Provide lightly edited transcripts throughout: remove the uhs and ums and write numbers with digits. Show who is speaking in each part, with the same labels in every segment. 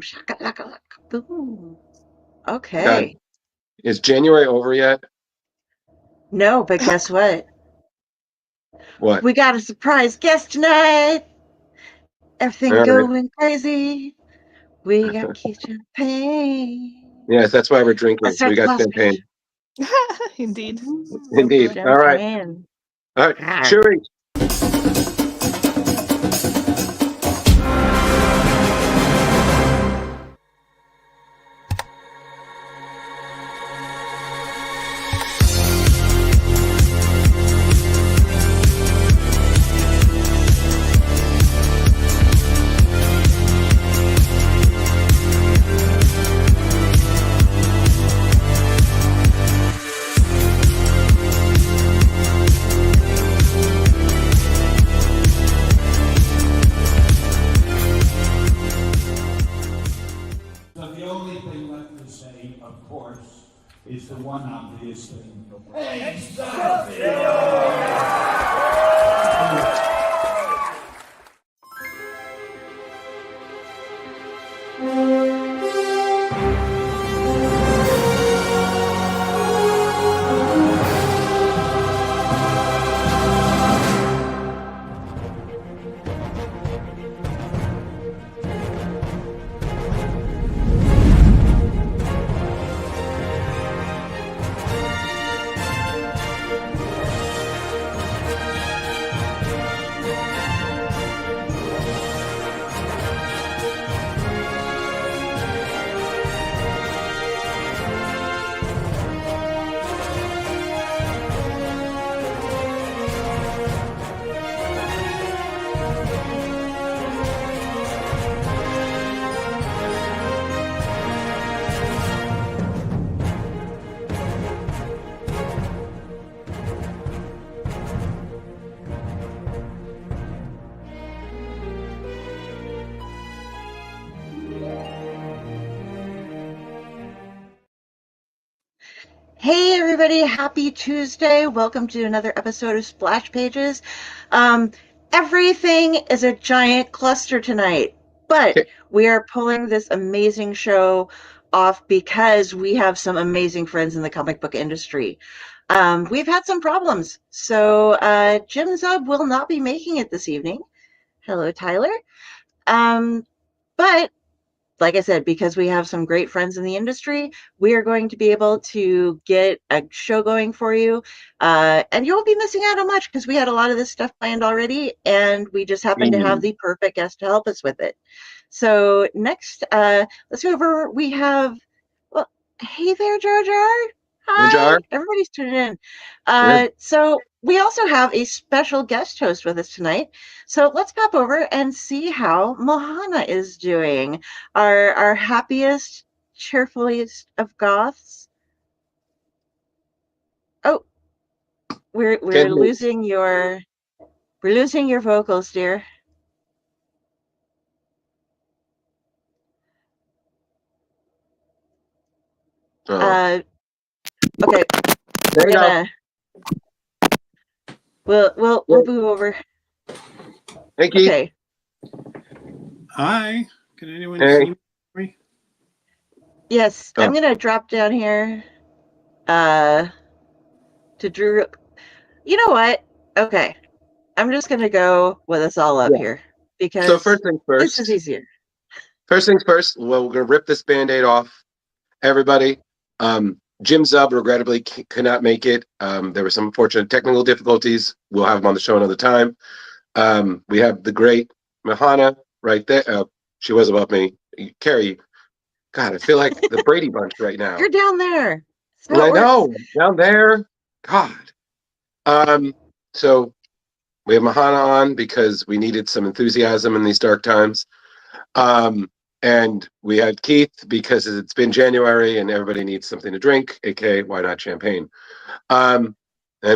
Speaker 1: boom, shakalaka, boom.
Speaker 2: God,
Speaker 1: Okay.
Speaker 2: is January over yet?
Speaker 1: No, but guess what?
Speaker 2: What?
Speaker 1: We got a surprise guest tonight. Everything
Speaker 2: All right.
Speaker 1: going crazy. We got key champagne.
Speaker 2: Yes, that's why we're drinking.
Speaker 1: Let's
Speaker 2: We
Speaker 1: start the
Speaker 2: got
Speaker 1: last page.
Speaker 2: champagne.
Speaker 3: Indeed.
Speaker 2: Indeed. All right.
Speaker 1: Champagne.
Speaker 2: All right.
Speaker 1: Ah.
Speaker 2: Chewy.
Speaker 4: So the only thing left to say, of course, is the one obvious thing.
Speaker 1: Hey everybody, happy Tuesday. Welcome to another episode of Splash Pages. Um, Everything is a giant cluster tonight, but
Speaker 2: Okay.
Speaker 1: we are pulling this amazing show off because we have some amazing friends in the comic book industry. We've had some problems, so Jim Zub will not be making it this evening. Hello, Tyler. But like I said, because we have some great friends in the industry, we are going to be able to get a show going for you. And you won't be missing out on much because we had a lot of this stuff planned already, and we just happen to have the perfect guest to help us with it. So next, let's go over. We have, well, hey there, Jar Jar.
Speaker 2: The
Speaker 1: Hi,
Speaker 2: jar?
Speaker 1: everybody's tuning in.
Speaker 2: Yeah.
Speaker 1: So we also have a special guest host with us tonight. So let's pop over and see how Mohana is doing. Our happiest, cheerfuliest of goths. Oh, we're
Speaker 2: Can't
Speaker 1: we're
Speaker 2: hear.
Speaker 1: losing your we're losing your vocals, dear.
Speaker 2: Oh.
Speaker 1: Uh, okay,
Speaker 2: There
Speaker 1: we're
Speaker 2: you go.
Speaker 1: gonna we'll
Speaker 2: Yeah.
Speaker 1: move over.
Speaker 2: Hey, Keith.
Speaker 1: Okay.
Speaker 4: Hi, can anyone
Speaker 2: Hey.
Speaker 4: see me?
Speaker 1: Yes,
Speaker 2: Oh.
Speaker 1: I'm gonna drop down here. Uh, to Drew. You know what? Okay, I'm just gonna go with us all up
Speaker 2: Yeah.
Speaker 1: here
Speaker 2: So
Speaker 1: because
Speaker 2: first things
Speaker 1: this is
Speaker 2: first.
Speaker 1: easier.
Speaker 2: First things first. Well, we're gonna rip this Band-Aid off. Everybody. Jim Zub regrettably could not make it. There were some unfortunate technical difficulties. We'll have him on the show another time. We have the great Mahana right there. She was above me. Carrie, God, I feel like the Brady Bunch right now.
Speaker 1: You're down there. That's how
Speaker 2: I
Speaker 1: it works.
Speaker 2: know, down there. God. So we have Mahana on because we needed some enthusiasm in these dark times. And we had Keith because it's been January and everybody needs something to drink, aka why not champagne? I'm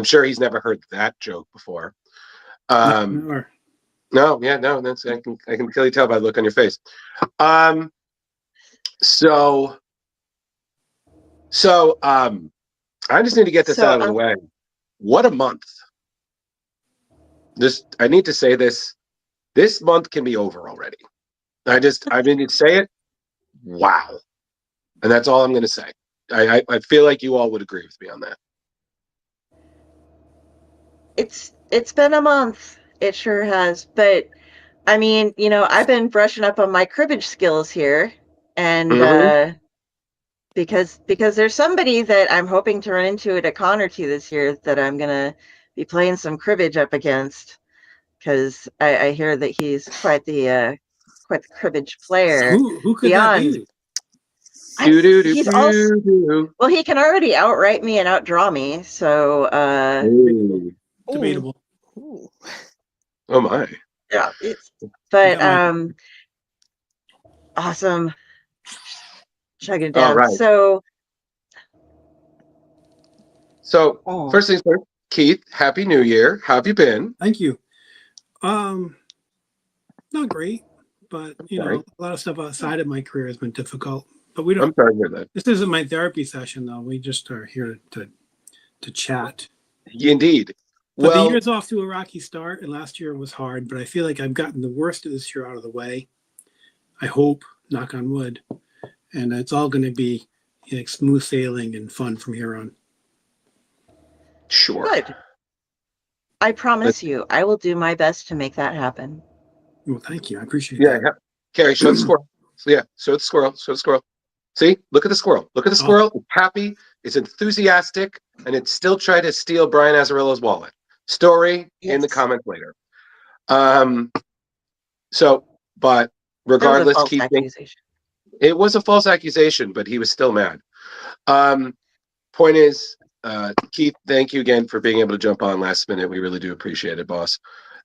Speaker 2: sure he's never heard that joke before.
Speaker 4: Never.
Speaker 2: No, yeah, no, that's I can clearly tell by the look on your face. So I just need to get this
Speaker 1: So
Speaker 2: out of the way. What a month. I need to say this. This month can be over already. I need to say it. wow. And that's all I'm going to say. I feel like you all would agree with me on that.
Speaker 1: It's been a month. It sure has. But I mean, I've been brushing up on my cribbage skills here, and
Speaker 2: Mhm.
Speaker 1: because there's somebody that I'm hoping to run into at a con or two this year that I'm gonna be playing some cribbage up against, because I hear that he's quite the cribbage player.
Speaker 5: Who could that
Speaker 1: Beyond,
Speaker 5: be?
Speaker 2: Do do do
Speaker 1: he's also
Speaker 2: do do.
Speaker 1: well, he can already outright me and outdraw me. So
Speaker 2: Ooh.
Speaker 5: Debatable.
Speaker 3: Ooh.
Speaker 2: Oh my.
Speaker 1: yeah,
Speaker 5: You
Speaker 1: but
Speaker 5: got my
Speaker 1: awesome. Chug it
Speaker 2: All
Speaker 1: down.
Speaker 2: right.
Speaker 1: So
Speaker 2: So
Speaker 1: oh,
Speaker 2: first things first, Keith, Happy New Year. How have you been?
Speaker 5: Thank you. Not great, but
Speaker 2: Sorry.
Speaker 5: a lot of stuff outside of my career has been difficult. But we don't.
Speaker 2: I'm sorry to hear that.
Speaker 5: This isn't my therapy session, though. We just are here to chat.
Speaker 2: Indeed.
Speaker 5: But the
Speaker 2: Well,
Speaker 5: year's off to a rocky start, and last year was hard. But I feel like I've gotten the worst of this year out of the way. I hope, knock on wood, and it's all going to be smooth sailing and fun from here on.
Speaker 2: sure.
Speaker 1: good. I promise you, I will do my best to make that happen.
Speaker 5: Well, thank you. I appreciate
Speaker 2: Yeah,
Speaker 5: that.
Speaker 2: yeah. Carrie, show the squirrel. So yeah, show the squirrel. Show the squirrel. See, look at the squirrel. Look at the squirrel. It's happy. It's enthusiastic, and it's still trying to steal Brian Azzarello's wallet. Story in the
Speaker 1: Yes.
Speaker 2: comments later. So, but
Speaker 1: That was a
Speaker 2: regardless,
Speaker 1: false
Speaker 2: Keith,
Speaker 1: accusation.
Speaker 2: it was a false accusation, but he was still mad. Point is, Keith, thank you again for being able to jump on last minute. We really do appreciate it, boss.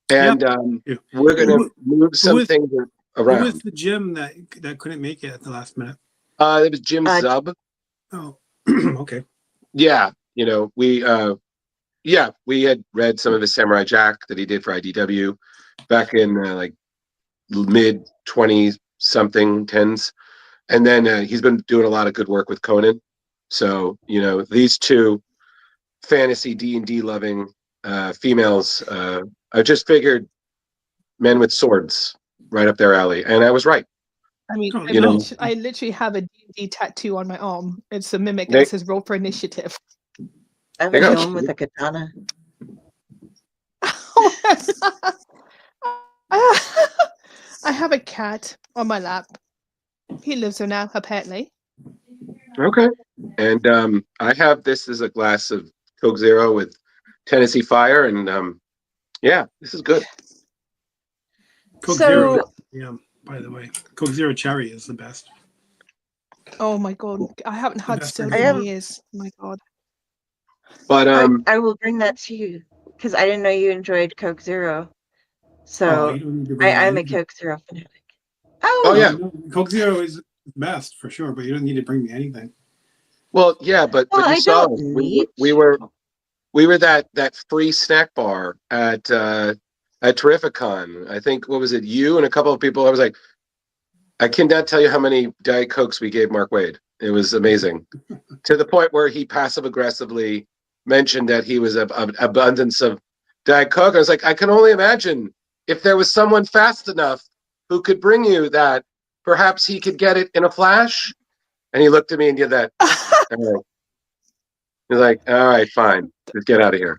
Speaker 2: And
Speaker 5: Yeah.
Speaker 2: we're going to
Speaker 5: Who-
Speaker 2: move some
Speaker 5: was-
Speaker 2: things
Speaker 5: Who
Speaker 2: around.
Speaker 5: was the gym that couldn't make it at the last minute?
Speaker 2: It was Jim
Speaker 1: Uh,
Speaker 2: Zub.
Speaker 5: Oh, okay.
Speaker 2: Yeah, we had read some of his Samurai Jack that he did for IDW back in like mid 20 something tens, and then he's been doing a lot of good work with Conan. So these two fantasy D&D loving females, I just figured men with swords right up their alley, and I was right.
Speaker 3: I mean,
Speaker 5: Oh,
Speaker 3: I literally have a D&D tattoo on my arm. It's a mimic
Speaker 2: They-
Speaker 3: and it says roll for initiative.
Speaker 1: I have
Speaker 2: There
Speaker 1: a
Speaker 2: you go.
Speaker 1: gnome with a katana.
Speaker 3: I have a cat on my lap. He lives there now, apparently.
Speaker 2: Okay. And I have this as a glass of Coke Zero with Tennessee Fire, and yeah, this is good.
Speaker 5: Coke
Speaker 1: So-
Speaker 5: Zero. Yeah. By the way, Coke Zero Cherry is the best.
Speaker 3: Oh my god, I haven't had
Speaker 5: best
Speaker 3: soda
Speaker 1: I
Speaker 3: in
Speaker 1: have-
Speaker 3: years. My god.
Speaker 2: But
Speaker 1: I will bring that to you because I didn't know you enjoyed Coke Zero. So
Speaker 5: you don't need to bring
Speaker 1: I'm a
Speaker 5: anything.
Speaker 1: Coke Zero fanatic.
Speaker 2: Oh, yeah.
Speaker 5: No, Coke Zero is best for sure, but you don't need to bring me anything.
Speaker 2: well, yeah, but
Speaker 1: Well,
Speaker 2: you
Speaker 1: I
Speaker 2: saw
Speaker 1: don't need
Speaker 2: we were that free snack bar at Terrificon. I think what was it? You and a couple of people. I was like, I cannot tell you how many Diet Cokes we gave Mark Wade. It was amazing, to the point where he passive aggressively mentioned that he was an abundance of Diet Coke. I was like, I can only imagine if there was someone fast enough who could bring you that, perhaps he could get it in a flash. And he looked at me and did that. All right. He's like, all right, fine. Just get out of here.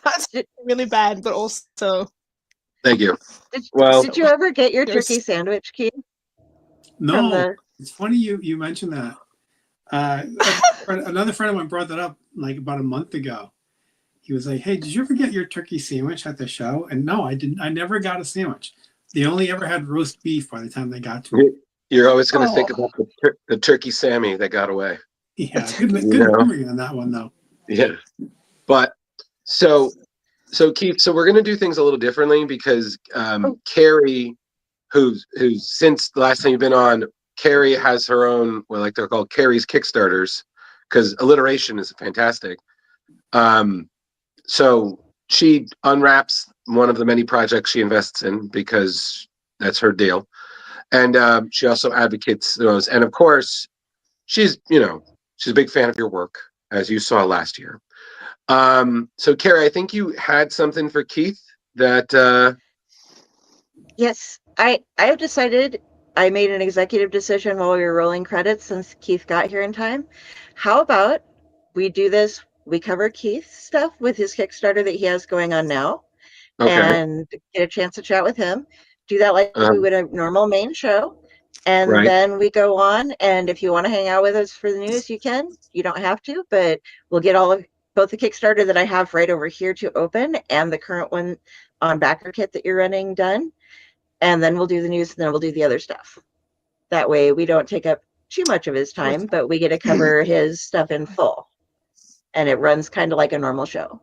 Speaker 3: That's really bad, but also
Speaker 2: Thank you.
Speaker 1: Did,
Speaker 2: Well-
Speaker 1: did you ever get your
Speaker 3: There's-
Speaker 1: turkey sandwich, Keith? From
Speaker 5: No,
Speaker 1: the
Speaker 5: it's funny you mentioned that. Another friend of mine brought that up like about a month ago. He was like, "Hey, did you ever get your turkey sandwich at the show?" And no, I didn't. I never got a sandwich. They only ever had roast beef by the time they got to it.
Speaker 2: You're always going to think
Speaker 3: Oh.
Speaker 2: about the turkey Sammy that got away.
Speaker 5: Yeah, good
Speaker 2: know.
Speaker 5: memory on that one though.
Speaker 2: Yeah. But so Keith, so we're going to do things a little differently because Carrie, who's since the last time you've been on, Carrie has her own, well, like they're called Carrie's Kickstarters, because alliteration is fantastic. So she unwraps one of the many projects she invests in because that's her deal. And she also advocates those. And of course, she's a big fan of your work, as you saw last year. So Carrie, I think you had something for Keith that
Speaker 1: yes, I have decided I made an executive decision while we were rolling credits since Keith got here in time. How about we do this? We cover Keith's stuff with his Kickstarter that he has going on now
Speaker 2: Okay.
Speaker 1: and get a chance to chat with him. Do that like we would a normal main show. And
Speaker 2: Right.
Speaker 1: then we go on. And if you want to hang out with us for the news, you can. You don't have to, but we'll get all of both the Kickstarter that I have right over here to open and the current one on BackerKit that you're running done. And then we'll do the news and then we'll do the other stuff. That way we don't take up too much of his time, but we get to cover his stuff in full. And it runs kind of like a normal show.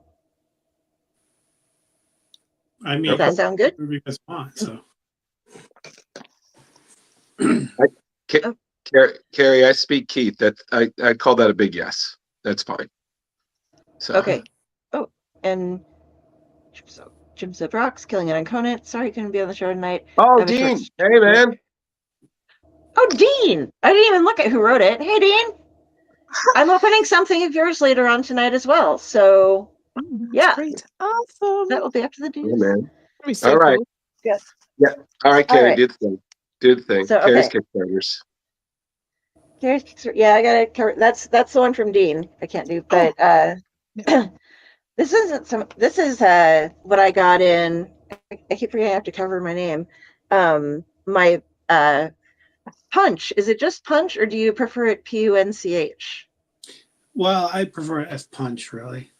Speaker 5: I mean,
Speaker 1: Does that sound good?
Speaker 5: So.
Speaker 2: Carrie, I speak Keith. That I call that a big yes. That's fine. So.
Speaker 1: Okay. Oh, and so Jim said rocks, killing it on Conan. Sorry, couldn't be on the show tonight.
Speaker 2: Oh, Dean. Hey, man.
Speaker 1: Oh, Dean. I didn't even look at who wrote it. Hey, Dean. I'm opening something of yours later on tonight as well. So, yeah.
Speaker 3: Great. Awesome.
Speaker 1: That will be after the news.
Speaker 2: Hey, man.
Speaker 3: So
Speaker 2: all right.
Speaker 3: cool.
Speaker 1: Yes.
Speaker 2: Yeah. All right, Carrie,
Speaker 1: all right.
Speaker 2: do the thing. Do the thing.
Speaker 1: So,
Speaker 2: Carrie's
Speaker 1: okay.
Speaker 2: Kickstarters.
Speaker 1: Carrie's Kickstarter. Yeah, I gotta cover. That's the one from Dean. I can't do, but this isn't some. This is what I got in. I keep forgetting I have to cover my name. My Punch. Is it just Punch, or do you prefer it Punch?
Speaker 5: Well, I prefer it as Punch, really.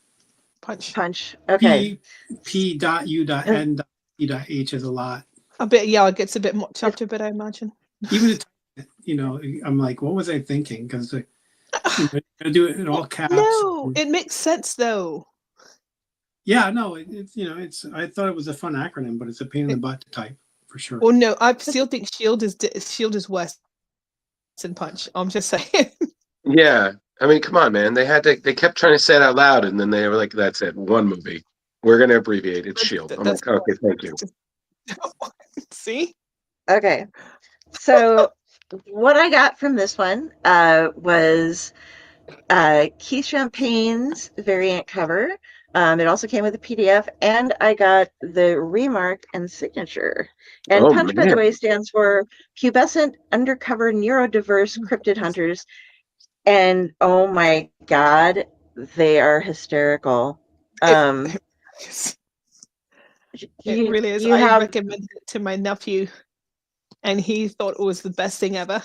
Speaker 1: Punch. Okay.
Speaker 5: P.U.N.E.H is a lot.
Speaker 3: A bit, yeah, it gets a bit much after, but I imagine.
Speaker 5: Even I'm like, what was I thinking? Because I do it in all caps.
Speaker 3: No, it makes sense though.
Speaker 5: Yeah, no, it's. I thought it was a fun acronym, but it's a pain in the butt to type for sure.
Speaker 3: Well, no, I still think Shield is worse than Punch. I'm just saying.
Speaker 2: Yeah. I mean, come on, man. They kept trying to say it out loud, and then they were like, that's it. One movie. We're going to abbreviate it. Shield. I'm like, okay, thank you.
Speaker 3: See?
Speaker 1: Okay. So what I got from this one was Keith Champagne's variant cover. It also came with a PDF, and I got the remark and signature. And Punch, by the way, stands for Pubescent Undercover Neurodiverse Cryptid Hunters. And oh my God, they are hysterical.
Speaker 3: It really is. I recommended it to my nephew, and he thought it was the best thing ever.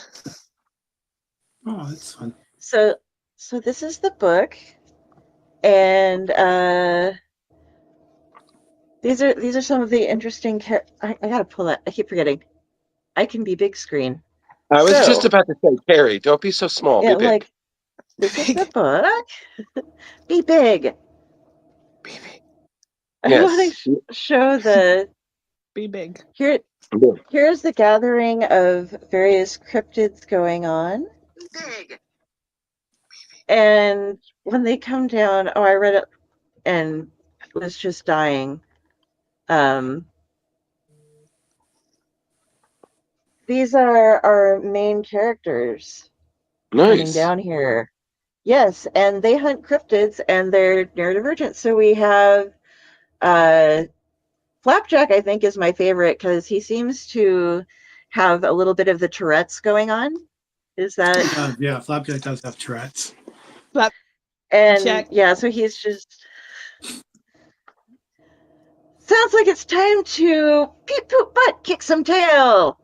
Speaker 5: Oh, that's fun.
Speaker 1: So this is the book, and these are some of the interesting. I gotta pull that. I keep forgetting. I can be big screen.
Speaker 2: I was just about to say, Carrie, don't be so small.
Speaker 1: Yeah,
Speaker 2: be big.
Speaker 1: like this is the book. Be big.
Speaker 3: Be big.
Speaker 1: I want to show the.
Speaker 3: Be big.
Speaker 1: Here's the gathering of various cryptids going on. Big. And when they come down, I read it and was just dying. These are our main characters coming down here. Yes, and they hunt cryptids, and they're neurodivergent. So we have Flapjack, I think, is my favorite because he seems to have a little bit of the Tourette's going on. Is that?
Speaker 5: Yeah, Flapjack does have Tourette's.
Speaker 1: And yeah, so he's just sounds like it's time to peep poop butt, kick some tail,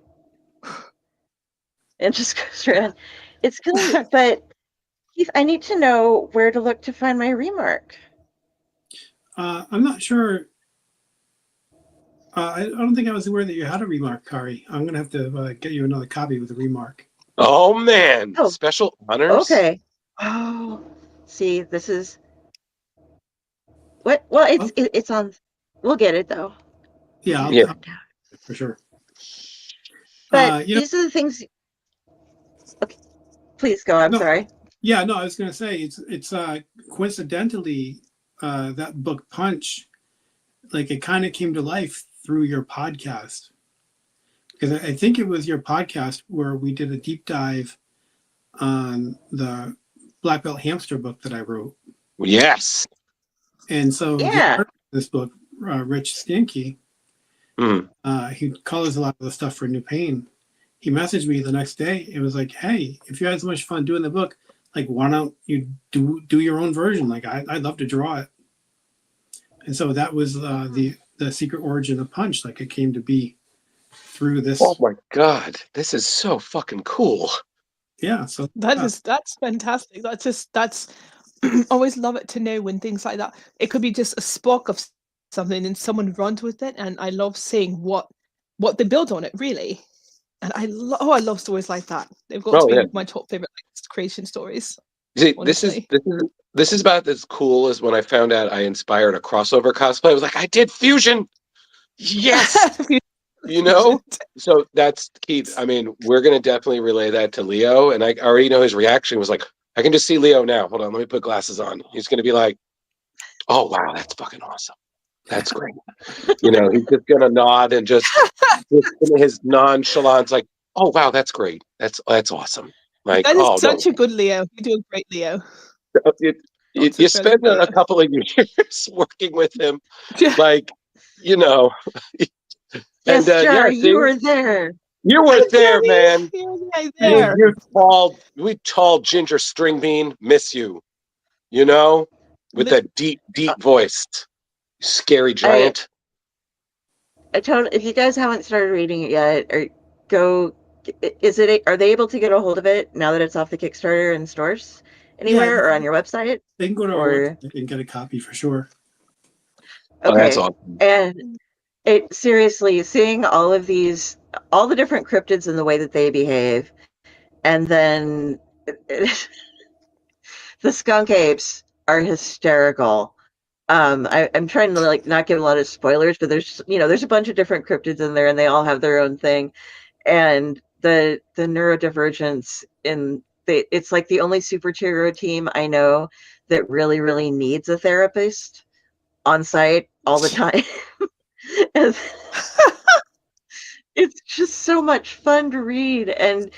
Speaker 1: and just goes around. It's good, but Keith, I need to know where to look to find my remark.
Speaker 5: I'm not sure. I don't think I was aware that you had a remark, Kari. I'm gonna have to get you another copy with a remark.
Speaker 2: Oh man! Oh. Special honors.
Speaker 1: Okay. Oh, see, this is what? Well, it's on. We'll get it though.
Speaker 5: Yeah, I'll for sure.
Speaker 1: But these are the things. Okay, please go. I'm sorry.
Speaker 5: Yeah, no, I was gonna say it's coincidentally that book Punch, like it kind of came to life through your podcast, because I think it was your podcast where we did a deep dive on the Black Belt Hamster book that I wrote.
Speaker 2: Yes.
Speaker 5: And so this book, Rich Stanky, he colors a lot of the stuff for New Pain. he messaged me the next day. It was like, hey, if you had so much fun doing the book, like, why don't you do your own version? Like, I'd love to draw it. And so that was the secret origin of Punch. Like, it came to be through this.
Speaker 2: Oh my God, this is so fucking cool.
Speaker 5: Yeah. So
Speaker 3: That's fantastic. That's always love it to know when things like that. It could be just a spark of something and someone runs with it, and I love seeing what they build on it, really. And I love stories like that. They've got to be my top favorite creation stories.
Speaker 2: See,
Speaker 3: honestly.
Speaker 2: this is about as cool as when I found out I inspired a crossover cosplay. I was like, I did fusion. Yes. You know? So that's Keith. I mean, we're gonna definitely relay that to Leo. And I already know his reaction was like, I can just see Leo now. Hold on, let me put glasses on. He's gonna be like, oh wow, that's fucking awesome. That's great. You know, he's just gonna nod and just in his nonchalance, like, oh wow, that's great. That's awesome. Like,
Speaker 3: that is
Speaker 2: oh
Speaker 3: such
Speaker 2: no.
Speaker 3: a good Leo. You do a great Leo.
Speaker 2: You spend a couple of years working with him, like, you know.
Speaker 1: Yes,
Speaker 2: And
Speaker 1: Jar,
Speaker 2: see,
Speaker 1: you were there.
Speaker 2: you were there, man.
Speaker 3: There.
Speaker 2: You tall ginger string bean, miss you. You know, with that deep voice, scary giant.
Speaker 1: I totally. If you guys haven't started reading it yet, or go, is it? Are they able to get a hold of it now that it's off the Kickstarter and stores anywhere, or on your website?
Speaker 5: They can go to our website and get a copy for sure.
Speaker 1: Okay,
Speaker 2: oh, that's awesome.
Speaker 1: And it seriously, seeing all of these, all the different cryptids and the way that they behave, and then the skunk apes are hysterical. I'm trying to like not give a lot of spoilers, but there's a bunch of different cryptids in there, and they all have their own thing. And the neurodivergence it's like the only superhero team I know that really, really needs a therapist on site all the time. And it's just so much fun to read, and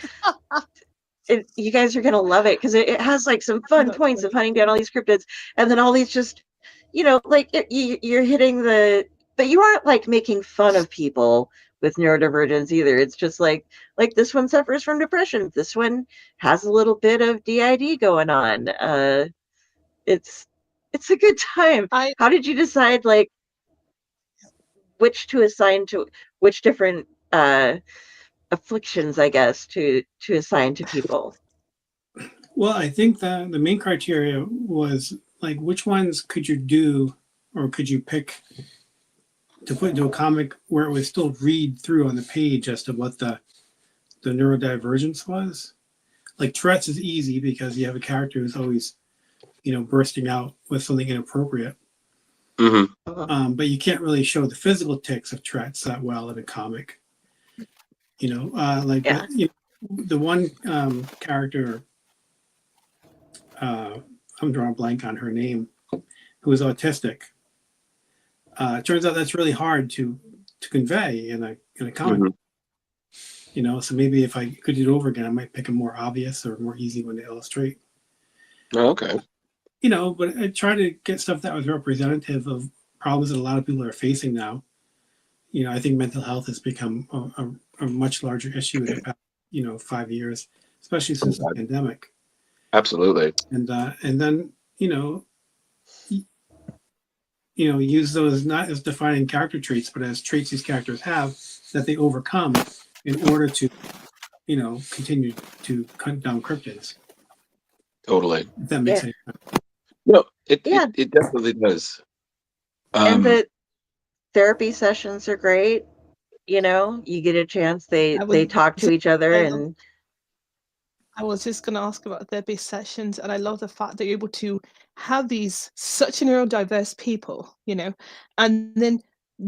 Speaker 1: you guys are gonna love it because it has like some fun points of hunting down all these cryptids, and then all these just, like you're hitting but you aren't like making fun of people with neurodivergence either. It's just like this one suffers from depression. This one has a little bit of DID going on. It's a good time. How did you decide like which to assign to which different afflictions, I guess, to assign to people?
Speaker 5: Well, I think the main criteria was like, which ones could you do, or could you pick to put into a comic where it would still read through on the page as to what the neurodivergence was. Like Tourette's is easy because you have a character who's always, bursting out with something inappropriate.
Speaker 2: Mm-hmm.
Speaker 5: But you can't really show the physical tics of Tourette's that well in a comic. The one character, I'm drawing a blank on her name, who is autistic. It turns out that's really hard to convey in a comic.
Speaker 2: Mm-hmm.
Speaker 5: So maybe if I could do it over again, I might pick a more obvious or more easy one to illustrate.
Speaker 2: Oh, okay.
Speaker 5: But I try to get stuff that was representative of problems that a lot of people are facing now. I think mental health has become a much larger issue in the past, 5 years, especially since the pandemic.
Speaker 2: Absolutely.
Speaker 5: And then use those not as defining character traits, but as traits these characters have that they overcome in order to, continue to cut down cryptids.
Speaker 2: Totally.
Speaker 5: If that makes any sense.
Speaker 2: No, it definitely does.
Speaker 1: And the therapy sessions are great. You get a chance. They talk to each other, and
Speaker 3: I was just going to ask about therapy sessions, and I love the fact that you're able to have these such neurodiverse people, and then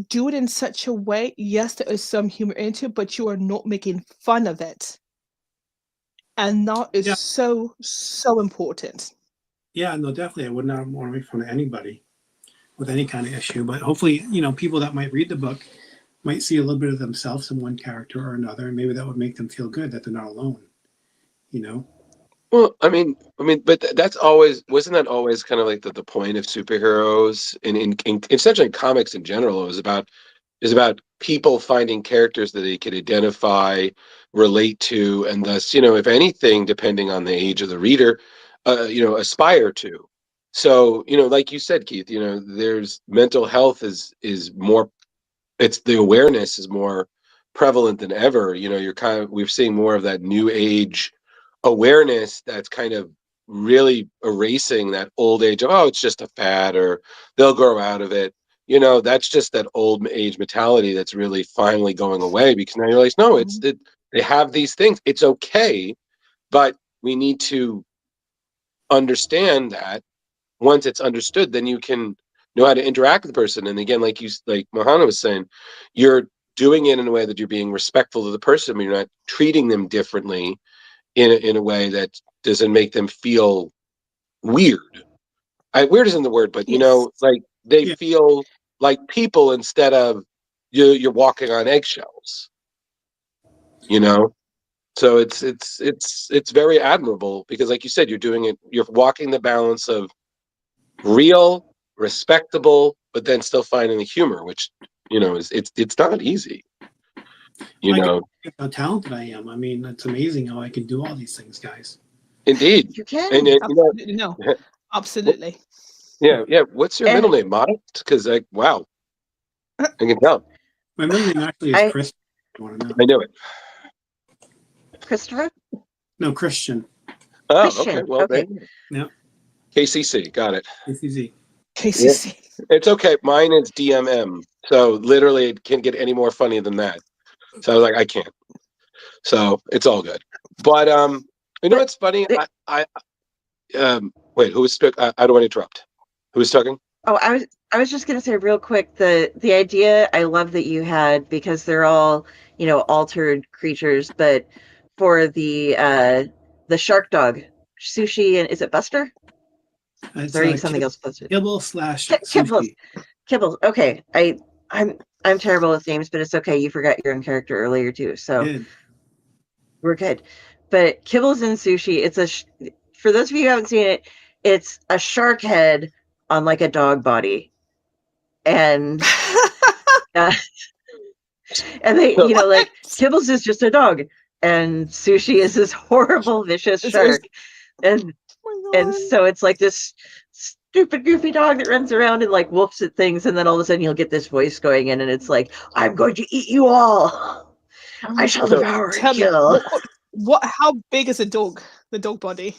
Speaker 3: do it in such a way. Yes, there is some humor into it, but you are not making fun of it, and that is so important.
Speaker 5: Yeah, no, definitely. I would not want to make fun of anybody with any kind of issue, but hopefully, people that might read the book might see a little bit of themselves in one character or another, and maybe that would make them feel good that they're not alone.
Speaker 2: Well, I mean, but wasn't that always kind of like the point of superheroes in essentially in comics in general? Is about people finding characters that they could identify, relate to, and thus, you know, if anything, depending on the age of the reader, you know, aspire to. So, you know, like you said, Keith, you know, there's mental health is more, it's the awareness is more prevalent than ever. You know, we're seeing more of that new age awareness that's kind of really erasing that old age of, oh, it's just a fad or they'll grow out of it. You know, that's just that old age mentality that's really finally going away, because now you realize, no, they have these things. It's okay, but we need to understand that once it's understood, then you can know how to interact with the person. And again, like Mohana was saying, you're doing it in a way that you're being respectful to the person, but you're not treating them differently in a way that doesn't make them feel weird. Weird isn't the word, but you know, like they
Speaker 5: Yeah.
Speaker 2: feel like people instead of you're walking on eggshells. You know, so it's very admirable, because, like you said, you're walking the balance of real, respectable, but then still finding the humor, which, you know, it's not easy. You
Speaker 5: I
Speaker 2: know,
Speaker 5: can how talented I am. I mean, it's amazing how I can do all these things, guys.
Speaker 2: indeed.
Speaker 1: You can.
Speaker 2: And you know,
Speaker 3: Absolutely, no. Absolutely.
Speaker 2: yeah. What's your middle name, Modest? Because wow, I can tell.
Speaker 5: My middle name actually is
Speaker 1: I
Speaker 5: Chris. You want to know?
Speaker 2: I knew it.
Speaker 1: Christopher?
Speaker 5: No, Christian.
Speaker 2: Oh,
Speaker 1: Christian.
Speaker 2: okay. Well,
Speaker 1: Okay.
Speaker 2: then
Speaker 5: Yeah,
Speaker 2: KCC, got it.
Speaker 5: it's easy.
Speaker 3: KCC.
Speaker 2: It's okay. Mine is DMM, so literally it can't get any more funny than that. So I was like, I can't. So it's all good. But you know
Speaker 1: But
Speaker 2: what's funny?
Speaker 1: the,
Speaker 2: Wait, who was? I don't want to interrupt. Who was talking?
Speaker 1: oh, I was just gonna say real quick, the idea I love that you had, because they're all, you know, altered creatures, but for the shark dog, Sushi, and is it Buster?
Speaker 5: It's
Speaker 1: They're eating something else close.
Speaker 5: kibble slash
Speaker 1: Kibbles.
Speaker 5: sushi.
Speaker 1: Kibbles. Okay. I'm terrible with names, but it's okay. You forgot your own character earlier too, so
Speaker 5: Good.
Speaker 1: we're good. But Kibbles and Sushi, for those of you who haven't seen it, it's a shark head on like a dog body, and uh, and they,
Speaker 2: So,
Speaker 1: you know, like Kibbles is just a dog, and Sushi is this horrible, vicious shark, and
Speaker 3: Oh my
Speaker 1: and
Speaker 3: God.
Speaker 1: so it's like this stupid, goofy dog that runs around and like wolfs at things, and then all of a sudden you'll get this voice going in, and it's like, "I'm going to eat you all. I shall
Speaker 2: so
Speaker 1: devour and
Speaker 3: Tell me,
Speaker 1: kill."
Speaker 3: how big is a dog? The dog body?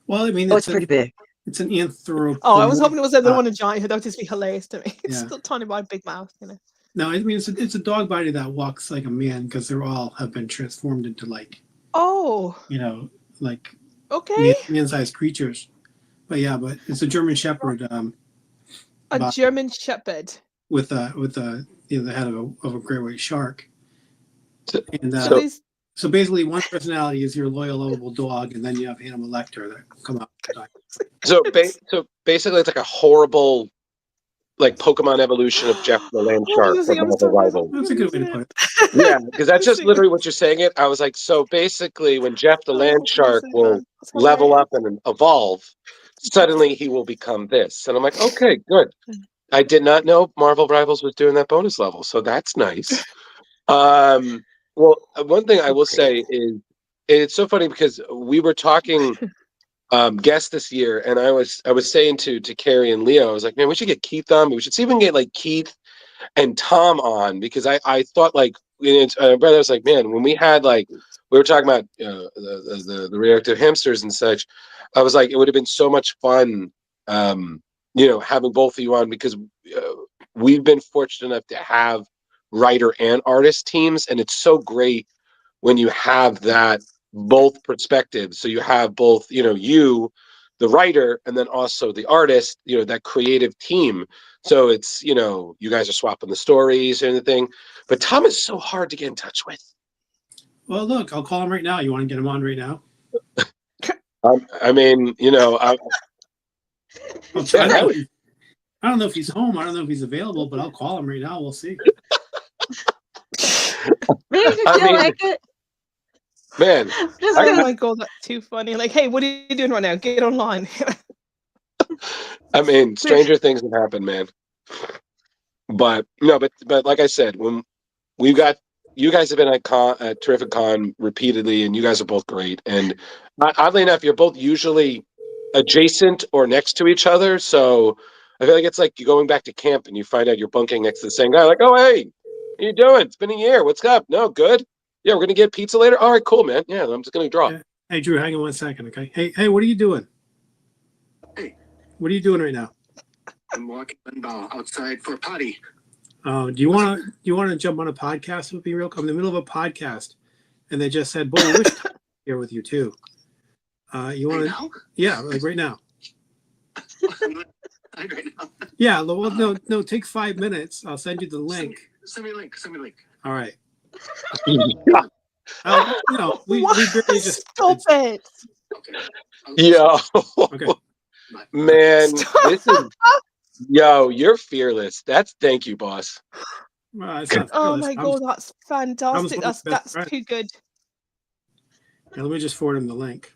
Speaker 5: Well, I mean,
Speaker 1: Oh, it's pretty big.
Speaker 5: it's an anthropomorphic.
Speaker 3: Oh, I was hoping it was the one in giant. That would just be hilarious to me. It's
Speaker 5: Yeah.
Speaker 3: still tiny by a big mouth, you know.
Speaker 5: No, I mean it's a dog body that walks like a man, because they're all have been transformed into, like,
Speaker 3: Oh,
Speaker 5: you know, like
Speaker 3: okay.
Speaker 5: man-sized creatures. But yeah, but it's a German Shepherd
Speaker 3: A
Speaker 5: body
Speaker 3: German Shepherd.
Speaker 5: with you know, the head of a great white shark. And
Speaker 3: So
Speaker 2: so
Speaker 3: these.
Speaker 5: so basically, one personality is your loyal, lovable dog, and then you have Hannibal Lecter that come out.
Speaker 2: so basically, it's like a horrible, like, Pokemon evolution of Jeff the Land
Speaker 3: Oh,
Speaker 2: Shark
Speaker 3: you see,
Speaker 2: from
Speaker 3: I'm
Speaker 2: Marvel
Speaker 3: still
Speaker 2: Rivals.
Speaker 5: That's a good way to put it.
Speaker 2: Yeah, because that's just literally what you're saying. It. I was like, so basically, when Jeff the Land Shark will level up and evolve, suddenly he will become this. And I'm like, okay, good. I did not know Marvel Rivals was doing that bonus level, so that's nice. Well, one thing I will say is, it's so funny because we were talking guests this year, and I was saying to Carrie and Leo, I was like, man, we should get Keith on. But we should see if we can get like Keith and Tom on, because I thought, like, brother was like, man, when we had, like, we were talking about the reactive hamsters and such, I was like, it would have been so much fun, you know, having both of you on, because we've been fortunate enough to have writer and artist teams, and it's so great when you have that both perspectives. So you have both, you know, you, the writer, and then also the artist, you know, that creative team. So it's, you know, you guys are swapping the stories and everything. But Tom is so hard to get in touch with.
Speaker 5: Well, look, I'll call him right now. You want to get him on right now?
Speaker 2: I mean, you know,
Speaker 5: I'll try.
Speaker 2: Yeah,
Speaker 5: I don't know if he's home. I don't know if he's available, but I'll call him right now. We'll see.
Speaker 1: Maybe if you
Speaker 2: I
Speaker 1: feel
Speaker 2: mean,
Speaker 1: like it.
Speaker 2: man,
Speaker 1: Just
Speaker 3: Oh
Speaker 1: gonna
Speaker 3: my God, that's too funny. Like, hey, what are you doing right now? Get online.
Speaker 2: I mean, stranger things have happened, man. But no, but like I said, when we've got you guys have been at Terrific Con repeatedly, and you guys are both great. And oddly enough, you're both usually adjacent or next to each other. So I feel like it's like you going back to camp and you find out you're bunking next to the same guy. Like, oh hey, how you doing? It's been a year. What's up? No, good. Yeah, we're gonna get pizza later. All right, cool, man. Yeah, I'm just gonna draw.
Speaker 5: Hey, Drew, hang on one second, okay? Hey, what are you doing?
Speaker 6: Hey.
Speaker 5: What are you doing right now?
Speaker 6: I'm walking outside for a potty.
Speaker 5: Oh, do you want to jump on a podcast with me real quick? I'm in the middle of a podcast, and they just said, "Boy, we wish Tom was here with you too." You want
Speaker 6: Right
Speaker 5: to?
Speaker 6: now?
Speaker 5: Yeah, like right now.
Speaker 6: Right now.
Speaker 5: Yeah, well, no, take 5 minutes. I'll send you the link.
Speaker 6: Send me a link. Send me a link.
Speaker 5: All right.
Speaker 2: Yeah.
Speaker 5: We barely just
Speaker 3: Stop it.
Speaker 6: Okay.
Speaker 2: Yo,
Speaker 5: okay.
Speaker 2: man,
Speaker 3: Stop.
Speaker 2: this is yo. You're fearless. Thank you, boss.
Speaker 5: Well, it's not
Speaker 3: Oh
Speaker 5: fearless.
Speaker 3: my god, that's fantastic.
Speaker 5: one of my best
Speaker 3: That's
Speaker 5: friends.
Speaker 3: too good.
Speaker 5: Yeah, let me just forward him the link.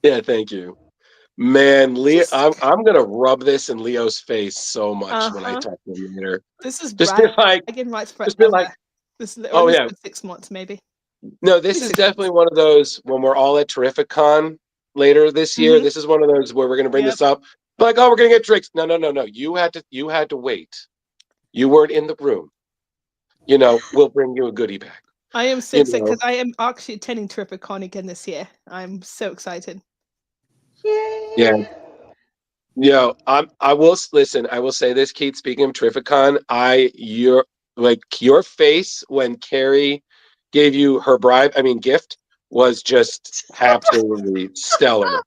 Speaker 2: Yeah, thank you, man. Leo,
Speaker 3: Just-
Speaker 2: I'm gonna rub this in Leo's face so much when I talk to him later.
Speaker 3: This is
Speaker 2: Just be like,
Speaker 3: bragging rights
Speaker 2: just be like,
Speaker 3: forever. This is
Speaker 2: oh
Speaker 3: at least
Speaker 2: yeah.
Speaker 3: for 6 months, maybe.
Speaker 2: No, this is definitely one of those when we're all at Terrific Con later this year.
Speaker 3: Mhm.
Speaker 2: This is one of those where we're gonna bring
Speaker 3: Yep.
Speaker 2: this up. Like, oh, we're gonna get drinks. No. You had to wait. You weren't in the room. You know, we'll bring you a goodie bag.
Speaker 3: I am so
Speaker 2: You
Speaker 3: excited
Speaker 2: know.
Speaker 3: because I am actually attending Con again this year. I'm so excited.
Speaker 1: Yay!
Speaker 2: Yeah. Yo, I will listen. I will say this, Keith. Speaking of Terrificon, your face when Carrie gave you her gift was just absolutely stellar.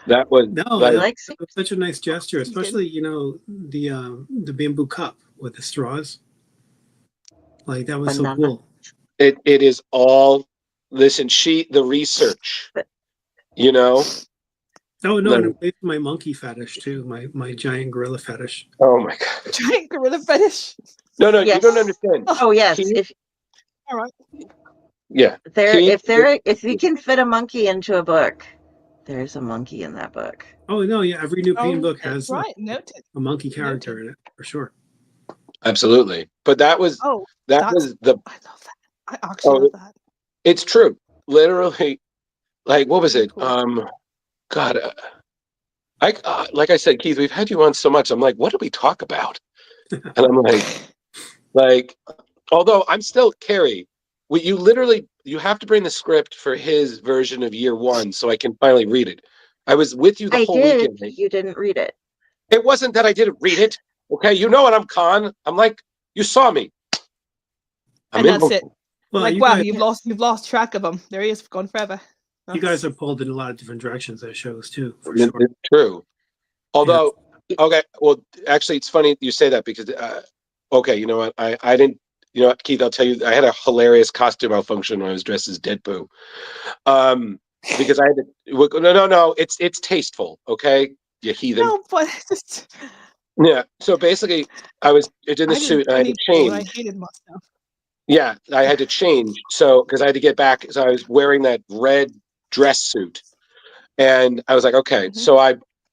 Speaker 2: That was
Speaker 5: No,
Speaker 2: like,
Speaker 5: it was such a nice gesture, especially the bamboo cup with the straws. Like that was so
Speaker 1: Banana.
Speaker 5: cool.
Speaker 2: it is all. Listen, the research. You know.
Speaker 5: Oh no,
Speaker 2: No.
Speaker 5: and it plays my monkey fetish too. My giant gorilla fetish.
Speaker 2: Oh my god.
Speaker 3: Giant gorilla fetish.
Speaker 2: No,
Speaker 1: Yes.
Speaker 2: you don't understand.
Speaker 1: Oh yes,
Speaker 2: Keith,
Speaker 3: All right.
Speaker 2: yeah.
Speaker 1: if you can fit a monkey into a book, there's a monkey in that book.
Speaker 5: Oh no, yeah, every new pain book has
Speaker 3: right. Noted.
Speaker 5: a monkey character in it for sure.
Speaker 2: Absolutely. But that was
Speaker 3: Oh,
Speaker 2: the
Speaker 3: I love that. I actually love that.
Speaker 2: It's true. Literally, like what was
Speaker 3: Really
Speaker 2: it?
Speaker 3: cool.
Speaker 2: God, like I said, Keith, we've had you on so much. I'm like, what did we talk about? And I'm like, although I'm still Carrie. You have to bring the script for his version of year one so I can finally read it. I was with you the whole weekend.
Speaker 1: You didn't read it.
Speaker 2: It wasn't that I didn't read it. Okay, you know what I'm con. I'm like, you saw me.
Speaker 3: And that's it.
Speaker 5: Well,
Speaker 3: Like,
Speaker 5: you
Speaker 3: wow,
Speaker 5: guys,
Speaker 3: you've lost track of him. There he is, gone forever.
Speaker 5: you guys are pulled in a lot of different directions as shows too, for
Speaker 2: It's
Speaker 5: sure.
Speaker 2: true. Although, okay, well, actually, it's funny you say that because, okay, you know what? I didn't, you know what, Keith, I'll tell you, I had a hilarious costume malfunction when I was dressed as Deadpool. Because I had to, no, it's tasteful, okay? You heathen.
Speaker 3: No, but just
Speaker 2: Yeah. So basically, I was in the suit and I had to change.
Speaker 3: I hated myself.
Speaker 2: Yeah, I had to change. So, because I had to get back, so I was wearing that red dress suit. And I was like, okay.
Speaker 3: Mhm.
Speaker 2: So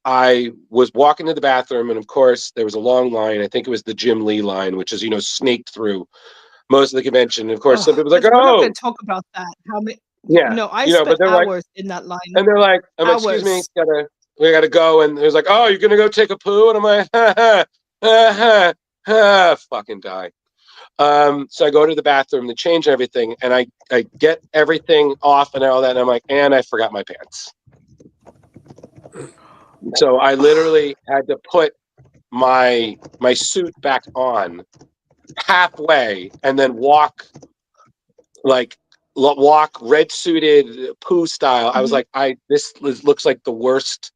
Speaker 2: I was walking to the bathroom, and of course, there was a long line. I think it was the Jim Lee line, which is, snaked through most of the convention. And of course, some people were like,
Speaker 3: We're not
Speaker 2: oh,
Speaker 3: going to talk about that. How many?
Speaker 2: yeah.
Speaker 3: No, I
Speaker 2: But
Speaker 3: spent
Speaker 2: they're like,
Speaker 3: hours in that line.
Speaker 2: and they're like, I'm like, excuse me,
Speaker 3: Hours.
Speaker 2: we gotta go. And there's like, oh, you're gonna go take a poo? And I'm like, fucking die. So I go to the bathroom to change everything, and I get everything off and all that, and I'm like, and I forgot my pants. So I literally had to put my suit back on halfway and then walk red suited poo style. I was like, this looks like the worst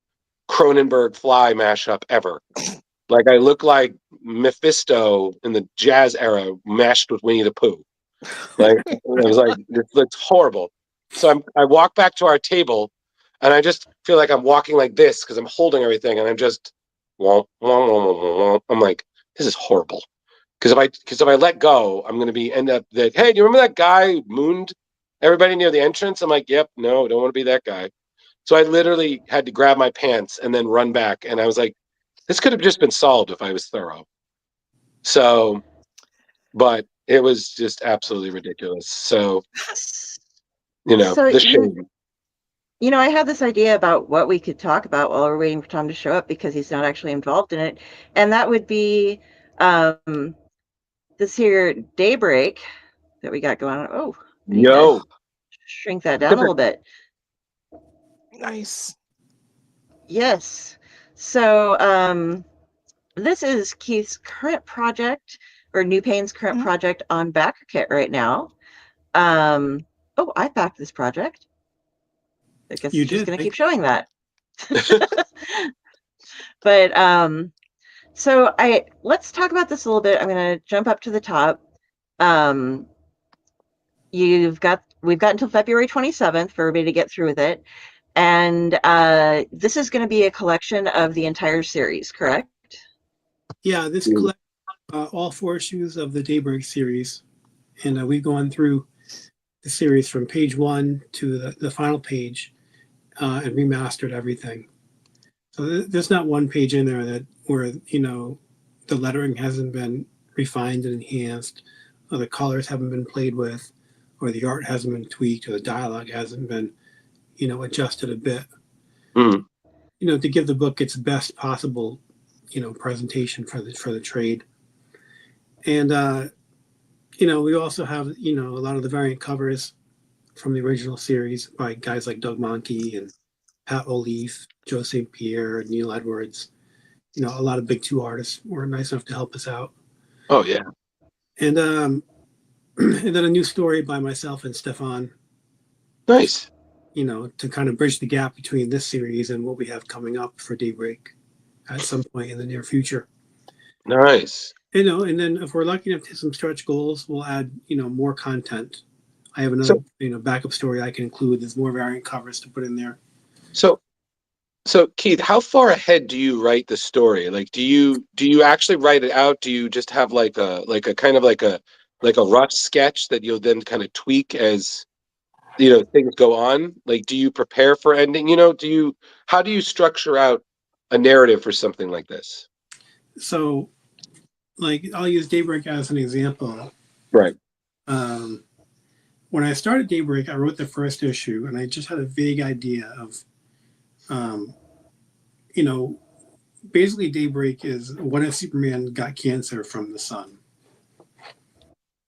Speaker 2: Cronenberg Fly mashup ever. Like I look like Mephisto in the jazz era mashed with Winnie the Pooh. Like I was like, this looks horrible. So I walk back to our table, and I just feel like I'm walking like this because I'm holding everything, and I'm just, I'm like, this is horrible. Because if I let go, I'm going to end up that. Hey, do you remember that guy who mooned everybody near the entrance? I'm like, yep, no, don't want to be that guy. So I literally had to grab my pants and then run back, and I was like, this could have just been solved if I was thorough. So, but it was just absolutely ridiculous. So,
Speaker 1: So
Speaker 2: the shame.
Speaker 1: I had this idea about what we could talk about while we're waiting for Tom to show up because he's not actually involved in it, and that would be this here Daybreak that we got going on. Oh, I need to
Speaker 2: Yo,
Speaker 1: shrink that down a little bit.
Speaker 3: Nice.
Speaker 1: Yes. So this is Keith's current project, or New Pain's current project on BackerKit right now. Oh, I backed this project. I guess
Speaker 5: You
Speaker 1: it's just
Speaker 5: did.
Speaker 1: going to keep showing that. But so let's talk about this a little bit. I'm going to jump up to the top. We've got until February 27th for everybody to get through with it. And this is going to be a collection of the entire series, correct?
Speaker 5: Yeah, this collects all 4 issues of the Daybreak series, and we've gone through the series from page 1 to the final page and remastered everything. So there's not one page in there where the lettering hasn't been refined and enhanced, or the colors haven't been played with, or the art hasn't been tweaked, or the dialogue hasn't been adjusted a bit.
Speaker 2: Mm.
Speaker 5: To give the book its best possible presentation for the trade. And we also have a lot of the variant covers from the original series by guys like Doug Monkey and Pat O'Leaf, Joe St. Pierre, Neil Edwards. A lot of big 2 artists were nice enough to help us out.
Speaker 2: Oh yeah.
Speaker 5: And and then a new story by myself and Stefan.
Speaker 2: Nice.
Speaker 5: To kind of bridge the gap between this series and what we have coming up for Daybreak at some point in the near future.
Speaker 2: Nice.
Speaker 5: And then if we're lucky enough to hit some stretch goals, we'll add, more content. I have another, backup story I can include. There's more variant covers to put in there.
Speaker 2: So Keith, how far ahead do you write the story? Like, do you actually write it out? Do you just have like a kind of like a rough sketch that you'll then kind of tweak as things go on? Like, do you prepare for ending? How do you structure out a narrative for something like this?
Speaker 5: So, like, I'll use Daybreak as an example.
Speaker 2: Right.
Speaker 5: When I started Daybreak, I wrote the first issue, and I just had a vague idea of, basically Daybreak is what if Superman got cancer from the sun?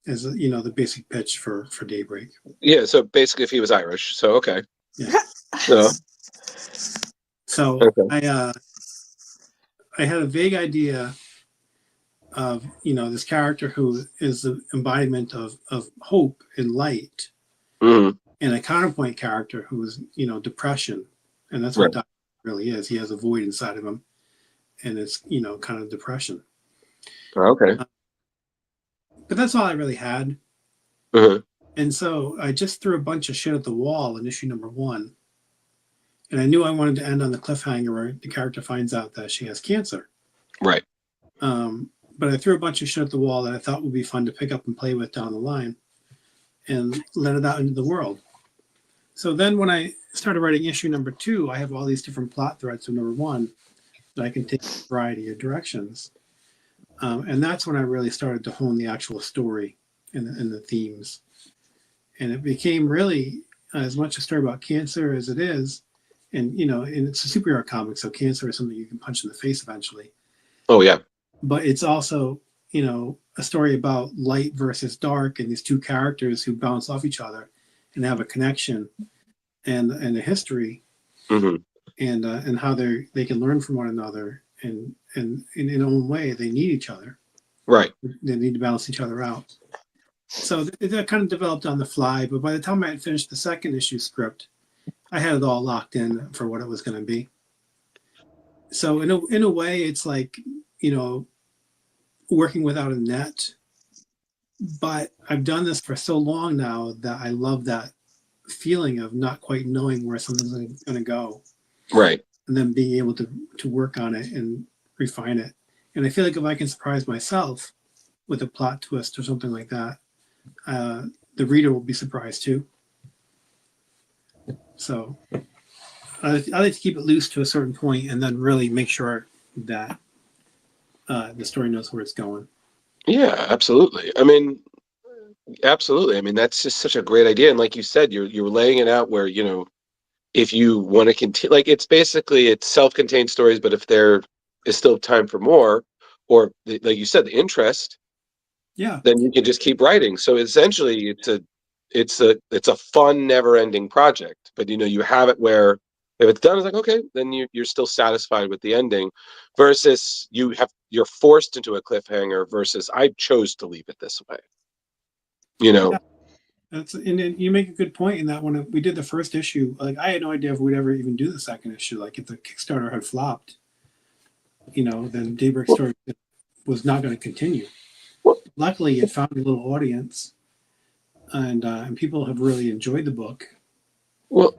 Speaker 5: As the basic pitch for Daybreak.
Speaker 2: Yeah. So basically, if he was Irish, so okay.
Speaker 5: Yeah. So okay. I had a vague idea of this character who is the embodiment of hope and light,
Speaker 2: mm-hmm.
Speaker 5: and a counterpoint character who is depression, and that's what Doc really is. He has a void inside of him, and it's kind of depression.
Speaker 2: Okay.
Speaker 5: But that's all I really had.
Speaker 2: Mm-hmm.
Speaker 5: And so I just threw a bunch of shit at the wall in issue number 1, and I knew I wanted to end on the cliffhanger where the character finds out that she has cancer.
Speaker 2: Right.
Speaker 5: But I threw a bunch of shit at the wall that I thought would be fun to pick up and play with down the line and let it out into the world. So then when I started writing issue number 2, I have all these different plot threads from number 1 that I can take in a variety of directions. And that's when I really started to hone the actual story and the themes. And it became really as much a story about cancer as it is. And, and it's a superhero comic, so cancer is something you can punch in the face eventually.
Speaker 2: Oh, yeah.
Speaker 5: But it's also, a story about light versus dark and these 2 characters who bounce off each other and have a connection and a history,
Speaker 2: mm-hmm.
Speaker 5: and how they can learn from one another, and in their own way they need each other.
Speaker 2: Right.
Speaker 5: They need to balance each other out. So that kind of developed on the fly. But by the time I had finished the second issue script, I had it all locked in for what it was going to be. So in a way, it's like, working without a net. But I've done this for so long now that I love that feeling of not quite knowing where something's going to go.
Speaker 2: Right.
Speaker 5: And then being able to work on it and refine it. And I feel like if I can surprise myself with a plot twist or something like that, the reader will be surprised too. So I like to keep it loose to a certain point and then really make sure that the story knows where it's going.
Speaker 2: Yeah, absolutely. I mean, absolutely. I mean, that's just such a great idea. And like you said, you're laying it out where, if you want to continue, like it's self-contained stories, but if there is still time for more, or like you said, the interest,
Speaker 5: Yeah.
Speaker 2: then you can just keep writing. So essentially, it's a fun, never-ending project. But you have it where if it's done, it's like okay, then you're still satisfied with the ending, versus you're forced into a cliffhanger. Versus I chose to leave it this way. You know.
Speaker 5: Yeah. And then you make a good point in that when we did the first issue, like I had no idea if we'd ever even do the second issue. Like if the Kickstarter had flopped, then Daybreak Story was not going to continue. Luckily, it found a little audience, and people have really enjoyed the book.
Speaker 2: Well,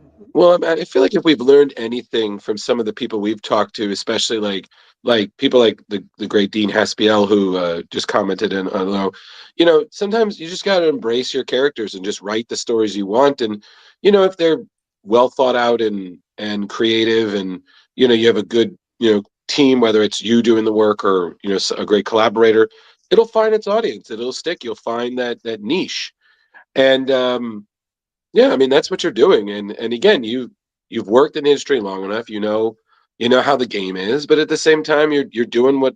Speaker 2: I feel like if we've learned anything from some of the people we've talked to, especially like people like the great Dean Haspiel, who just commented in below, sometimes you just got to embrace your characters and just write the stories you want, and if they're well thought out and creative, and you have a good team, whether it's you doing the work or a great collaborator, it'll find its audience, it'll stick, you'll find that niche, and yeah, I mean that's what you're doing, and again, you've worked in the industry long enough. You know how the game is, but at the same time, you're doing what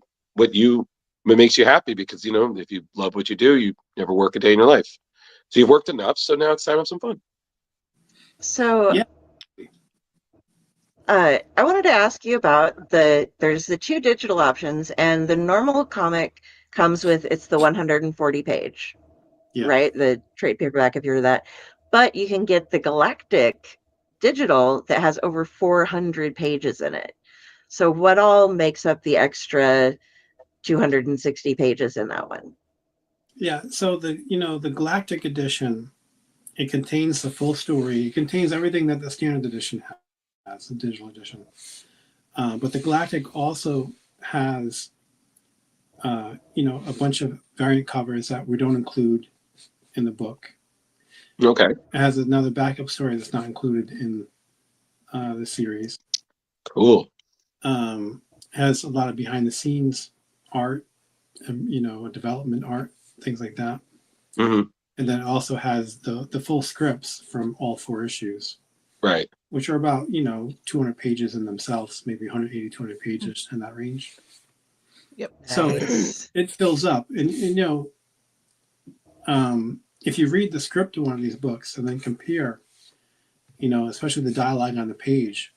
Speaker 2: makes you happy, because if you love what you do, you never work a day in your life. So you've worked enough, so now it's time to have some fun.
Speaker 1: So
Speaker 5: Yeah.
Speaker 1: I wanted to ask you about there's the two digital options, and the normal comic comes with it's the 140 page,
Speaker 5: Yeah.
Speaker 1: right? The trade paperback if you're that. But you can get the Galactic digital that has over 400 pages in it. So what all makes up the extra 260 pages in that one?
Speaker 5: Yeah. So the Galactic edition, it contains the full story. It contains everything that the standard edition has, the digital edition. But the Galactic also has, a bunch of variant covers that we don't include in the book.
Speaker 2: Okay.
Speaker 5: It has another backup story that's not included in the series.
Speaker 2: Cool.
Speaker 5: Has a lot of behind the scenes art, development art, things like that.
Speaker 2: Mm-hmm.
Speaker 5: And then it also has the full scripts from all 4 issues.
Speaker 2: Right.
Speaker 5: Which are about 200 pages in themselves, maybe 180, 200 pages in that range.
Speaker 3: Yep.
Speaker 5: So
Speaker 1: Nice.
Speaker 5: it fills up, and if you read the script of one of these books and then compare, especially the dialogue on the page,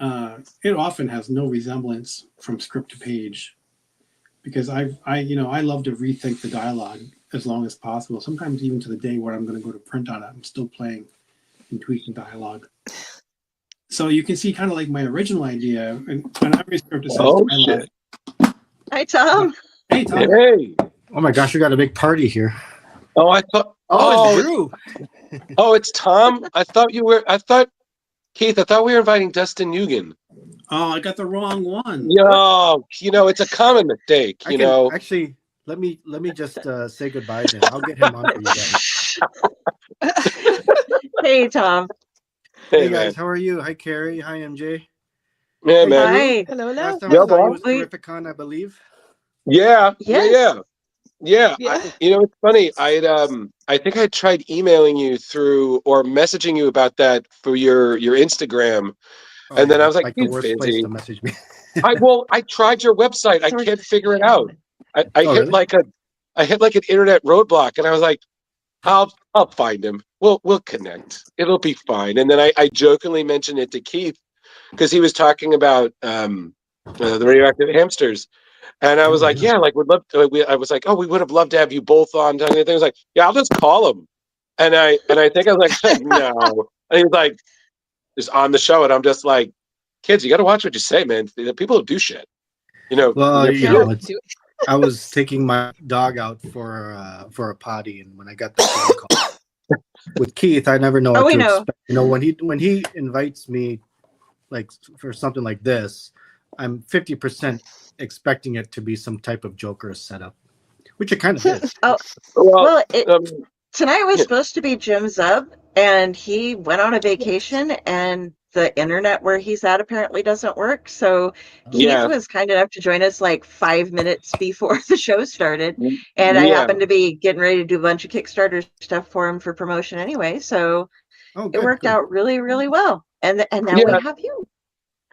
Speaker 5: it often has no resemblance from script to page, because I love to rethink the dialogue as long as possible. Sometimes even to the day where I'm going to go to print on it, I'm still playing and tweaking dialogue. So you can see kind of like my original idea, and on every script it says dialogue.
Speaker 2: Shit.
Speaker 1: Hi, Tom.
Speaker 5: Hey, Tom.
Speaker 2: Hey.
Speaker 7: Oh my gosh, we got a big party here.
Speaker 2: Oh, I thought.
Speaker 7: Oh, it's Drew.
Speaker 2: Oh, it's Tom. I thought Keith. I thought we were inviting Dustin Nguyen.
Speaker 5: Oh, I got the wrong one.
Speaker 2: Yo, it's a common mistake.
Speaker 7: Actually, let me just say goodbye then. I'll get him on for you guys.
Speaker 1: Hey, Tom.
Speaker 7: Hey guys, how are you? Hi Carrie. Hi MJ.
Speaker 2: Yeah,
Speaker 7: Hey,
Speaker 2: man.
Speaker 1: Hi.
Speaker 3: Hello, hello.
Speaker 7: Last time
Speaker 2: Yeah,
Speaker 7: I saw you was
Speaker 1: boss.
Speaker 7: Terrificon, I believe.
Speaker 2: Yeah.
Speaker 1: Yes.
Speaker 2: Yeah.
Speaker 3: Yeah.
Speaker 2: It's funny. I think I tried emailing you through or messaging you about that for your Instagram,
Speaker 7: Oh,
Speaker 2: and then
Speaker 7: yeah,
Speaker 2: I was
Speaker 7: that's
Speaker 2: like,
Speaker 7: the
Speaker 2: he's
Speaker 7: worst place
Speaker 2: busy.
Speaker 7: to message me.
Speaker 2: I tried your website. I can't figure it out. I
Speaker 7: Oh,
Speaker 2: hit
Speaker 7: really?
Speaker 2: I hit like an internet roadblock, and I was like, I'll find him. We'll connect. It'll be fine. And then I jokingly mentioned it to Keith because he was talking about the radioactive hamsters, and I was like, yeah, like would love to. I was like, oh, we would have loved to have you both on. I was like, yeah, I'll just call him. And I think I was like, no. And he was like, just on the show, and I'm just like, kids, you got to watch what you say, man. The people who do shit,
Speaker 7: Well,
Speaker 3: Yeah,
Speaker 7: it's,
Speaker 3: do it.
Speaker 7: I was taking my dog out for a potty, and when I got the phone call with Keith, I never know
Speaker 1: Oh,
Speaker 7: what
Speaker 1: we
Speaker 7: to
Speaker 1: know.
Speaker 7: expect. When he invites me, like for something like this, I'm 50% expecting it to be some type of Joker setup, which it kind of is.
Speaker 1: Oh,
Speaker 2: well,
Speaker 1: well,
Speaker 2: um,
Speaker 1: tonight was
Speaker 2: yeah.
Speaker 1: supposed to be Jim Zub, and he went on a vacation, and the internet where he's at apparently doesn't work. So Keith
Speaker 2: Yeah,
Speaker 1: was kind enough to join us like 5 minutes before the show started. And I
Speaker 2: yeah,
Speaker 1: happened to be getting ready to do a bunch of Kickstarter stuff for him for promotion anyway. So
Speaker 7: Oh,
Speaker 1: it
Speaker 7: good,
Speaker 1: worked
Speaker 7: good.
Speaker 1: out really, really well. And now we
Speaker 2: yeah,
Speaker 1: have you,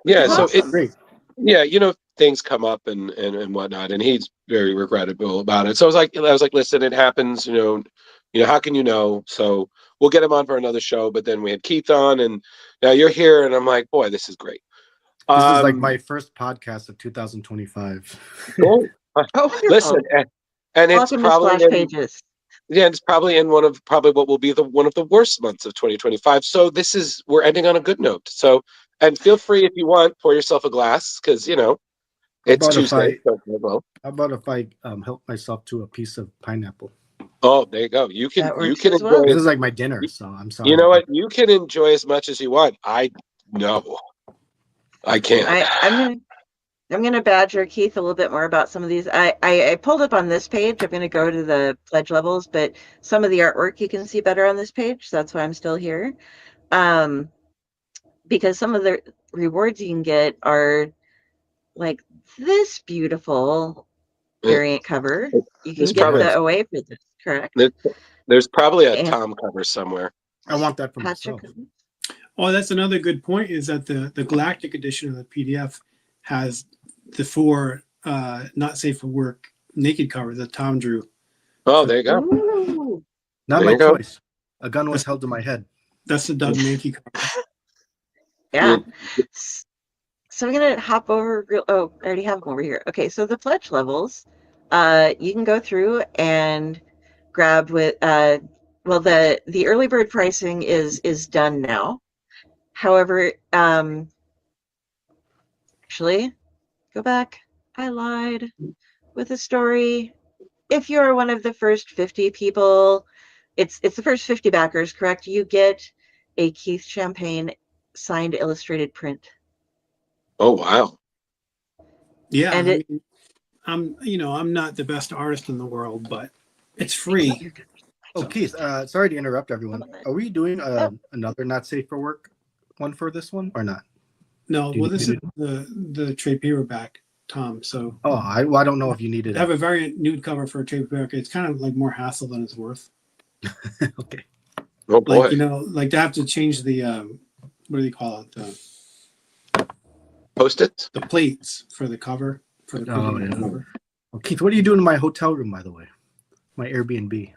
Speaker 1: which
Speaker 2: yeah.
Speaker 1: is
Speaker 2: So
Speaker 7: Oh,
Speaker 2: it,
Speaker 1: awesome.
Speaker 7: great.
Speaker 2: yeah, things come up and whatnot, and he's very regrettable about it. So I was like, listen, it happens. How can you know? So we'll get him on for another show. But then we had Keith on, and now you're here, and I'm like, boy, this is great.
Speaker 7: This is like
Speaker 2: Um,
Speaker 7: my first podcast of 2025.
Speaker 2: cool.
Speaker 3: Oh,
Speaker 2: Listen,
Speaker 1: Wonderful.
Speaker 2: and it's
Speaker 1: Welcome to
Speaker 2: probably
Speaker 1: Splash
Speaker 2: in
Speaker 1: Pages.
Speaker 2: yeah, it's probably in one of probably what will be one of the worst months of 2025. So we're ending on a good note. So and feel free if you want, pour yourself a glass because
Speaker 7: How
Speaker 2: it's
Speaker 7: about if
Speaker 2: Tuesday.
Speaker 7: I
Speaker 2: So, well,
Speaker 7: how about if I help myself to a piece of pineapple?
Speaker 2: oh, there you go. You can
Speaker 1: That
Speaker 2: you
Speaker 1: works
Speaker 2: can
Speaker 1: as well.
Speaker 7: This
Speaker 2: enjoy.
Speaker 7: is like my dinner, so I'm
Speaker 2: You
Speaker 7: sorry.
Speaker 2: know what? You can enjoy as much as you want. I no, I can't.
Speaker 1: I'm gonna badger Keith a little bit more about some of these. I pulled up on this page. I'm gonna go to the pledge levels, but some of the artwork you can see better on this page. So that's why I'm still here. Um, because some of the rewards you can get are like this beautiful variant cover. You can
Speaker 2: There's
Speaker 1: get
Speaker 2: probably
Speaker 1: the
Speaker 7: Yes,
Speaker 1: OA for this, correct?
Speaker 2: there- there's probably a
Speaker 1: And
Speaker 2: Tom cover somewhere.
Speaker 7: I want that for
Speaker 1: Patrick,
Speaker 7: myself.
Speaker 5: Oh, that's another good point. Is that the Galactic edition of the PDF has the four not safe for work naked covers that Tom drew.
Speaker 2: Oh,
Speaker 5: For
Speaker 2: there you go.
Speaker 1: ooh,
Speaker 7: Not
Speaker 2: There
Speaker 7: my
Speaker 2: you go.
Speaker 7: choice. A gun was held to my head.
Speaker 5: that's the Doug Mankey cover.
Speaker 1: yeah. So I'm gonna hop over. Oh, I already have them over here. Okay, so the pledge levels, you can go through and grab with. Well, the early bird pricing is done now. However, actually, go back. I lied with the story. If you are one of the first 50 people, it's the first 50 backers, correct? You get a Keith Champagne signed illustrated print,
Speaker 2: Oh wow.
Speaker 5: Yeah,
Speaker 1: and
Speaker 5: I
Speaker 1: it.
Speaker 5: mean, I'm not the best artist in the world, but it's free.
Speaker 1: You're good.
Speaker 7: Oh,
Speaker 5: So
Speaker 7: Keith, sorry to interrupt everyone. Are we doing
Speaker 1: Oh,
Speaker 7: another not safe for work one for this one or not?
Speaker 5: no,
Speaker 7: Do you
Speaker 5: well,
Speaker 7: need
Speaker 5: this
Speaker 7: me
Speaker 5: is
Speaker 7: to?
Speaker 5: the trade paperback, Tom. So
Speaker 7: Oh, I don't know if you needed
Speaker 5: I have
Speaker 7: it.
Speaker 5: a variant nude cover for a trade paperback. It's kind of like more hassle than it's worth.
Speaker 7: Okay.
Speaker 2: Oh boy.
Speaker 5: Like to have to change the what do they call it?
Speaker 2: Post-its.
Speaker 5: The plates for the cover for the
Speaker 7: Oh,
Speaker 5: paperback
Speaker 7: yeah.
Speaker 5: cover.
Speaker 7: Well, Keith, what are you doing in my hotel room, by the way? My Airbnb.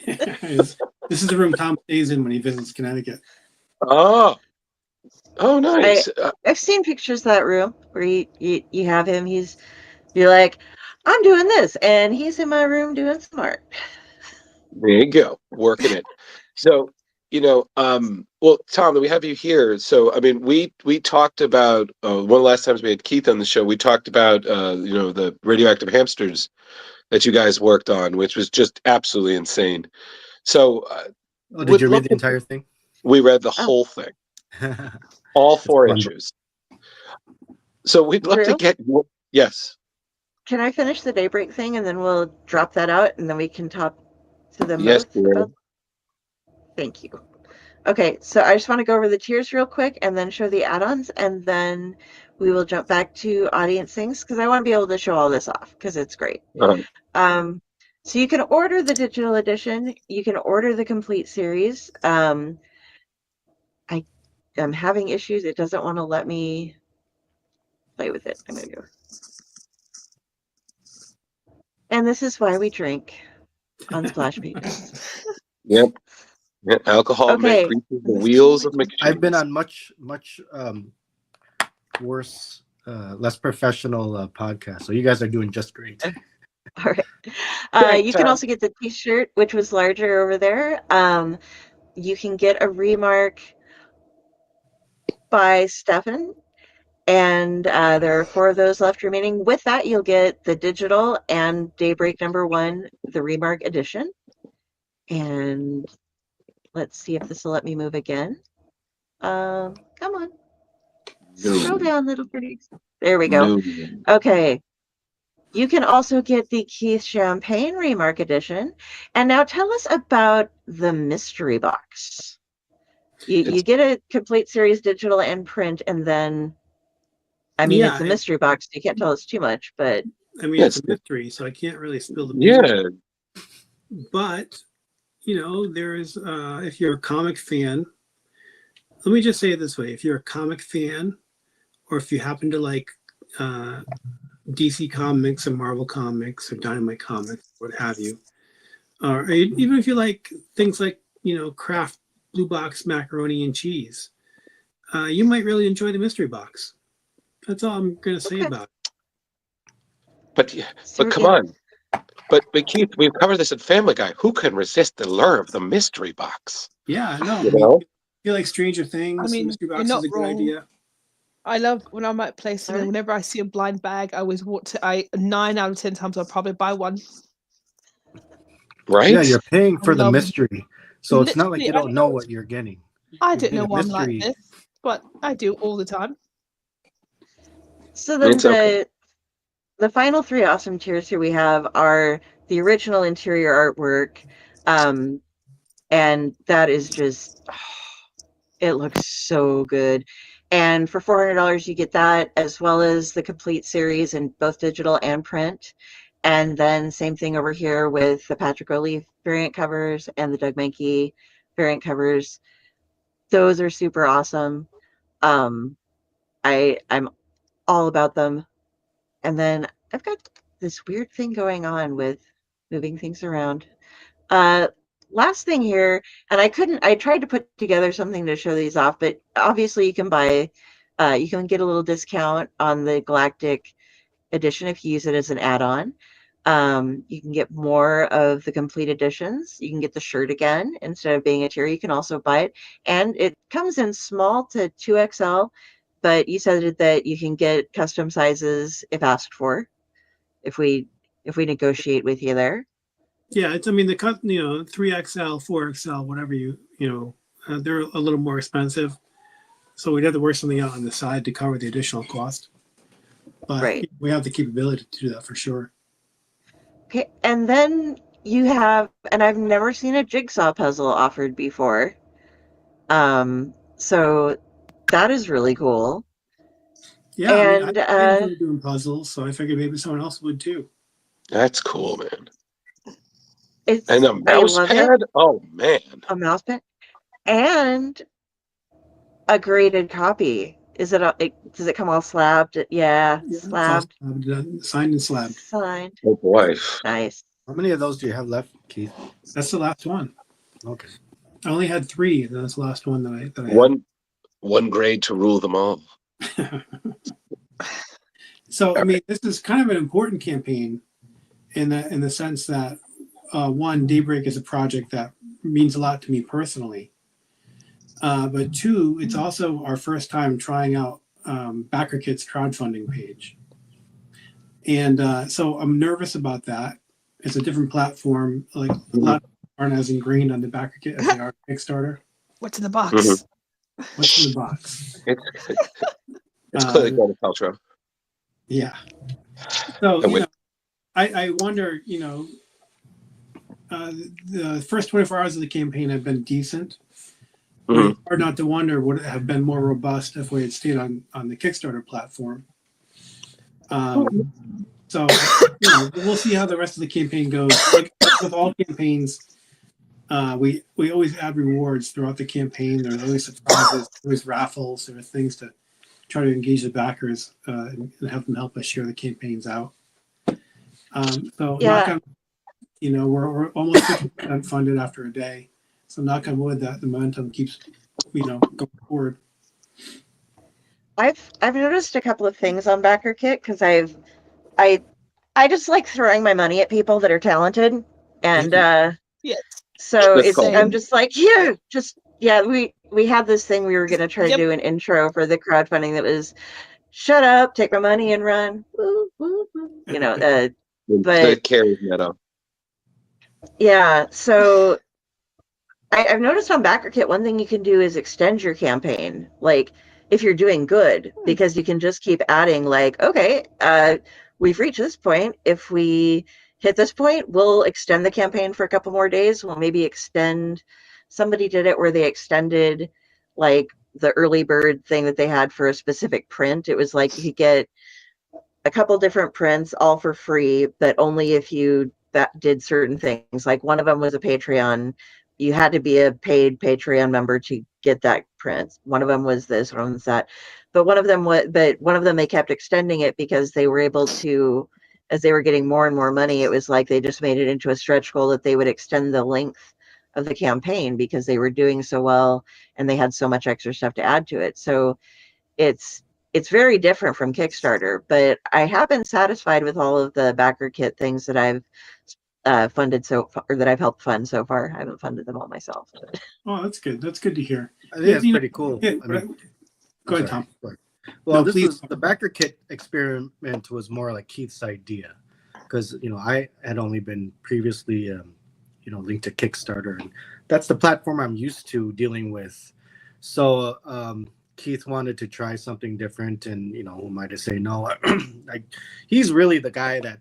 Speaker 5: This is the room Tom stays in when he visits Connecticut.
Speaker 2: Oh, oh,
Speaker 1: I
Speaker 2: nice.
Speaker 1: I've seen pictures of that room where you have him. You're like, I'm doing this, and he's in my room doing some art.
Speaker 2: There you go, working it. So, well, Tom, we have you here. So, I mean, we talked about one of the last times we had Keith on the show. We talked about the radioactive hamsters that you guys worked on, which was just absolutely insane. So,
Speaker 7: Oh, did
Speaker 2: would
Speaker 7: you read
Speaker 2: love
Speaker 7: the
Speaker 2: to.
Speaker 7: entire thing?
Speaker 2: We read the
Speaker 1: Oh,
Speaker 2: whole thing, all
Speaker 7: It's
Speaker 2: four
Speaker 7: fun.
Speaker 2: issues. So we'd love to
Speaker 1: Drew,
Speaker 2: get. Yes.
Speaker 1: can I finish the daybreak thing, and then we'll drop that out, and then we can talk to them
Speaker 2: Yes,
Speaker 1: both
Speaker 2: dear.
Speaker 1: about. Thank you. Okay, so I just want to go over the tiers real quick, and then show the add-ons, and then we will jump back to audience things because I want to be able to show all this off because it's great.
Speaker 2: Uh,
Speaker 1: Um, so you can order the digital edition. You can order the complete series. I am having issues. It doesn't want to let me play with it. I'm gonna go. And this is why we drink on Splash Pages.
Speaker 2: yep. Yeah, alcohol
Speaker 1: Okay.
Speaker 2: greases the wheels of
Speaker 7: I've been
Speaker 2: machines.
Speaker 7: on much worse, less professional podcasts. So you guys are doing just great.
Speaker 1: All right.
Speaker 2: Thanks,
Speaker 1: You can
Speaker 2: Tom.
Speaker 1: also get the T-shirt, which was larger over there. You can get a remark by Stefan, and there are 4 of those left remaining. With that, you'll get the digital and Daybreak #1, the remark edition. And let's see if this will let me move again. Come on, scroll
Speaker 2: No,
Speaker 1: down, little pretties. There we go.
Speaker 2: no.
Speaker 1: Okay. You can also get the Keith Champagne Remark Edition. And now tell us about the mystery box. You get a complete series, digital and print, and then, I mean, it's a mystery box, so you can't tell us too much, but
Speaker 5: I mean, it's a mystery, so I can't really spill the beans.
Speaker 2: Yeah.
Speaker 5: But, there is, if you're a comic fan, let me just say it this way. If you're a comic fan, or if you happen to like DC Comics or Marvel Comics or Dynamite Comics, what have you, or even if you like things like, Kraft Blue Box macaroni and cheese, you might really enjoy the mystery box. That's all I'm going to say about it.
Speaker 2: But come on. But Keith, we've covered this in Family Guy. Who can resist the lure of the mystery box?
Speaker 5: Yeah, no.
Speaker 2: You know?
Speaker 5: I feel like Stranger Things,
Speaker 3: I mean,
Speaker 5: mystery box
Speaker 3: you're
Speaker 5: is
Speaker 3: not
Speaker 5: a good
Speaker 3: wrong.
Speaker 5: idea.
Speaker 3: I love when I'm at places and whenever I see a blind bag, I always want to. 9 out of 10 times I'll probably buy one.
Speaker 2: Right?
Speaker 7: Yeah, you're paying for the
Speaker 3: love-
Speaker 7: mystery, so it's not like
Speaker 3: Literally,
Speaker 7: you don't know what you're getting.
Speaker 3: I
Speaker 7: You're
Speaker 3: didn't know
Speaker 7: getting a
Speaker 3: why I'm like
Speaker 7: mystery.
Speaker 3: this, but I do all the time.
Speaker 1: so then
Speaker 2: It's okay.
Speaker 1: the final three awesome tiers here we have are the original interior artwork, and that is just, it looks so good. And for $400, you get that as well as the complete series in both digital and print. And then same thing over here with the Patrick O'Leary variant covers and the Doug Mankey variant covers. Those are super awesome. I'm all about them. And then I've got this weird thing going on with moving things around. Last thing here, and I tried to put together something to show these off, but obviously you can get a little discount on the Galactic edition if you use it as an add-on. You can get more of the complete editions. You can get the shirt again instead of being a tier. You can also buy it, and it comes in small to 2XL. But you said that you can get custom sizes if asked for, if we negotiate with you there.
Speaker 5: Yeah, it's, I mean, the cut, 3XL, 4XL, whatever they're a little more expensive. So we'd have to work something out on the side to cover the additional cost. But
Speaker 1: Right.
Speaker 5: we have the capability to do that for sure.
Speaker 1: Okay, and then you have, and I've never seen a jigsaw puzzle offered before. So that is really cool.
Speaker 5: Yeah,
Speaker 1: And
Speaker 5: I enjoy doing puzzles, so I figured maybe someone else would too.
Speaker 2: That's cool, man.
Speaker 1: and
Speaker 2: a mouse pad? Oh, man.
Speaker 1: A mouse pad and a graded copy. Does it come all slabbed? Yeah, slabbed.
Speaker 5: Signed and slabbed.
Speaker 1: Signed.
Speaker 2: Oh, boy.
Speaker 1: Nice.
Speaker 7: How many of those do you have left, Keith?
Speaker 5: That's the last one.
Speaker 7: Okay.
Speaker 5: I only had 3, and that's the last one that I
Speaker 2: one grade to rule them all.
Speaker 5: So, I mean, this is kind of an important campaign in the sense that, one, Daybreak is a project that means a lot to me personally. But 2, it's also our first time trying out BackerKit's crowdfunding page. And so I'm nervous about that. It's a different platform. Like, a lot of people aren't as ingrained on the BackerKit as they are Kickstarter.
Speaker 3: What's in the box?
Speaker 2: Mm-hmm.
Speaker 5: What's in the box?
Speaker 2: It's clearly going to Paltrow.
Speaker 5: Yeah. So, I wonder, the first 24 hours of the campaign have been decent.
Speaker 2: Mm-hmm.
Speaker 5: It's hard not to wonder would it have been more robust if we had stayed on the Kickstarter platform. So, we'll see how the rest of the campaign goes. Like with all campaigns, we always add rewards throughout the campaign. There's always surprises, always raffles, there are things to try to engage the backers and have them help us share the campaigns out. So knock on, we're almost 50% funded after a day. So knock on wood that the momentum keeps, going forward.
Speaker 1: I've noticed a couple of things on BackerKit because I just like throwing my money at people that are talented, and
Speaker 3: Yes.
Speaker 1: so
Speaker 3: Same.
Speaker 1: I'm just like, we had this thing we were going to try to do an intro for the crowdfunding that was shut up, take my money and run, woo, woo, woo.
Speaker 2: The carry meadow.
Speaker 1: Yeah, so I've noticed on BackerKit one thing you can do is extend your campaign, like if you're doing good, because you can just keep adding, like, okay, we've reached this point. If we hit this point, we'll extend the campaign for a couple more days. We'll maybe extend. Somebody did it where they extended like the early bird thing that they had for a specific print. It was like you could get a couple different prints all for free, but only if you that did certain things. Like one of them was a Patreon. You had to be a paid Patreon member to get that print. One of them was this, one was that. But one of them they kept extending it because they were able to, as they were getting more and more money, it was like they just made it into a stretch goal that they would extend the length of the campaign because they were doing so well and they had so much extra stuff to add to it. So it's very different from Kickstarter, but I have been satisfied with all of the backer kit things that I've funded so far, or that I've helped fund so far. I haven't funded them all myself. But.
Speaker 5: Oh, that's good. That's good to hear.
Speaker 7: I think that's pretty cool.
Speaker 5: Yeah,
Speaker 7: I mean,
Speaker 5: go ahead, Tom.
Speaker 7: Sorry. Well,
Speaker 5: No, please.
Speaker 7: the backer kit experiment was more like Keith's idea, because I had only been previously linked to Kickstarter, and that's the platform I'm used to dealing with. So Keith wanted to try something different, and who am I to say no? He's really the guy that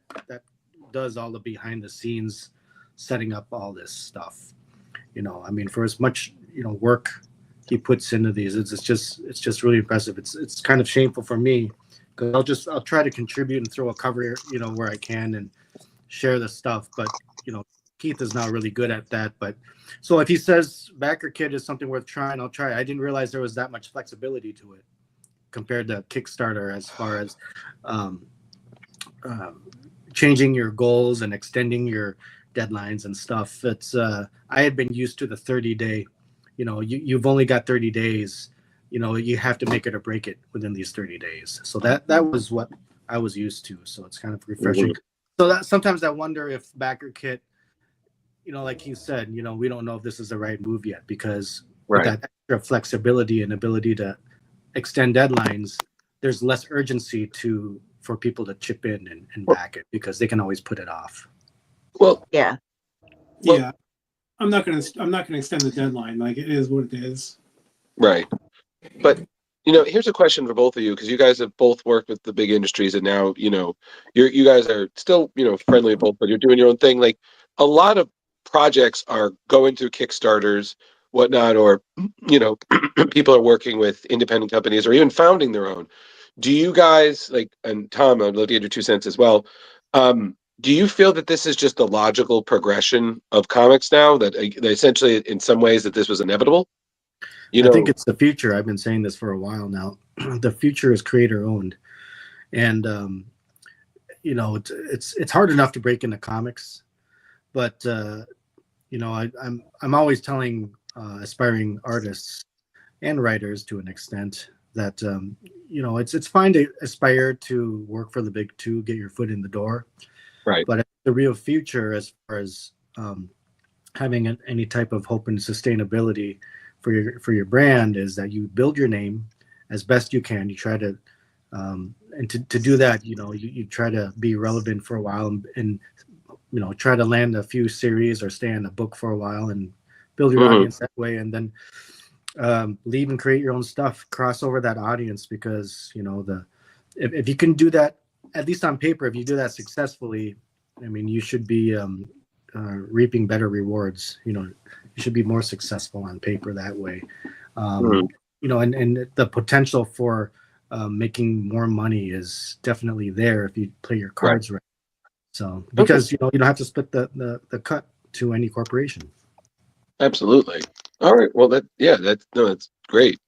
Speaker 7: does all the behind the scenes setting up all this stuff. I mean, for as much work he puts into these, it's just really impressive. It's kind of shameful for me, because I'll try to contribute and throw a cover where I can and share the stuff, but Keith is not really good at that. But so if he says backer kit is something worth trying, I'll try it. I didn't realize there was that much flexibility to it compared to Kickstarter, as far as changing your goals and extending your deadlines and stuff. It's I had been used to the 30-day. You've only got 30 days. You have to make it or break it within these 30 days. So that was what I was used to. So it's kind of refreshing. Mm-hmm. So that sometimes I wonder if backer kit, like he said, we don't know if this is the right move yet, because with that extra flexibility and ability to extend deadlines, there's less urgency for people to chip in and back it, because they can always put it off.
Speaker 2: Well,
Speaker 1: yeah.
Speaker 5: I'm not gonna extend the deadline. Like, it is what it is.
Speaker 2: Right. But here's a question for both of you, because you guys have both worked with the big industries, and now you guys are still friendly both, but you're doing your own thing. Like, a lot of projects are going through Kickstarters, whatnot, or people are working with independent companies or even founding their own. Do you guys, like, and Tom, I'd love to get your 2 cents as well. Do you feel that this is just a logical progression of comics now, that essentially in some ways that this was inevitable?
Speaker 7: I think it's the future. I've been saying this for a while now. The future is creator owned, and it's hard enough to break into comics, but I'm always telling aspiring artists and writers, to an extent, that it's fine to aspire to work for the big two, get your foot in the door,
Speaker 2: right?
Speaker 7: But the real future, as far as having any type of hope and sustainability for your brand, is that you build your name as best you can. You try to and to do that, you try to be relevant for a while, and try to land a few series or stay in a book for a while and build your audience that way, and then leave and create your own stuff, cross over that audience, because if you can do that, at least on paper, if you do that successfully, I mean, you should be reaping better rewards. You should be more successful on paper that way. And the potential for making more money is definitely there if you play your cards right. So, because you don't have to split the cut to any corporation.
Speaker 2: Absolutely. All right. Well, that's great.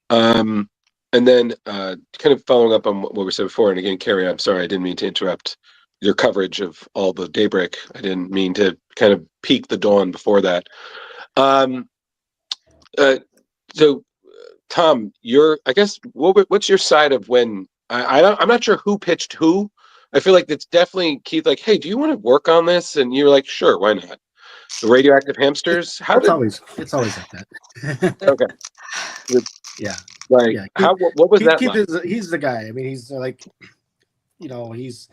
Speaker 2: And then kind of following up on what we said before, and again, Carrie, I'm sorry, I didn't mean to interrupt your coverage of all the Daybreak. I didn't mean to kind of peak the dawn before that. So, Tom, I guess, what's your side of when I'm not sure who pitched who. I feel like it's definitely Keith. Like, hey, do you want to work on this? And you're like, sure, why not? The radioactive hamsters.
Speaker 7: It's always like that.
Speaker 2: Okay.
Speaker 7: Yeah.
Speaker 2: Like,
Speaker 7: yeah.
Speaker 2: What was that
Speaker 7: Keith
Speaker 2: like?
Speaker 7: He's the guy. I mean, he's like, he's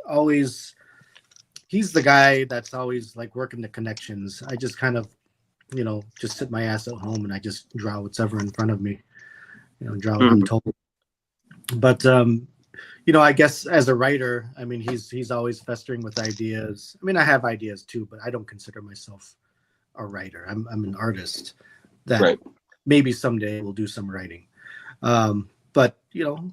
Speaker 7: always the guy that's always like working the connections. I just kind of, just sit my ass at home and I just draw whatever in front of me, draw what I'm told. But I guess as a writer, I mean, he's always festering with ideas. I mean, I have ideas too, but I don't consider myself a writer. I'm an artist that maybe someday we'll do some writing. But he'll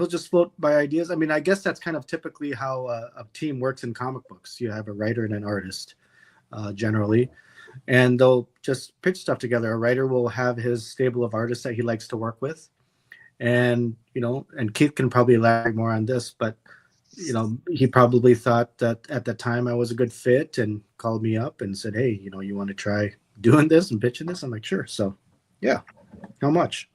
Speaker 7: just float by ideas. I mean, I guess that's kind of typically how a team works in comic books. You have a writer and an artist generally, and they'll just pitch stuff together. A writer will have his stable of artists that he likes to work with, and and Keith can probably elaborate more on this, but he probably thought that at the time I was a good fit and called me up and said, hey, you want to try doing this and pitching this? I'm like, sure. So yeah, how much?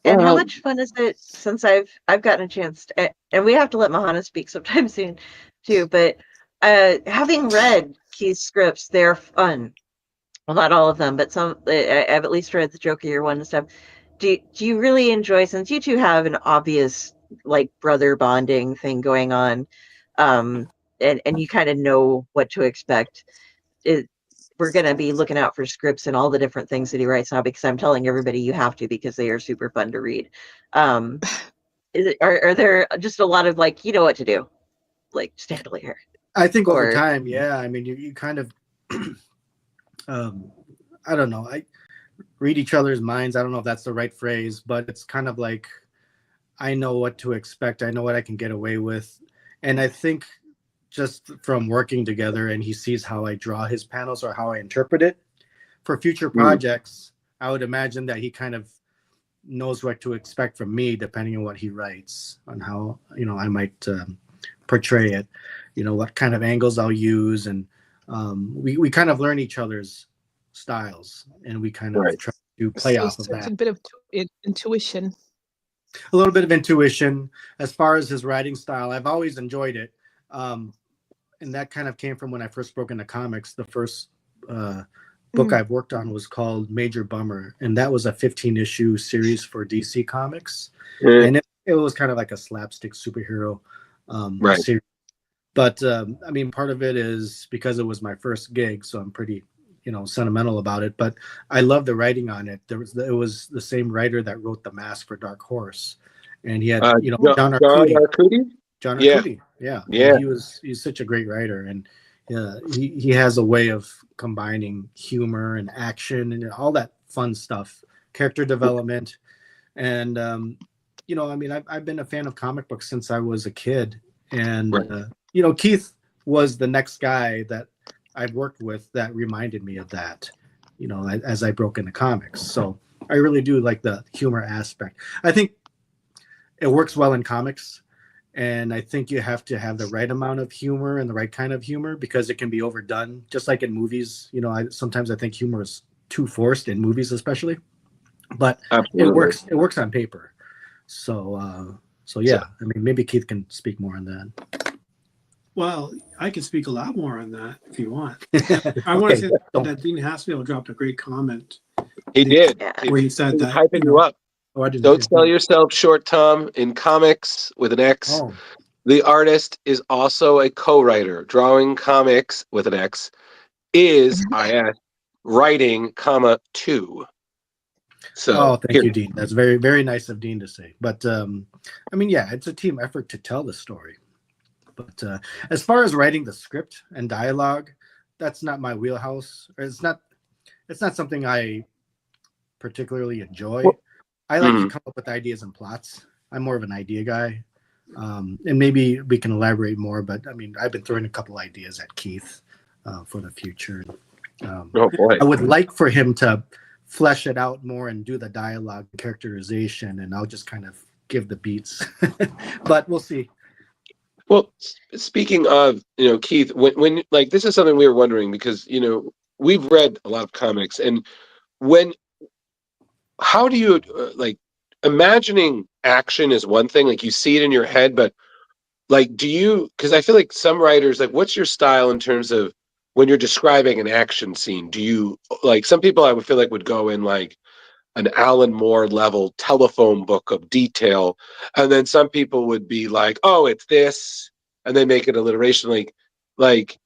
Speaker 1: And how much fun is it, since I've gotten a chance to, and we have to let Mahana speak sometime soon too, but having read Keith's scripts, they're fun. Well, not all of them, but some. I've at least read the Joker one and stuff. Do you really enjoy, since you two have an obvious like brother bonding thing going on, and you kind of know what to expect? We're going to be looking out for scripts and all the different things that he writes now, because I'm telling everybody you have to, because they are super fun to read. Are there just a lot of like, you know what to do, like stand here?
Speaker 7: I think over time, yeah. I mean, you kind of, I don't know. I read each other's minds. I don't know if that's the right phrase, but it's kind of like, I know what to expect. I know what I can get away with. And I think just from working together, and he sees how I draw his panels or how I interpret it for future projects, I would imagine that he kind of knows what to expect from me, depending on what he writes, on how, I might portray it, what kind of angles I'll use. And we kind of learn each other's styles, and we kind of try to play off of that.
Speaker 3: A bit of intuition.
Speaker 7: A little bit of intuition. As far as his writing style, I've always enjoyed it. And that kind of came from when I first broke into comics. The first book I've worked on was called Major Bummer, and that was a 15-issue series for DC Comics. And it was kind of like a slapstick superhero series. But I mean, part of it is because it was my first gig, so I'm pretty sentimental about it. But I love the writing on it. It was the same writer that wrote The Mask for Dark Horse, and he had John Arcudi. John Arcudi, yeah. He's such a great writer, and he has a way of combining humor and action and all that fun stuff, character development, and I mean, I've been a fan of comic books since I was a kid, and Keith was the next guy that I'd worked with that reminded me of that, as I broke into comics. So I really do like the humor aspect. I think it works well in comics. And I think you have to have the right amount of humor and the right kind of humor, because it can be overdone. Just like in movies, sometimes I think humor is too forced in movies, especially. But
Speaker 2: Absolutely.
Speaker 7: It works on paper. So yeah. I mean, maybe Keith can speak more on that.
Speaker 5: Well, I can speak a lot more on that if you want. I want to say that Dean Haspiel dropped a great comment.
Speaker 2: He did.
Speaker 5: Where he said that
Speaker 2: hyping you up.
Speaker 7: Oh,
Speaker 2: Don't sell yourself short, Tom. In comics with an X, the artist is also a co-writer. Drawing comics with an X is writing, (2). So,
Speaker 7: thank you, Dean. That's very, very nice of Dean to say. But I mean, yeah, it's a team effort to tell the story. But as far as writing the script and dialogue, that's not my wheelhouse. It's not something I particularly enjoy. I like to come up with ideas and plots. I'm more of an idea guy. And maybe we can elaborate more, but I mean, I've been throwing a couple ideas at Keith for the future. I would like for him to flesh it out more and do the dialogue characterization, and I'll just kind of give the beats. But we'll see.
Speaker 2: Well, speaking of, Keith, when like, this is something we were wondering, because, we've read a lot of comics, and how do you like, imagining action is one thing, like you see it in your head, but like, because I feel like some writers, like, what's your style in terms of when you're describing an action scene? Do you, like, some people I would feel like would go in like an Alan Moore level telephone book of detail, and then some people would be like, oh, it's this, and then make an alliteration, like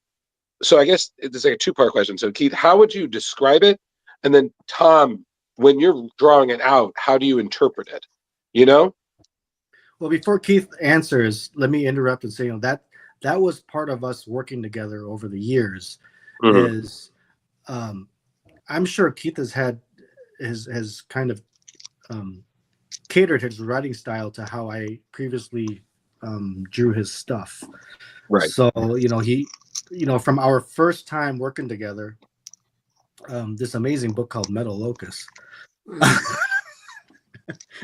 Speaker 2: so I guess it's like a two-part question. So Keith, how would you describe it? And then Tom, when you're drawing it out, how do you interpret it?
Speaker 7: Well, before Keith answers, let me interrupt and say, that was part of us working together over the years. Is I'm sure Keith has kind of catered his writing style to how I previously drew his stuff.
Speaker 2: Right.
Speaker 7: So, from our first time working together, this amazing book called Metal Locust.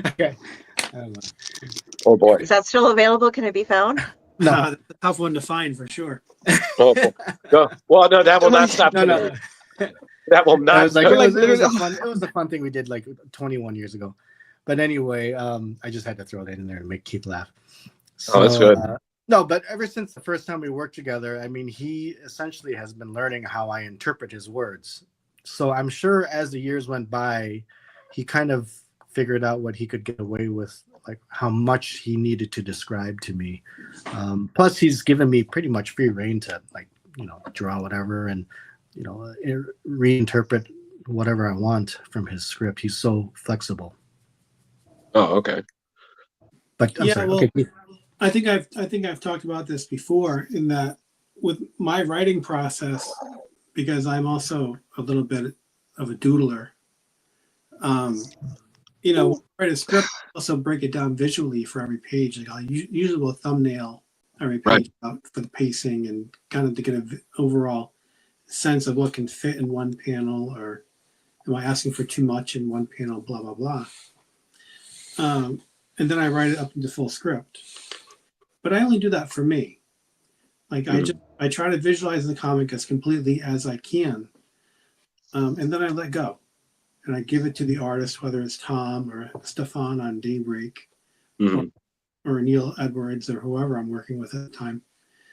Speaker 7: Okay.
Speaker 2: Oh boy.
Speaker 1: Is that still available? Can it be found?
Speaker 7: No.
Speaker 5: That's a tough one to find for sure.
Speaker 2: Oh, boy. No. Well, no, that will not stop.
Speaker 7: No.
Speaker 2: That will not.
Speaker 7: It was a fun thing we did like 21 years ago. But anyway, I just had to throw that in there to make Keith laugh. So,
Speaker 2: that's good.
Speaker 7: No, but ever since the first time we worked together, I mean, he essentially has been learning how I interpret his words. So I'm sure as the years went by, he kind of figured out what he could get away with, like how much he needed to describe to me. Plus, he's given me pretty much free reign to draw whatever and reinterpret whatever I want from his script. He's so flexible.
Speaker 2: Oh, okay.
Speaker 7: But I'm sorry. Okay.
Speaker 5: I think I've talked about this before in that with my writing process, because I'm also a little bit of a doodler. Write a script, also break it down visually for every page. Like I'll usually will thumbnail every page out for the pacing and kind of to get an overall sense of what can fit in one panel, or am I asking for too much in one panel, blah, blah, blah. And then I write it up into full script. But I only do that for me. Like I try to visualize the comic as completely as I can. And then I let go. And I give it to the artist, whether it's Tom or Stefan on Daybreak, or Neil Edwards or whoever I'm working with at the time.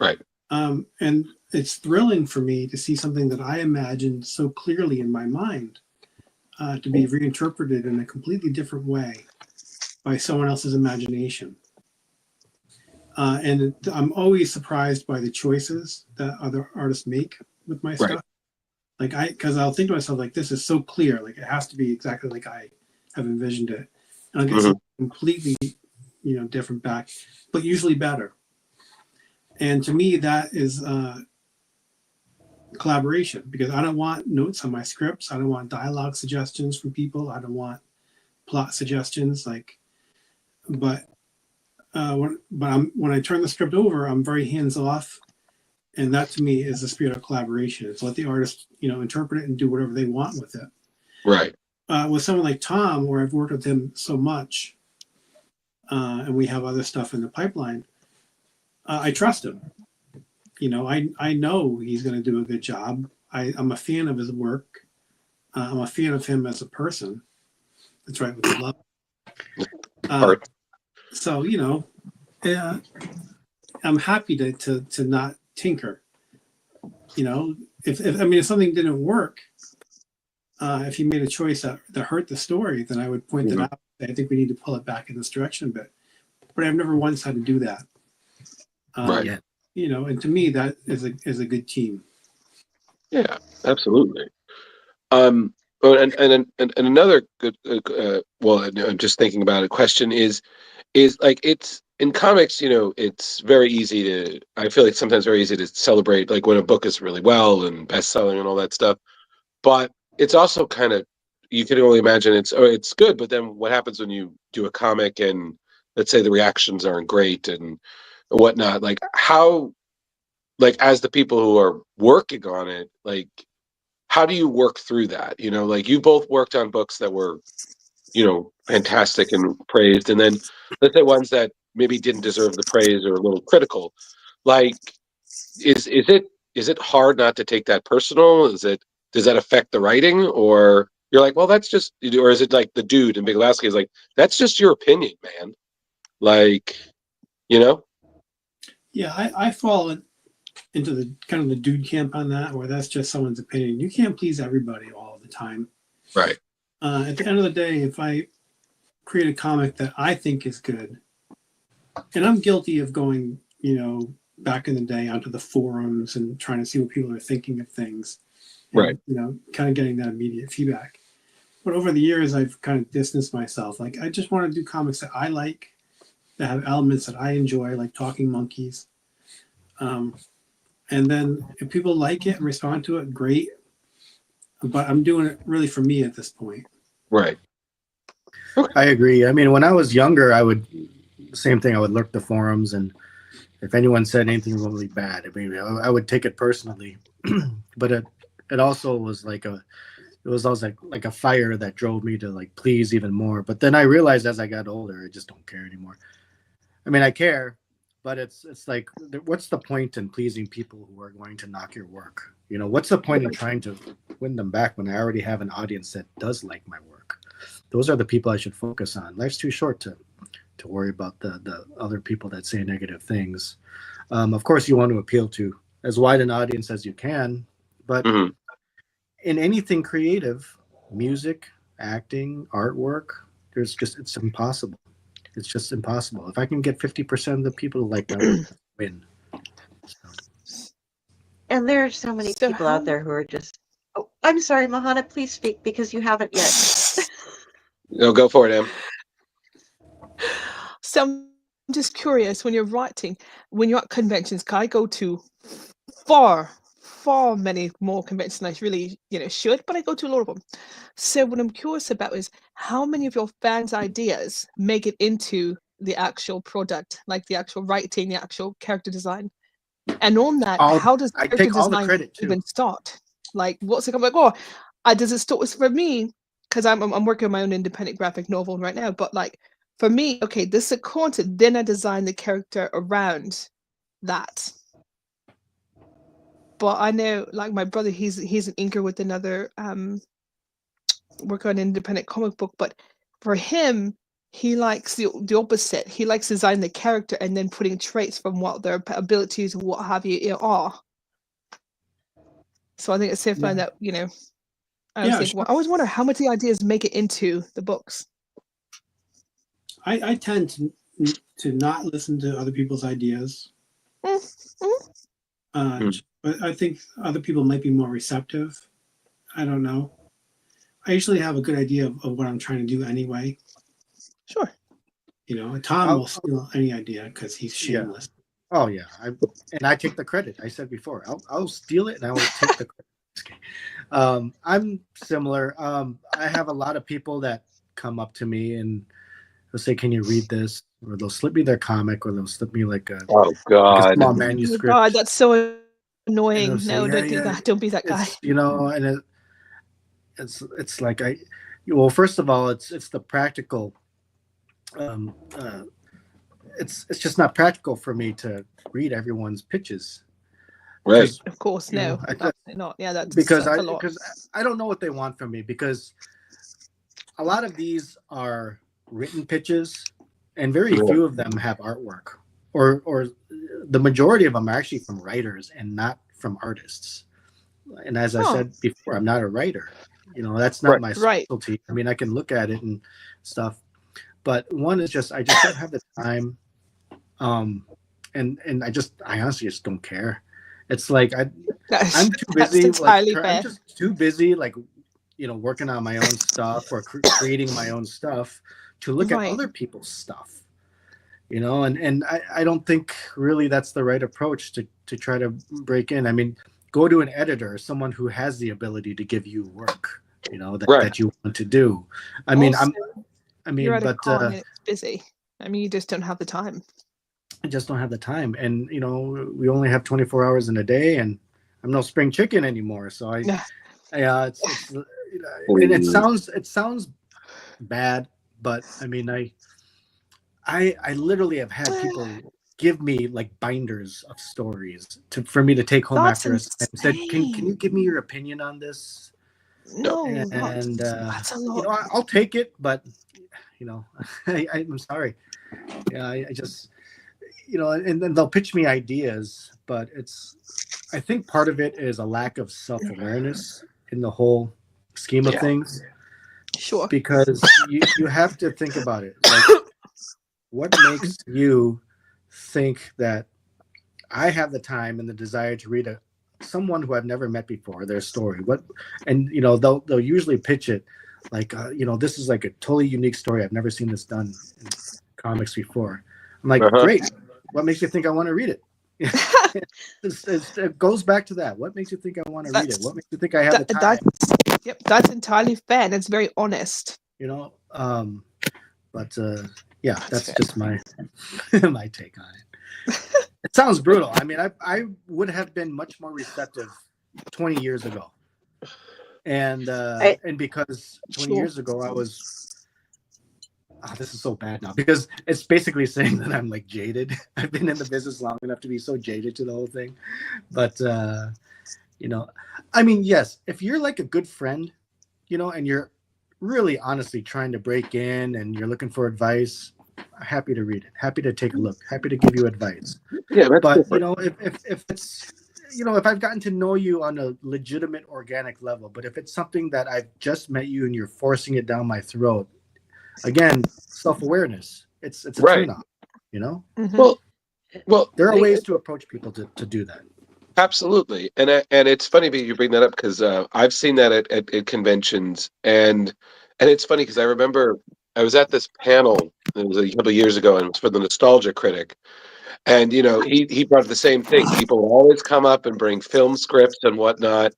Speaker 2: Right.
Speaker 5: And it's thrilling for me to see something that I imagined so clearly in my mind to be reinterpreted in a completely different way by someone else's imagination. And I'm always surprised by the choices that other artists make with my stuff. Like because I'll think to myself, like, this is so clear, like it has to be exactly like I have envisioned it. And I'll get something completely, different back, but usually better. And to me, that is collaboration, because I don't want notes on my scripts. I don't want dialogue suggestions from people. I don't want plot suggestions. When I turn the script over, I'm very hands off. And that to me is the spirit of collaboration. It's let the artist, interpret it and do whatever they want with it. Right. With someone like Tom, where I've worked with him so much, and we have other stuff in the pipeline, I trust him. I know he's going to do a good job. I'm a fan of his work. I'm a fan of him as a person. That's right, with the love. So, I'm happy to not tinker. If something didn't work, if he made a choice that hurt the story, then I would point it out. I think we need to pull it back in this direction a bit. But I've never once had to do that.
Speaker 2: Right.
Speaker 5: And to me, that is a good team.
Speaker 2: Yeah, absolutely. And another good, I'm just thinking about a question is like, it's in comics, it's very easy to, I feel like sometimes very easy to celebrate, like when a book is really well and best-selling and all that stuff. But it's also kind of, you can only imagine it's good, but then what happens when you do a comic and let's say the reactions aren't great and whatnot, like how, like as the people who are working on it, like how do you work through that? Like you both worked on books that were, fantastic and praised, and then let's say ones that maybe didn't deserve the praise or a little critical. Like, is it hard not to take that personal? Does that affect the writing, or you're like, well, that's just, or is it like the dude in Big Lebowski is like, that's just your opinion, man? Like, Yeah,
Speaker 5: I fall into the kind of the dude camp on that, where that's just someone's opinion. You can't please everybody all the time.
Speaker 2: Right.
Speaker 5: At the end of the day, if I create a comic that I think is good, and I'm guilty of going, back in the day onto the forums and trying to see what people are thinking of things, and, kind of getting that immediate feedback. But over the years, I've kind of distanced myself. Like, I just want to do comics that I like, that have elements that I enjoy, like Talking Monkeys. And then if people like it and respond to it, great. but I'm doing it really for me at this point.
Speaker 2: Right.
Speaker 7: I agree. I mean, when I was younger, same thing. I would lurk the forums, and if anyone said anything really bad, I mean, I would take it personally. But it also was like like a fire that drove me to like please even more. But then I realized as I got older, I just don't care anymore. I mean, I care, but it's like, what's the point in pleasing people who are going to knock your work? You know, what's the point in trying to win them back when I already have an audience that does like my work? Those are the people I should focus on. Life's too short to worry about the other people that say negative things. Of course, you want to appeal to as wide an audience as you can, but in anything creative, music, acting, artwork, it's impossible. It's just impossible. If I can get 50% of the people to like my work, win.
Speaker 1: And there are so many people out there who are just. Oh, I'm sorry, Mahana. Please speak because you haven't yet.
Speaker 2: No, go for it, Em.
Speaker 3: So I'm just curious, when you're writing, when you're at conventions, 'cause I go to far many more conventions than I really, should, but I go to a lot of them. So what I'm curious about is how many of your fans' ideas make it into the actual product, like the actual writing, the actual character design. And on that, how does
Speaker 7: I
Speaker 3: character
Speaker 7: take all the
Speaker 3: design
Speaker 7: credit too.
Speaker 3: even start? Like, what's it? I'm like, does it start for me? Because I'm working on my own independent graphic novel right now. But like for me, okay, this is a content. Then I design the character around that. But I know, like my brother, he's an inker with another work on an independent comic book. But for him, he likes the opposite. He likes designing the character and then putting traits from what their abilities, what have you, are. So I think it's safe that I always wonder how much the ideas make it into the books.
Speaker 5: I tend to not listen to other people's ideas. But I think other people might be more receptive. I don't know. I usually have a good idea of what I'm trying to do anyway.
Speaker 3: Sure.
Speaker 5: Tom will steal any idea because he's shameless.
Speaker 7: Yeah. Oh yeah, I take the credit. I said before, I'll steal it and I will take the credit. I'm similar. I have a lot of people that come up to me and they'll say, "Can you read this?" Or they'll slip me their comic, or they'll slip me like a small manuscript.
Speaker 3: Oh God, that's so annoying.
Speaker 7: Say,
Speaker 3: don't do that. Don't be that guy.
Speaker 7: And it's like first of all, it's the practical. It's just not practical for me to read everyone's pitches.
Speaker 2: Right.
Speaker 3: Of course, no, absolutely not. Yeah, that's
Speaker 7: because
Speaker 3: a lot.
Speaker 7: I don't know what they want from me, because a lot of these are written pitches and very few of them have artwork, or the majority of them are actually from writers and not from artists. And as I said before, I'm not a writer. That's not my specialty. I mean, I can look at it and stuff, but one is I just don't have the time. And I honestly just don't care. It's like I'm too busy. I'm just too busy, working on my own stuff or creating my own stuff to look at other people's stuff. And I don't think really that's the right approach to try to break in. I mean, go to an editor, someone who has the ability to give you work, that you want to do.
Speaker 3: You're at a con and it's busy. I mean, you just don't have the time.
Speaker 7: I just don't have the time, and we only have 24 hours in a day, and I'm no spring chicken anymore. So and it sounds bad, but I mean, I literally have had people give me like binders of stories for me to take home after and said, can you give me your opinion on this?
Speaker 3: No,
Speaker 7: and
Speaker 3: that's a lot.
Speaker 7: I'll take it, but I'm sorry. Yeah, I just. And then they'll pitch me ideas, but I think part of it is a lack of self-awareness in the whole scheme of things.
Speaker 3: Sure.
Speaker 7: Because you have to think about it. Like, what makes you think that I have the time and the desire to read someone who I've never met before, their story? They'll usually pitch it like, this is like a totally unique story. I've never seen this done in comics before. I'm like, great. What makes you think I want to read it? It goes back to that. What makes you think I want to read it? What makes you think I have the time?
Speaker 3: Yep, that's entirely fair, and it's very honest.
Speaker 7: You know, but yeah, that's
Speaker 3: fair.
Speaker 7: just my my take on it. It sounds brutal. I mean, I would have been much more receptive 20 years ago, and because 20
Speaker 3: Sure.
Speaker 7: years ago I was. Oh, this is so bad now because it's basically saying that I'm like jaded. I've been in the business long enough to be so jaded to the whole thing. But, you know, I mean, yes, if you're like a good friend, you know, and you're really honestly trying to break in and you're looking for advice, happy to read it, happy to take a look, happy to give you advice.
Speaker 2: Yeah, that's
Speaker 7: But, you
Speaker 2: different.
Speaker 7: know, if it's, you know, if I've gotten to know you on a legitimate organic level, but if it's something that I've just met you and you're forcing it down my throat, again, self-awareness. It's a
Speaker 2: Right.
Speaker 7: turn-off, you know?
Speaker 2: Well,
Speaker 7: There are ways to approach people to do that.
Speaker 2: absolutely, and it's funny that you bring that up because I've seen that at conventions, and it's funny because I remember I was at this panel. It was a couple of years ago, and it was for the Nostalgia Critic, and you know he brought up the same thing. People would always come up and bring film scripts and whatnot,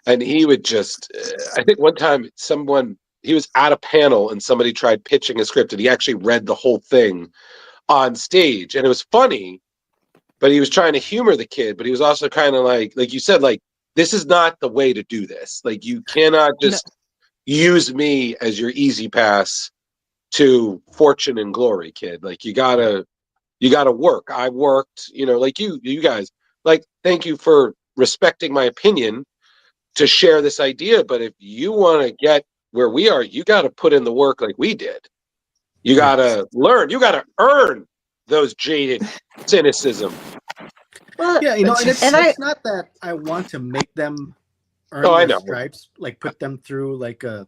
Speaker 2: and he would just. I think one time he was at a panel and somebody tried pitching a script, and he actually read the whole thing on stage, and it was funny. But he was trying to humor the kid, but he was also kind of like you said, like, this is not the way to do this. Like, you cannot
Speaker 3: No.
Speaker 2: just use me as your easy pass to fortune and glory, kid. Like, you gotta work. I worked, you know, like you guys, like, thank you for respecting my opinion to share this idea. But if you want to get where we are, you got to put in the work like we did. You got to learn. You got to earn those jaded cynicism.
Speaker 1: Well,
Speaker 7: Yeah, you know, and it's
Speaker 1: and I
Speaker 7: not that I want to make them earn
Speaker 2: Oh, I
Speaker 7: their
Speaker 2: know.
Speaker 7: stripes, like put them through like a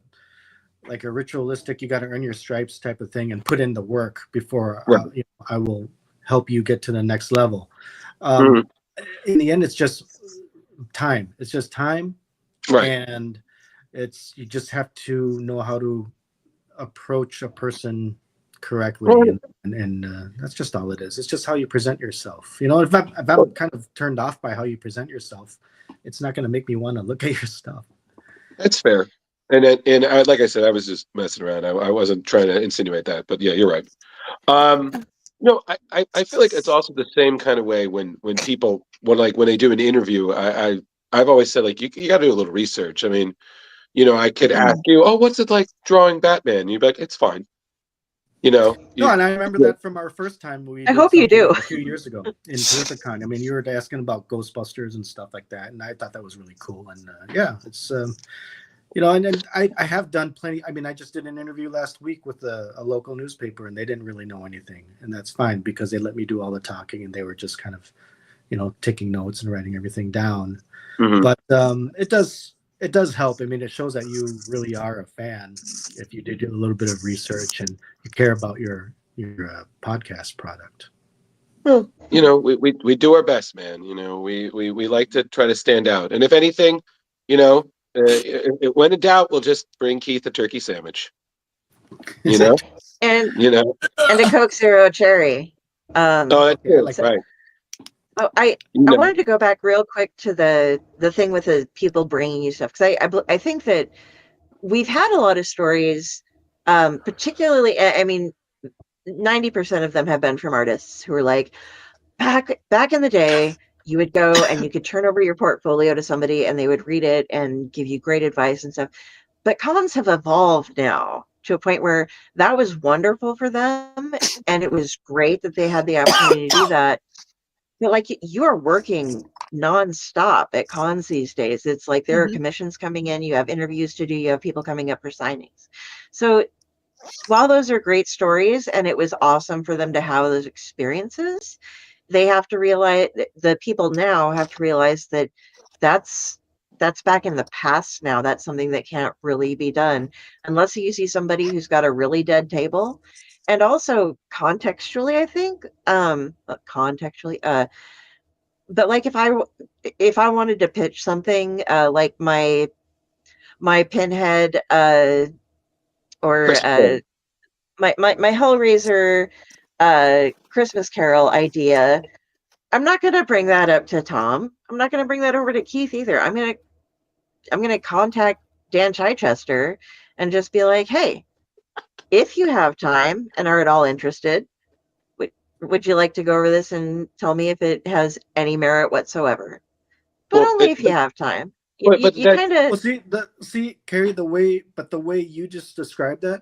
Speaker 7: ritualistic, you got to earn your stripes type of thing and put in the work before
Speaker 2: Right.
Speaker 7: you know, I will help you get to the next level.
Speaker 2: Mhm.
Speaker 7: In the end, it's just time. It's just time.
Speaker 2: Right.
Speaker 7: And you just have to know how to approach a person correctly,
Speaker 2: Well,
Speaker 7: and that's just all it is. It's just how you present yourself. You know, if I'm kind of turned off by how you present yourself, it's not going to make me want to look at your stuff.
Speaker 2: That's fair. Like I said, I was just messing around. I wasn't trying to insinuate that, but yeah, you're right. No, I feel like it's also the same kind of way when people when they do an interview. I've always said, like, you got to do a little research. I mean, you know, I could ask you, oh, what's it like drawing Batman? You'd be like, it's fine. You know,
Speaker 7: No, and I remember that from our first time we
Speaker 1: I
Speaker 7: did
Speaker 1: hope you
Speaker 7: something
Speaker 1: do.
Speaker 7: a few years ago in Terrificon. I mean, you were asking about Ghostbusters and stuff like that, and I thought that was really cool. And yeah, it's you know, and then I have done plenty. I mean, I just did an interview last week with a local newspaper, and they didn't really know anything, and that's fine because they let me do all the talking, and they were just kind of, you know, taking notes and writing everything down.
Speaker 2: Mhm.
Speaker 7: But it does help. I mean, it shows that you really are a fan if you did a little bit of research and you care about your podcast product.
Speaker 2: Well, you know, we do our best, man. You know, we like to try to stand out. And if anything, you know, when in doubt, we'll just bring Keith a turkey sandwich. You know,
Speaker 1: and
Speaker 2: you know.
Speaker 1: and a Coke Zero Cherry.
Speaker 2: Oh, that's
Speaker 7: Okay, I
Speaker 2: true.
Speaker 7: like
Speaker 1: So,
Speaker 7: that.
Speaker 2: Right.
Speaker 1: oh,
Speaker 2: You
Speaker 1: I
Speaker 2: know.
Speaker 1: wanted to go back real quick to the thing with the people bringing you stuff because I think that we've had a lot of stories, particularly. I mean, 90% of them have been from artists who are like, back in the day, you would go and you could turn over your portfolio to somebody and they would read it and give you great advice and stuff. But cons have evolved now to a point where that was wonderful for them and it was great that they had the opportunity to do that. But like you are working nonstop at cons these days. It's like there are commissions coming in, you have interviews to do, you have people coming up for signings. So while those are great stories and it was awesome for them to have those experiences, they have to realize the people now have to realize that that's back in the past now. That's something that can't really be done unless you see somebody who's got a really dead table. And also contextually, I think, contextually, but like if I wanted to pitch something, like my Pinhead, or
Speaker 2: Christmas Day.
Speaker 1: my Hellraiser Christmas Carol idea, I'm not going to bring that up to Tom. I'm not going to bring that over to Keith either. I'm going to contact Dan Chichester and just be like, hey, if you have time and are at all interested, would you like to go over this and tell me if it has any merit whatsoever? But
Speaker 2: Well,
Speaker 1: only if you have time. You,
Speaker 2: but,
Speaker 1: you,
Speaker 2: but
Speaker 1: you
Speaker 2: that,
Speaker 1: kind
Speaker 7: Well,
Speaker 1: of,
Speaker 7: see, Carrie, the way you just described that.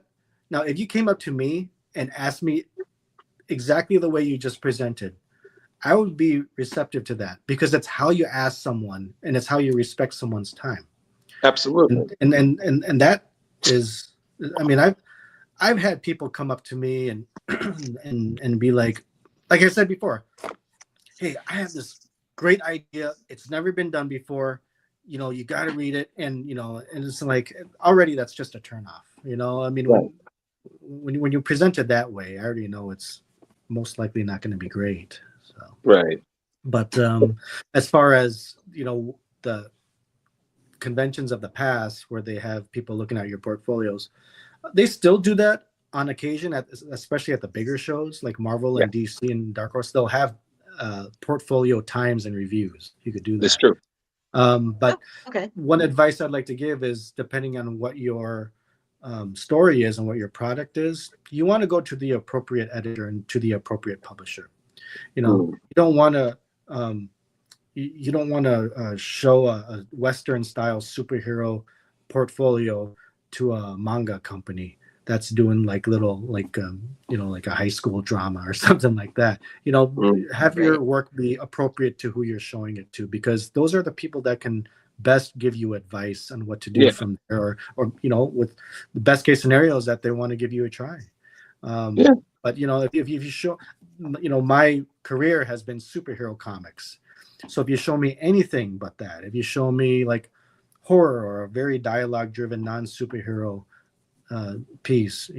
Speaker 7: Now, if you came up to me and asked me exactly the way you just presented, I would be receptive to that because it's how you ask someone and it's how you respect someone's time.
Speaker 2: absolutely.
Speaker 7: And that is, I mean, I've had people come up to me and and be like I said before, hey, I have this great idea. It's never been done before. You know, you got to read it, and and it's like already that's just a turnoff. I mean,
Speaker 2: Right.
Speaker 7: when you present it that way, I already know it's most likely not going to be great. So,
Speaker 2: Right.
Speaker 7: but as far as the conventions of the past where they have people looking at your portfolios, they still do that on occasion, especially at the bigger shows like Marvel
Speaker 2: Yeah.
Speaker 7: and DC and Dark Horse. They'll have portfolio times and reviews. You could do that.
Speaker 2: That's true.
Speaker 7: But
Speaker 1: okay.
Speaker 7: one advice I'd like to give is, depending on what your story is and what your product is, you want to go to the appropriate editor and to the appropriate publisher. You don't want to you don't want to show a Western style superhero portfolio to a manga company that's doing like little like like a high school drama or something like that. Have your work be appropriate to who you're showing it to, because those are the people that can best give you advice on what to do from there, or with the best case scenario is that they want to give you a try. But if you show, my career has been superhero comics. So if you show me anything but that, if you show me like horror or a very dialogue-driven non-superhero piece,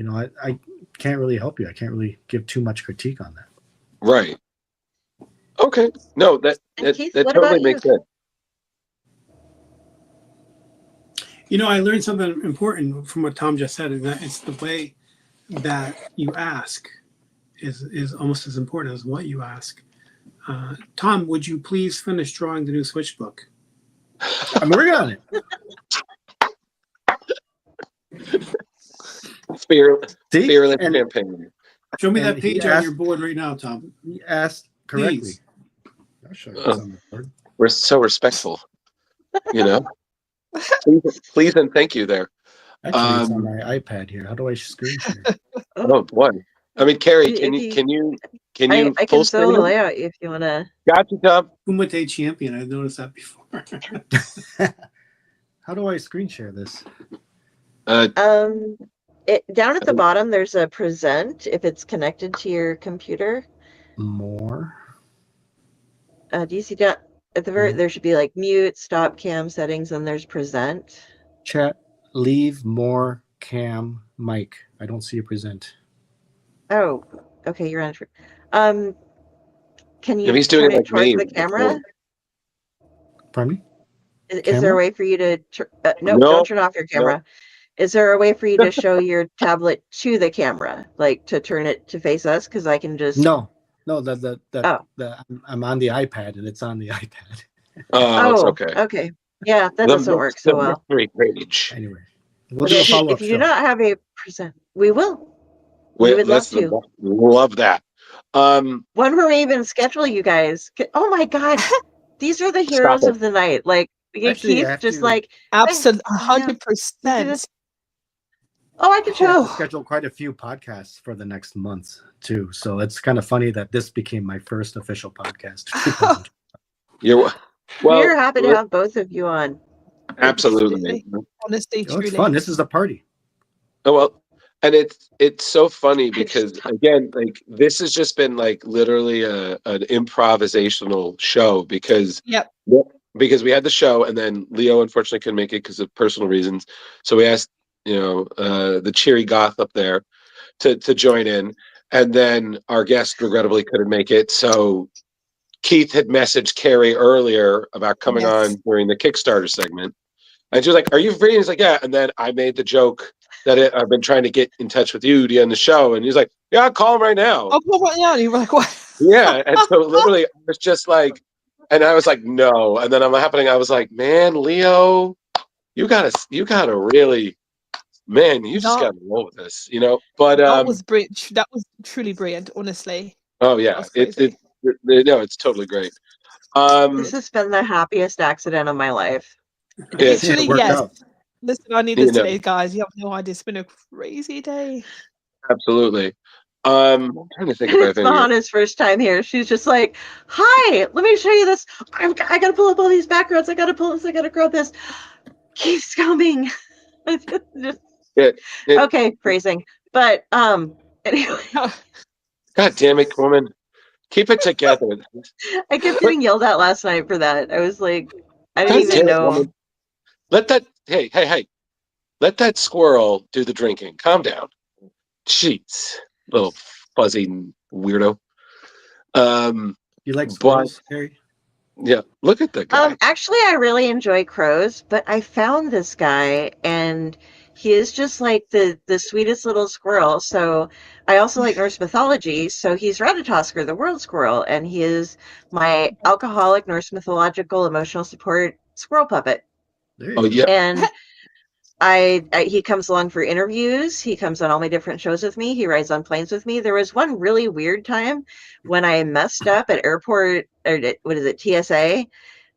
Speaker 7: I can't really help you. I can't really give too much critique on that.
Speaker 2: Right. Okay. No, that
Speaker 1: Keith,
Speaker 2: that
Speaker 1: what
Speaker 2: totally
Speaker 1: about you?
Speaker 2: makes sense.
Speaker 5: I learned something important from what Tom just said, and that it's the way that you ask is almost as important as what you ask. Tom, would you please finish drawing the new Switch book?
Speaker 7: I'm working on it.
Speaker 2: Fearless
Speaker 7: And
Speaker 2: campaign.
Speaker 5: Show me
Speaker 7: And
Speaker 5: that
Speaker 7: he
Speaker 5: page on
Speaker 7: asked-
Speaker 5: your board right now, Tom.
Speaker 7: You asked correctly.
Speaker 5: Please.
Speaker 7: I'll show you what's on the board.
Speaker 2: We're so respectful. Please and thank you there.
Speaker 7: Actually, it's on my iPad here. How do I screen share?
Speaker 2: Oh boy. I mean, Carrie,
Speaker 1: If
Speaker 2: can you
Speaker 1: I
Speaker 2: full
Speaker 1: can
Speaker 2: screen
Speaker 1: solo
Speaker 2: them?
Speaker 1: layout if you want to.
Speaker 2: Got you, Tom.
Speaker 5: Kumite champion. I've noticed that before.
Speaker 7: How do I screen share this?
Speaker 1: Down at the bottom, there's a present if it's connected to your computer.
Speaker 7: More.
Speaker 1: Do you see down at the very? There should be like mute, stop cam settings, and there's present.
Speaker 7: Chat. Leave more cam mic. I don't see a present.
Speaker 1: Oh, okay, you're on. Can you
Speaker 2: If he's doing
Speaker 1: turn
Speaker 2: it
Speaker 1: it
Speaker 2: like
Speaker 1: towards
Speaker 2: me,
Speaker 1: the camera?
Speaker 7: Pardon me?
Speaker 1: Is there a way for you to? No,
Speaker 2: No,
Speaker 1: don't turn off your camera. Is there a way for you to show your tablet to the camera, like to turn it to face us? Because I can just.
Speaker 7: No. I'm on the iPad and it's on the iPad.
Speaker 2: Oh, it's okay.
Speaker 1: Okay. Yeah, that doesn't work so well.
Speaker 2: Mystery page.
Speaker 7: Anyway, we'll do a follow-up
Speaker 1: If you do
Speaker 7: show.
Speaker 1: not have a present, we will. We would love to.
Speaker 2: Love that.
Speaker 1: When were we even schedule you guys? Oh my God, these are the heroes of the night. Like
Speaker 7: Actually,
Speaker 1: Keith,
Speaker 7: I have
Speaker 1: just
Speaker 7: to-
Speaker 1: like
Speaker 3: Absolutely,
Speaker 1: yeah.
Speaker 3: 100%.
Speaker 1: Oh, I can
Speaker 7: I have
Speaker 1: show.
Speaker 7: to schedule quite a few podcasts for the next month too. So it's kind of funny that this became my first official podcast.
Speaker 1: We're happy to have both of you on.
Speaker 2: Absolutely.
Speaker 3: Honestly,
Speaker 7: Oh,
Speaker 3: truly.
Speaker 7: it's fun. This is a party.
Speaker 2: Oh well, and it's so funny because again, like this has just been like literally an improvisational show because we had the show and then Leo unfortunately couldn't make it because of personal reasons. So we asked the cheery goth up there to join in, and then our guest regrettably couldn't make it. So Keith had messaged Carrie earlier about coming on during the Kickstarter segment. And she was like, "Are you free?" And he's like, "Yeah." And then I made the joke that I've been trying to get in touch with you to end the show. And he's like, "Yeah, I'll call him right now."
Speaker 3: Oh, well, right now. And you were like, what?
Speaker 2: Yeah. And so literally, I was just like, and I was like, no. And then I was like, man, Leo, you gotta really, man, you just
Speaker 3: That
Speaker 2: gotta roll with this, you know. But
Speaker 3: that was brilliant. That was truly brilliant. Honestly,
Speaker 2: oh
Speaker 3: that
Speaker 2: yeah,
Speaker 3: was crazy.
Speaker 2: no, it's totally great.
Speaker 1: This
Speaker 2: Um,
Speaker 1: has been the happiest accident of my life.
Speaker 2: it's
Speaker 3: Literally,
Speaker 7: It worked
Speaker 3: yes.
Speaker 7: out.
Speaker 3: Listen, I need
Speaker 2: you
Speaker 3: this
Speaker 2: know,
Speaker 3: today, guys. You have no idea. It's been a crazy day.
Speaker 2: absolutely. I'm trying to think if I have
Speaker 1: It's
Speaker 2: any.
Speaker 1: Mahana's first time here. She's just like, "Hi, let me show you this. I gotta pull up all these backgrounds. I gotta pull this. I gotta grab this. Keeps coming." Just-
Speaker 2: It, it,
Speaker 1: okay, phrasing. But anyway,
Speaker 2: God damn it, woman, keep it together.
Speaker 1: I kept
Speaker 2: But
Speaker 1: getting yelled at last night for that. I was like, I didn't
Speaker 2: God
Speaker 1: even
Speaker 2: damn it,
Speaker 1: know.
Speaker 2: woman, let that. Hey, let that squirrel do the drinking. Calm down. Jeez, little fuzzy weirdo. Um,
Speaker 7: You like
Speaker 2: but
Speaker 7: squirrels, Harry?
Speaker 2: yeah, look at the guy.
Speaker 1: Actually, I really enjoy crows, but I found this guy, and he is just like the sweetest little squirrel. So I also like Norse mythology. So he's Ratatoskr, the world squirrel, and he is my alcoholic Norse mythological emotional support squirrel puppet.
Speaker 7: There
Speaker 2: Oh
Speaker 7: you
Speaker 2: yeah,
Speaker 7: go.
Speaker 1: And he comes along for interviews. He comes on all my different shows with me. He rides on planes with me. There was one really weird time when I messed up at airport, or what is it, TSA,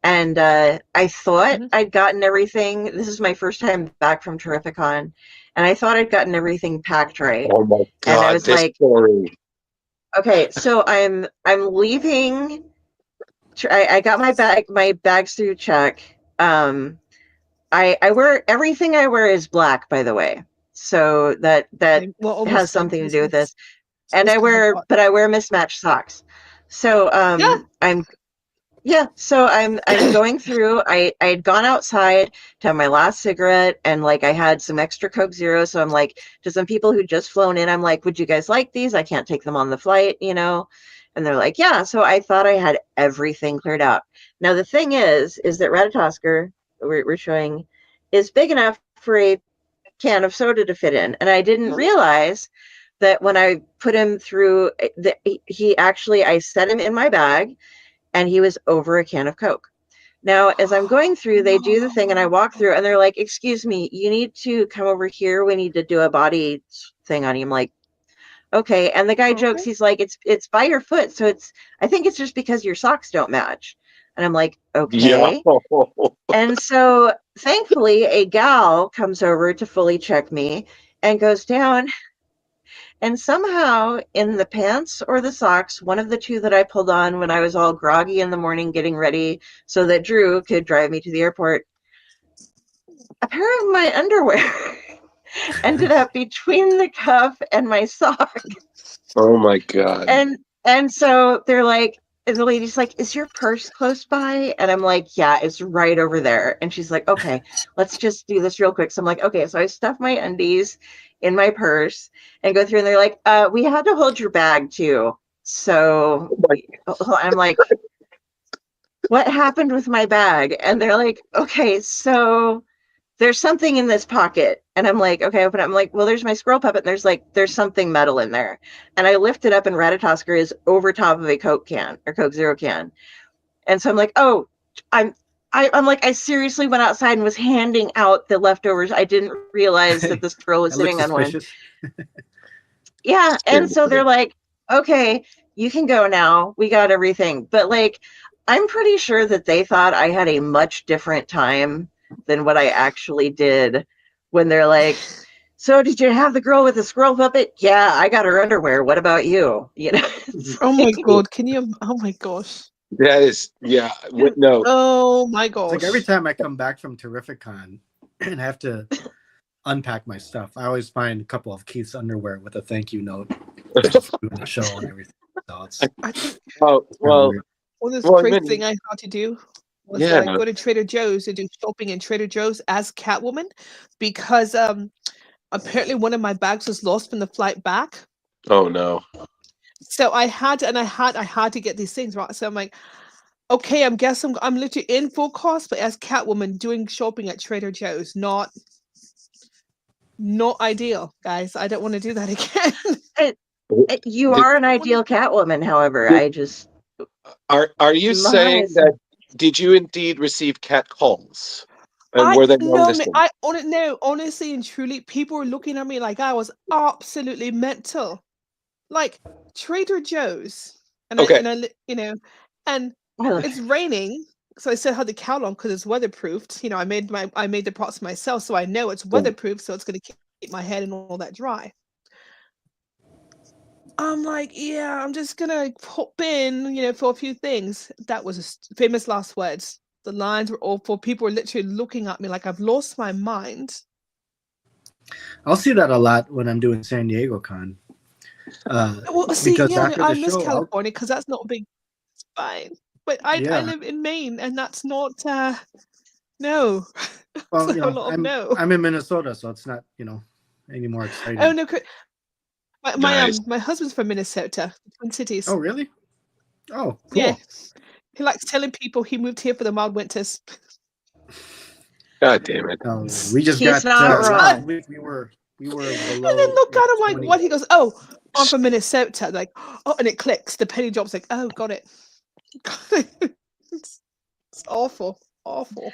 Speaker 1: and I thought
Speaker 3: Mhm.
Speaker 1: I'd gotten everything. This is my first time back from Terrificon, and I thought I'd gotten everything packed right.
Speaker 2: oh my
Speaker 1: And I
Speaker 2: God,
Speaker 1: was
Speaker 2: this
Speaker 1: like,
Speaker 2: story.
Speaker 1: okay, so I'm leaving. I got my bags through check. I wear everything I wear is black, by the way, so that
Speaker 3: Well,
Speaker 1: has
Speaker 3: almost same.
Speaker 1: something to
Speaker 3: It's,
Speaker 1: do with
Speaker 3: it's,
Speaker 1: this. And
Speaker 3: it's kind of what.
Speaker 1: I wear mismatched socks. So
Speaker 3: Yeah.
Speaker 1: I'm yeah, so I'm going through. I had gone outside to have my last cigarette, and like I had some extra Coke Zero. So I'm like, to some people who just flown in, I'm like, would you guys like these? I can't take them on the flight, you know? And they're like, yeah. So I thought I had everything cleared out. Now the thing is that Ratatoskr we're showing is big enough for a can of soda to fit in, and I didn't realize that when I put him through, that he actually I set him in my bag and he was over a can of Coke. Now, as I'm going through, they do the thing and I walk through and they're like, excuse me, you need to come over here. We need to do a body thing on you. I'm like, okay. And the guy jokes,
Speaker 3: Okay.
Speaker 1: he's like, it's by your foot. So I think it's just because your socks don't match. And I'm like,
Speaker 2: Yeah.
Speaker 1: okay. And so thankfully, a gal comes over to fully check me and goes down. And somehow in the pants or the socks, one of the two that I pulled on when I was all groggy in the morning getting ready so that Drew could drive me to the airport, a pair of my underwear ended up between the cuff and my sock.
Speaker 2: Oh my God.
Speaker 1: And so they're like, and the lady's like, is your purse close by? And I'm like, yeah, it's right over there. And she's like, okay, let's just do this real quick. So I'm like, okay. So I stuff my undies in my purse and go through, and they're like, we had to hold your bag too. So
Speaker 2: Oh my,
Speaker 1: I'm like, what happened with my bag? And they're like, okay, so there's something in this pocket. And I'm like, okay, open it. I'm like, well, there's my squirrel puppet. And there's something metal in there. And I lift it up, and Ratatoskr is over top of a Coke can or Coke Zero can. And so I'm like, oh, I'm I'm like, I seriously went outside and was handing out the leftovers. I didn't realize that this girl was
Speaker 7: That looks
Speaker 1: sitting on one.
Speaker 7: suspicious.
Speaker 1: Yeah. And so they're
Speaker 2: seriously.
Speaker 1: like, okay, you can go now. We got everything. But like, I'm pretty sure that they thought I had a much different time than what I actually did when they're like, so did you have the girl with the squirrel puppet? Yeah, I got her underwear. What about you? You know, it's
Speaker 3: Oh my
Speaker 1: like,
Speaker 3: god, can you? Oh my gosh.
Speaker 2: That is, yeah. No,
Speaker 3: Oh my
Speaker 7: It's like every
Speaker 3: gosh.
Speaker 7: time I come back from Terrificon and have to unpack my stuff, I always find a couple of Keith's underwear with a thank you note just for doing the show and everything. So it's
Speaker 3: I think
Speaker 2: oh,
Speaker 7: kind of
Speaker 2: well,
Speaker 7: weird.
Speaker 3: one of the
Speaker 2: well, I
Speaker 3: crazy
Speaker 2: mean,
Speaker 3: thing I had to do was
Speaker 2: yeah.
Speaker 3: go to Trader Joe's and do shopping in Trader Joe's as Catwoman because apparently one of my bags was lost from the flight back.
Speaker 2: Oh no.
Speaker 3: So I had to get these things right. So I'm like, okay, I'm literally in full cosplay as Catwoman doing shopping at Trader Joe's. Not ideal, guys. I don't want to do that again.
Speaker 1: you
Speaker 2: Did,
Speaker 1: are an ideal Catwoman. However,
Speaker 2: did,
Speaker 1: I just
Speaker 2: are you saying
Speaker 1: Mahana's
Speaker 2: that? Did you indeed receive cat calls? And were they long
Speaker 3: no,
Speaker 2: distance?
Speaker 3: no, honestly and truly, people were looking at me like I was absolutely mental. Like Trader Joe's, and
Speaker 2: Okay.
Speaker 3: you know, and
Speaker 1: I
Speaker 3: it's raining, so I still had the cowl on because it's weatherproofed. You know, I made the pots myself, so I know it's weatherproof, so it's going to keep my head and all that dry. I'm like, yeah, I'm just gonna pop in, for a few things. That was famous last words. The lines were awful. People were literally looking at me like I've lost my mind.
Speaker 7: I'll see that a lot when I'm doing San Diego Con.
Speaker 3: Well, see,
Speaker 7: Because
Speaker 3: yeah,
Speaker 7: after
Speaker 3: I
Speaker 7: the
Speaker 3: miss
Speaker 7: show,
Speaker 3: California because that's not a big. It's fine, but I
Speaker 7: yeah.
Speaker 3: live in Maine, and that's not no.
Speaker 7: Well,
Speaker 3: So a lot of no.
Speaker 7: I'm in Minnesota, so it's not any more exciting.
Speaker 3: Oh no,
Speaker 2: Nice.
Speaker 3: my husband's from Minnesota, Twin Cities.
Speaker 7: Oh really? Oh, cool.
Speaker 3: Yeah, he likes telling people he moved here for the mild winters.
Speaker 2: God damn it.
Speaker 7: We just
Speaker 1: He's
Speaker 7: got
Speaker 1: not
Speaker 7: last
Speaker 1: wrong.
Speaker 7: week we were below.
Speaker 3: And then look at him like,
Speaker 7: 20.
Speaker 3: what? He goes, oh, I'm from Minnesota. Like, oh, and it clicks. The penny drops. Like, oh, got it. It's awful, awful.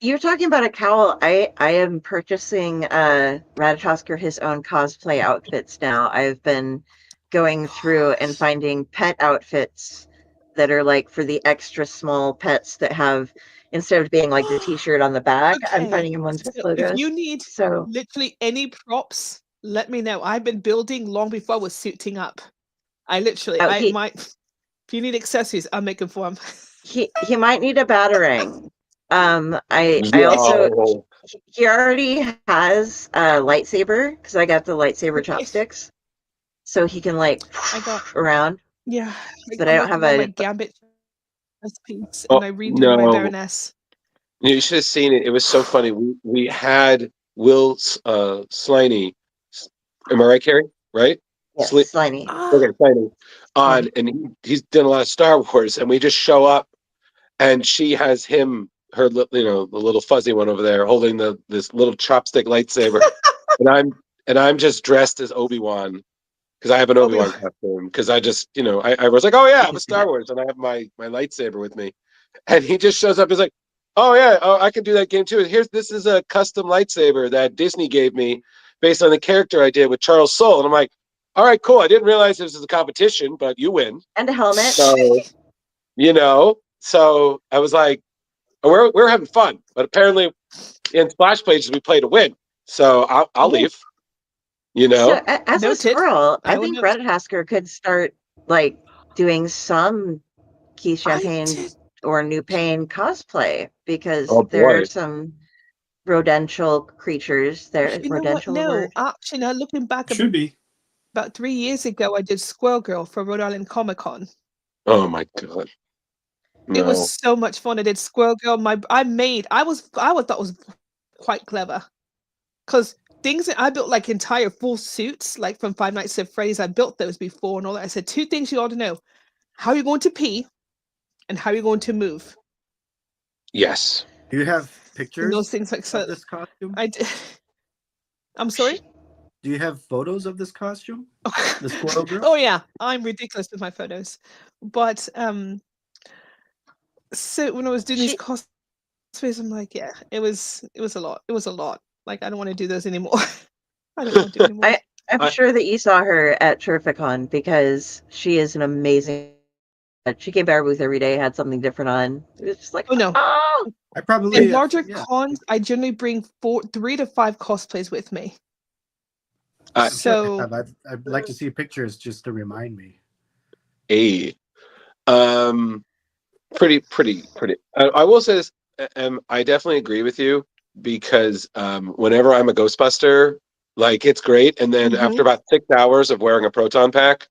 Speaker 1: You're talking about a cowl. I am purchasing Ratatosker his own cosplay outfits now. I've been going through and finding pet outfits that are like for the extra small pets that have, instead of being like the t-shirt on the back, I'm
Speaker 3: Okay,
Speaker 1: finding him ones with
Speaker 3: so if
Speaker 1: logos.
Speaker 3: you need
Speaker 1: So
Speaker 3: literally any props, let me know. I've been building long before I was suiting up. I literally,
Speaker 1: oh,
Speaker 3: I might. If you need accessories, I'll make them for him.
Speaker 1: he might need a batarang. I also
Speaker 2: Yo.
Speaker 1: he already has a lightsaber because I got the lightsaber
Speaker 3: Okay.
Speaker 1: chopsticks, so he can like
Speaker 3: I got
Speaker 1: around.
Speaker 3: yeah.
Speaker 1: But
Speaker 3: I'm
Speaker 1: I don't have
Speaker 3: working on my
Speaker 1: a.
Speaker 3: Gambit recipes,
Speaker 2: Oh,
Speaker 3: and I redo my
Speaker 2: no.
Speaker 3: Baroness.
Speaker 2: You should have seen it. It was so funny. We had Will Sliney. Am I right, Carrie? Right?
Speaker 1: Yes, slimy.
Speaker 2: Okay, Sliney. On, and he's done a lot of Star Wars, and we just show up, and she has him, her, the little fuzzy one over there, holding this little chopstick lightsaber, and I'm just dressed as Obi-Wan. Because I have an Obi-Wan costume. Because I just, I was like, oh yeah, I'm a Star Wars, and I have my lightsaber with me. And he just shows up. He's like, oh yeah, I can do that game too. This is a custom lightsaber that Disney gave me based on the character I did with Charles Soule. And I'm like, all right, cool. I didn't realize this was a competition, but you win.
Speaker 1: And a helmet.
Speaker 2: So, so I was like, we're having fun. But apparently in Splash Pages, we play to win. So I'll leave.
Speaker 1: So as a
Speaker 3: Noted.
Speaker 1: squirrel, I
Speaker 3: will
Speaker 1: think
Speaker 3: note.
Speaker 1: Ratatosker could start like doing some Keith Champagne or New Pain cosplay because there are some rodential creatures there.
Speaker 3: You know what? No,
Speaker 1: word?
Speaker 3: actually, now looking back,
Speaker 5: Should be.
Speaker 3: about 3 years ago, I did Squirrel Girl for Rhode Island Comic Con.
Speaker 2: Oh my god! No.
Speaker 3: It was so much fun. I did Squirrel Girl. I thought was quite clever because things that I built like entire full suits, like from Five Nights at Freddy's. I built those before and all that. I said 2 things you ought to know: how you're going to pee, and how you're going to move.
Speaker 2: Yes.
Speaker 7: Do you have pictures
Speaker 3: and those things like
Speaker 7: of this costume?
Speaker 3: I did. I'm sorry.
Speaker 7: Do you have photos of this costume? The Squirrel Girl?
Speaker 3: Oh yeah, I'm ridiculous with my photos. But so when I was doing these cosplays, I'm like, yeah, it was a lot. It was a lot. Like I don't want to do those anymore. I don't want to do it anymore.
Speaker 1: I'm sure that you saw her at Terrificon because she is an amazing. She came by our booth every day, had something different on. It was just like,
Speaker 3: oh no.
Speaker 7: I probably
Speaker 3: in larger cons, I generally bring 3 to 5 cosplays with me. So
Speaker 7: I'd like to see pictures just to remind me.
Speaker 2: Pretty. I will say this. I definitely agree with you because whenever I'm a Ghostbuster, like it's great, and then after about 6 hours of wearing a proton pack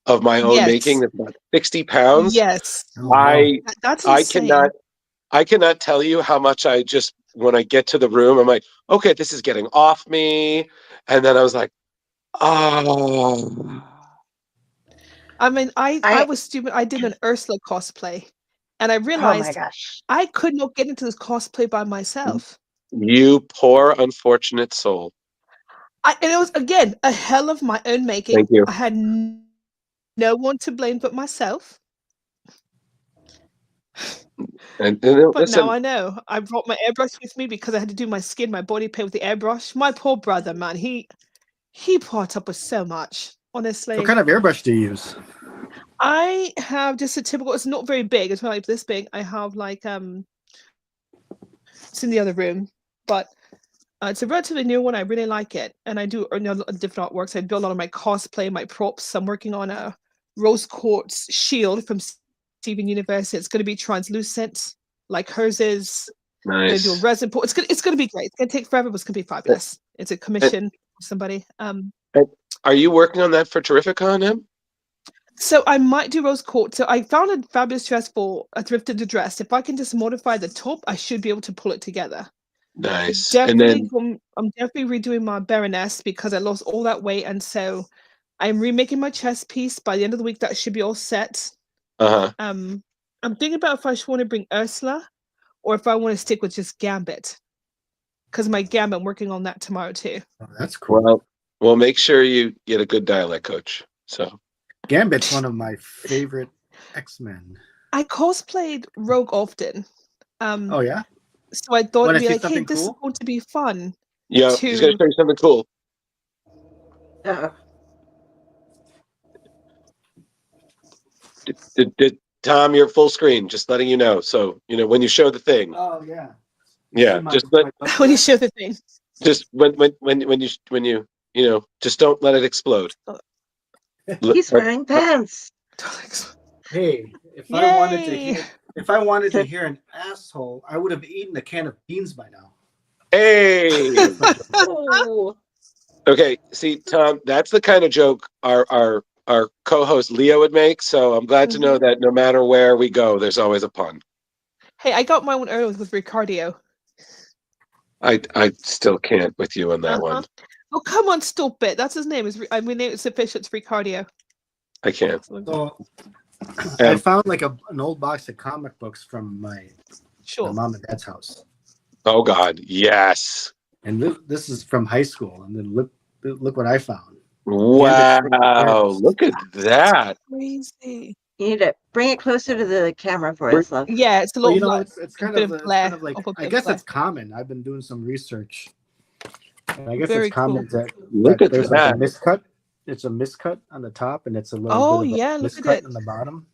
Speaker 2: of my own making, that's about 60 pounds.
Speaker 3: Yes,
Speaker 2: that's insane. I cannot tell you how much I just when I get to the room, I'm like, okay, this is getting off me, and then I was like, oh.
Speaker 3: I mean, I was stupid. I did an Ursula cosplay, and I realized
Speaker 1: oh my gosh,
Speaker 3: I could not get into this cosplay by myself.
Speaker 2: You poor unfortunate soul.
Speaker 3: And it was again a hell of my own making.
Speaker 2: Thank you.
Speaker 3: I had no one to blame but myself.
Speaker 2: And
Speaker 3: But
Speaker 2: listen,
Speaker 3: now I know. I brought my airbrush with me because I had to do my skin, my body paint with the airbrush. My poor brother, man, he put up with so much.
Speaker 7: What
Speaker 3: Honestly,
Speaker 7: kind of airbrush do you use?
Speaker 3: I have just a typical. It's not very big. It's not like this big. I have like it's in the other room, but it's a relatively new one. I really like it, and I do different artworks. I do a lot of my cosplay, my props. I'm working on a rose quartz shield from Steven Universe. It's going to be translucent, like hers is. I'm going to do a
Speaker 2: nice.
Speaker 3: resin pour. It's going to be great. It's going to take forever, but it's going to be fabulous. It's a commission for somebody.
Speaker 2: Are you working on that for Terrificon, Em?
Speaker 3: So I might do rose quartz. So I found a fabulous dress for a thrifted dress. If I can just modify the top, I should be able to pull it together.
Speaker 2: Nice. And
Speaker 3: Definitely,
Speaker 2: then,
Speaker 3: I'm definitely redoing my Baroness because I lost all that weight, and so I'm remaking my chest piece. By the end of the week, that should be all set.
Speaker 2: uh-huh.
Speaker 3: I'm thinking about if I should want to bring Ursula, or if I want to stick with just Gambit, because my Gambit, I'm working on that tomorrow too.
Speaker 7: Oh, that's cool.
Speaker 2: Well, make sure you get a good dialect coach. So
Speaker 7: Gambit's one of my favorite X-Men.
Speaker 3: I cosplayed Rogue often.
Speaker 7: Oh yeah?
Speaker 3: So I thought
Speaker 7: Wanna
Speaker 3: it'd be
Speaker 7: see
Speaker 3: like, hey,
Speaker 7: something
Speaker 3: this is
Speaker 7: cool?
Speaker 3: going to be fun.
Speaker 2: yeah, he's gonna show you something cool. Tom, you're full screen, just letting you know. So, when you show the thing.
Speaker 7: Oh yeah.
Speaker 2: Yeah, just
Speaker 3: when you show the thing.
Speaker 2: just when you just don't let it explode.
Speaker 1: He's wearing pants.
Speaker 7: Hey, if
Speaker 3: Yay!
Speaker 7: I wanted to hear an asshole, I would have eaten a can of beans by now.
Speaker 2: Hey.
Speaker 1: Oh.
Speaker 2: Okay, see, Tom, that's the kind of joke our co-host Leo would make. So I'm glad to know that no matter where we go, there's always a pun.
Speaker 3: Hey, I got my one earlier with Ricardio.
Speaker 2: I still can't with you on that one.
Speaker 3: Oh, come on, stop it. That's his name. I mean, it's official. It's Ricardio.
Speaker 2: I can't.
Speaker 7: So I found like an old box of comic books from my mom and dad's house.
Speaker 2: Oh God, yes.
Speaker 7: And this is from high school. And then look what I found.
Speaker 2: Wow, look at that.
Speaker 3: Crazy.
Speaker 1: You need to bring it closer to the camera for us, love.
Speaker 3: Yeah, it's a lot.
Speaker 7: It's kind of like I guess it's common. I've been doing some research. And I guess
Speaker 3: Very
Speaker 7: it's common
Speaker 3: cool.
Speaker 7: that there's like a miscut. It's a miscut on the top, and it's a little bit of a miscut on the bottom.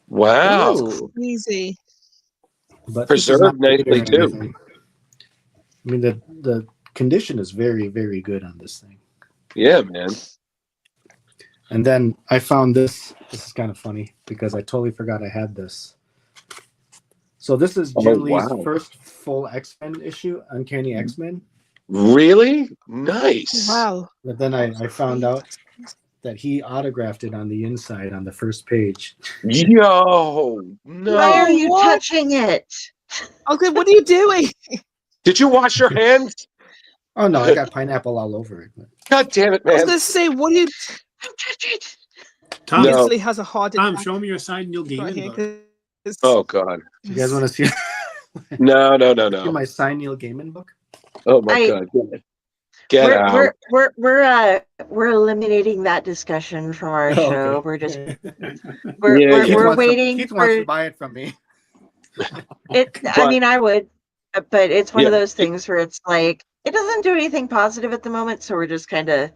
Speaker 2: Wow,
Speaker 3: that's crazy.
Speaker 7: But
Speaker 2: preserved nicely too.
Speaker 7: I mean, the condition is very, very good on this thing.
Speaker 2: Yeah, man.
Speaker 7: And then I found this. This is kind of funny because I totally forgot I had this. So this is Jim Lee's first full X-Men issue, Uncanny X-Men.
Speaker 2: Really? Nice.
Speaker 3: Wow.
Speaker 7: But then I found out that he autographed it on the inside on the first page.
Speaker 2: Yo, no.
Speaker 1: Why are you touching it?
Speaker 3: Okay, what are you doing?
Speaker 2: Did you wash your hands?
Speaker 7: Oh no, I got pineapple all over it.
Speaker 2: God damn it, man.
Speaker 3: I was gonna say, what do you?
Speaker 5: Tom,
Speaker 3: Obviously has a hard.
Speaker 5: Tom, show me your signed Neil Gaiman book.
Speaker 2: Oh God.
Speaker 7: You guys want to see?
Speaker 2: No.
Speaker 7: My signed Neil Gaiman book.
Speaker 2: Oh my God. Get out.
Speaker 1: We're eliminating that discussion from our show.
Speaker 7: Okay.
Speaker 1: We're just we're waiting.
Speaker 7: Keith wants to buy it from me.
Speaker 1: I mean, I would, but it's one of those things where it's like it doesn't do anything positive at the moment, so we're just kind of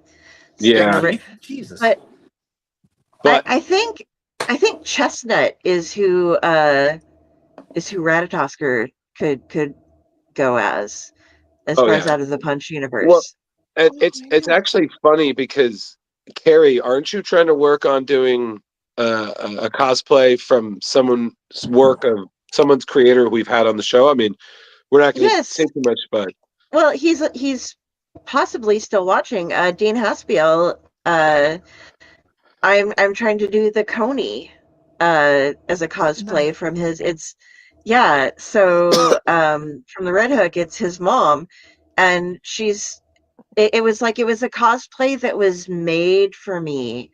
Speaker 7: Jesus.
Speaker 1: But I think Chestnut is who Ratatosker could go as far as out of the Punch universe.
Speaker 2: Well, it's actually funny because Carrie, aren't you trying to work on doing a cosplay from someone's work of someone's creator we've had on the show? I mean, we're not going to say too much, but
Speaker 1: well, he's possibly still watching. Dean Haspiel. I'm trying to do the Coney as a cosplay from his. So from the Red Hook, it's his mom, and it was a cosplay that was made for me.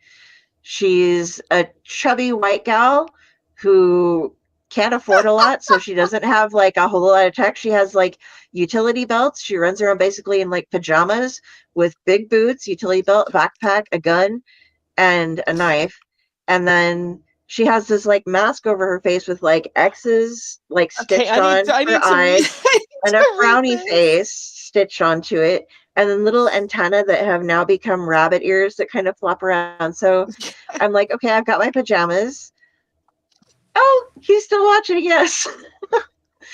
Speaker 1: She's a chubby white gal who can't afford a lot, so she doesn't have like a whole lot of tech. She has like utility belts. She runs around basically in like pajamas with big boots, utility belt, backpack, a gun, and a knife. And then she has this like mask over her face with like X's like
Speaker 3: Okay,
Speaker 1: stitched on
Speaker 3: I
Speaker 1: her
Speaker 3: need to read.
Speaker 1: eyes
Speaker 3: I need
Speaker 1: and a
Speaker 3: to read
Speaker 1: frowny
Speaker 3: this.
Speaker 1: face stitched onto it, and then little antennae that have now become rabbit ears that kind of flop around. So I'm like, okay, I've got my pajamas. Oh, he's still watching. Yes.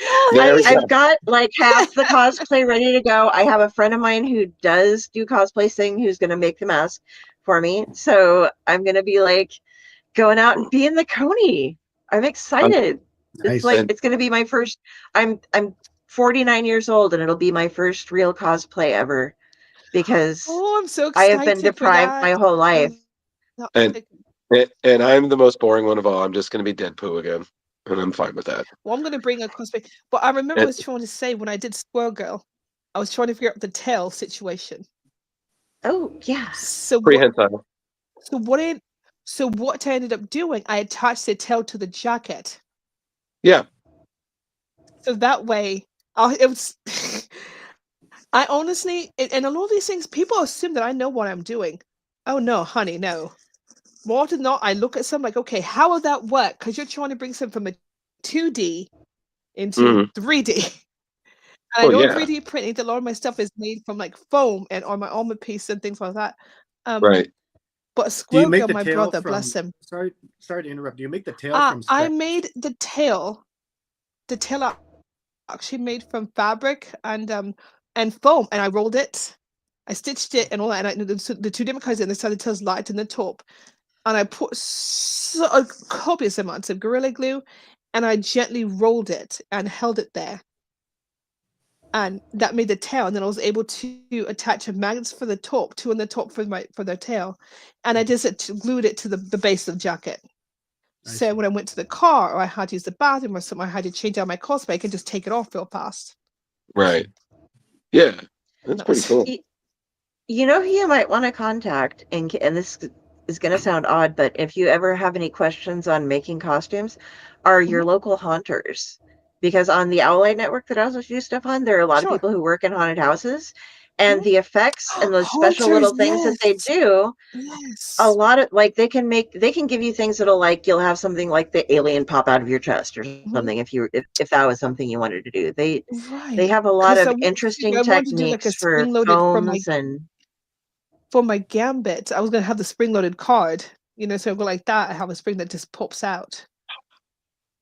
Speaker 3: Oh,
Speaker 2: There we
Speaker 3: honey.
Speaker 2: go.
Speaker 1: I've got like half the cosplay ready to go. I have a friend of mine who does do cosplay thing who's going to make the mask for me. So I'm going to be like going out and being the Coney. I'm excited. It's
Speaker 7: Nice.
Speaker 1: like it's going to be my first. I'm 49 years old and it'll be my first real cosplay ever because
Speaker 3: Oh, I'm so
Speaker 1: I have been
Speaker 3: excited for
Speaker 1: deprived
Speaker 3: that.
Speaker 1: my whole life.
Speaker 3: That-
Speaker 2: And and I'm the most boring one of all. I'm just going to be Deadpool again, and I'm fine with that.
Speaker 3: Well, I'm going to bring a cosplay. But I remember I was trying to say when I did Squirrel Girl, I was trying to figure out the tail situation.
Speaker 1: Oh yeah.
Speaker 3: So
Speaker 2: Prehensile.
Speaker 3: so what I so what I ended up doing, I attached the tail to the jacket.
Speaker 2: Yeah.
Speaker 3: So that way, it was. I honestly, and a lot of these things, people assume that I know what I'm doing. Oh no, honey, no. More than not, I look at some like, okay, how will that work? Because you're trying to bring some from a 2D into 3D. And I
Speaker 2: Oh
Speaker 3: know
Speaker 2: yeah.
Speaker 3: 3D printing, a lot of my stuff is made from like foam and on my armor piece and things like that.
Speaker 2: Right.
Speaker 3: But
Speaker 7: Do you
Speaker 3: Squirrel
Speaker 7: make
Speaker 3: Girl,
Speaker 7: the
Speaker 3: my
Speaker 7: tail
Speaker 3: brother,
Speaker 7: from?
Speaker 3: bless him.
Speaker 7: Sorry to interrupt. Do you make the tail from?
Speaker 3: I made the tail. The tail I actually made from fabric and foam, and I rolled it. I stitched it and all that, and the two different kinds, and the side of the tail's light and the top. And I put copious amounts of Gorilla Glue, and I gently rolled it and held it there. And that made the tail. And then I was able to attach a magnets for the top, two on the top for their tail, and I just glued it to the base of the jacket. So when I went to the car, or I had to use the bathroom, or something, I had to change out my cosplay. I could just take it off real fast.
Speaker 2: Right. Yeah. That's
Speaker 3: That
Speaker 2: pretty
Speaker 3: was
Speaker 2: cool.
Speaker 1: You know who you might want to contact, and this is going to sound odd, but if you ever have any questions on making costumes, are your local haunters. Because on the Owlite Network that I also do stuff on, there are a lot of
Speaker 3: sure.
Speaker 1: people who work in haunted houses, and the effects and those special
Speaker 3: Haunters,
Speaker 1: little things that they
Speaker 3: yes,
Speaker 1: do, a
Speaker 3: yes.
Speaker 1: lot of like they can give you things that'll like you'll have something like the alien pop out of your chest or something if that was something you wanted to do. They
Speaker 3: Right.
Speaker 1: have a lot
Speaker 3: Because
Speaker 1: of interesting
Speaker 3: I wanted to do like a
Speaker 1: techniques for
Speaker 3: spring-loaded
Speaker 1: foams and
Speaker 3: for my gambit. I was gonna have the spring-loaded card, so go like that. I have a spring that just pops out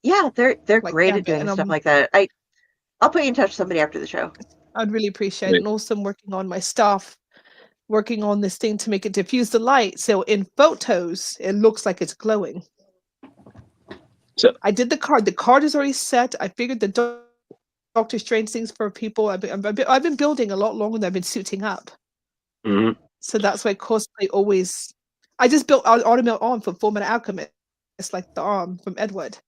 Speaker 1: yeah, they're
Speaker 3: like
Speaker 1: great at
Speaker 3: gambit,
Speaker 1: doing
Speaker 3: and
Speaker 1: stuff like that. I'll put you in touch with somebody after the show.
Speaker 3: I'd really appreciate it.
Speaker 2: Right.
Speaker 3: And also, I'm working on my stuff, working on this thing to make it diffuse the light, so in photos it looks like it's glowing.
Speaker 2: So
Speaker 3: I did the card. The card is already set. I figured the Doctor Strange things for people. I've been building a lot longer than I've been suiting up.
Speaker 2: mhm.
Speaker 3: So that's why cosplay always. I just built an automatic arm for Fullmetal Alchemist. It's like the arm from Edward.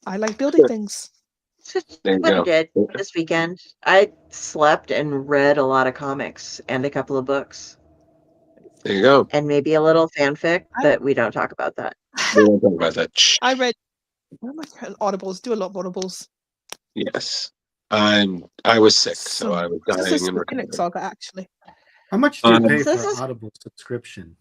Speaker 3: I like building things.
Speaker 2: There you
Speaker 1: What I
Speaker 2: go.
Speaker 1: did this weekend, I slept and read a lot of comics and a couple of books
Speaker 2: There you go.
Speaker 1: and maybe a little fanfic,
Speaker 3: I,
Speaker 1: but we don't talk about that.
Speaker 2: We won't talk about that. Shh.
Speaker 3: I read. Where am I? Audibles. Do a lot of audibles.
Speaker 2: Yes. I was sick, so I was
Speaker 3: This is
Speaker 2: dying and
Speaker 3: a Phoenix
Speaker 2: recovering.
Speaker 3: Saga, actually.
Speaker 7: How much do you pay
Speaker 1: So
Speaker 7: for
Speaker 1: this
Speaker 7: an
Speaker 1: is
Speaker 7: Audible subscription?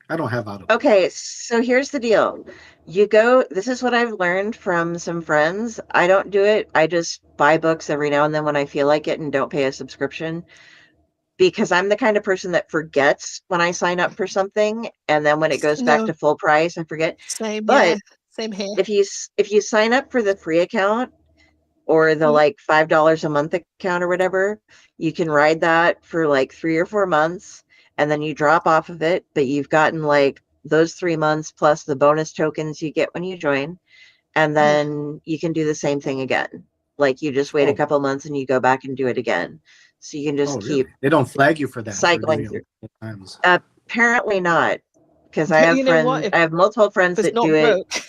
Speaker 7: I don't have Audible.
Speaker 1: okay. So here's the deal. This is what I've learned from some friends. I don't do it. I just buy books every now and then when I feel like it and don't pay a subscription because I'm the kind of person that forgets when I sign up for something. And then when it goes back
Speaker 3: No,
Speaker 1: to full price, I forget.
Speaker 3: same. Yeah,
Speaker 1: But
Speaker 3: same here.
Speaker 1: if you sign up for the free account or the like $5 a month account or whatever, you can ride that for like 3 or 4 months and then you drop off of it, but you've gotten like those 3 months plus the bonus tokens you get when you join, and
Speaker 3: Yeah.
Speaker 1: then you can do the same thing again. Like you just wait a
Speaker 7: Oh.
Speaker 1: couple months and you go back and do it again. So you can just
Speaker 7: Oh,
Speaker 1: keep
Speaker 7: really? They don't flag you for that for
Speaker 1: cycling
Speaker 7: doing it
Speaker 1: through.
Speaker 7: multiple times.
Speaker 1: Apparently not, because I have
Speaker 3: You know what?
Speaker 1: I have multiple friends
Speaker 3: If it's
Speaker 1: that
Speaker 3: not
Speaker 1: do it.
Speaker 3: broke,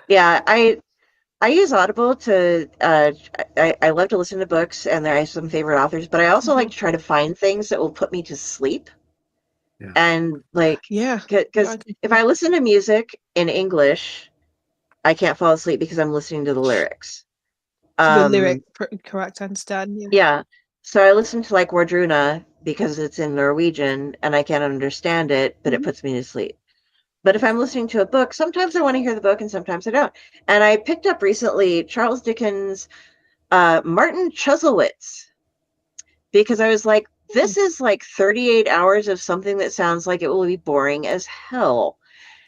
Speaker 1: Yeah, I use Audible to I love to listen to books and there are some favorite authors, but I also like to try to find things that will put me to sleep.
Speaker 7: Yeah.
Speaker 1: And like
Speaker 3: yeah.
Speaker 1: because if I listen to music in English, I can't fall asleep because I'm listening to the lyrics.
Speaker 3: The lyric, correct, I understand. Yeah.
Speaker 1: Yeah. So I listen to like Wardruna because it's in Norwegian and I can't understand it, but it puts me to sleep. But if I'm listening to a book, sometimes I want to hear the book and sometimes I don't. And I picked up recently Charles Dickens' Martin Chuzzlewit's because I was like, this is like 38 hours of something that sounds like it will be boring as hell.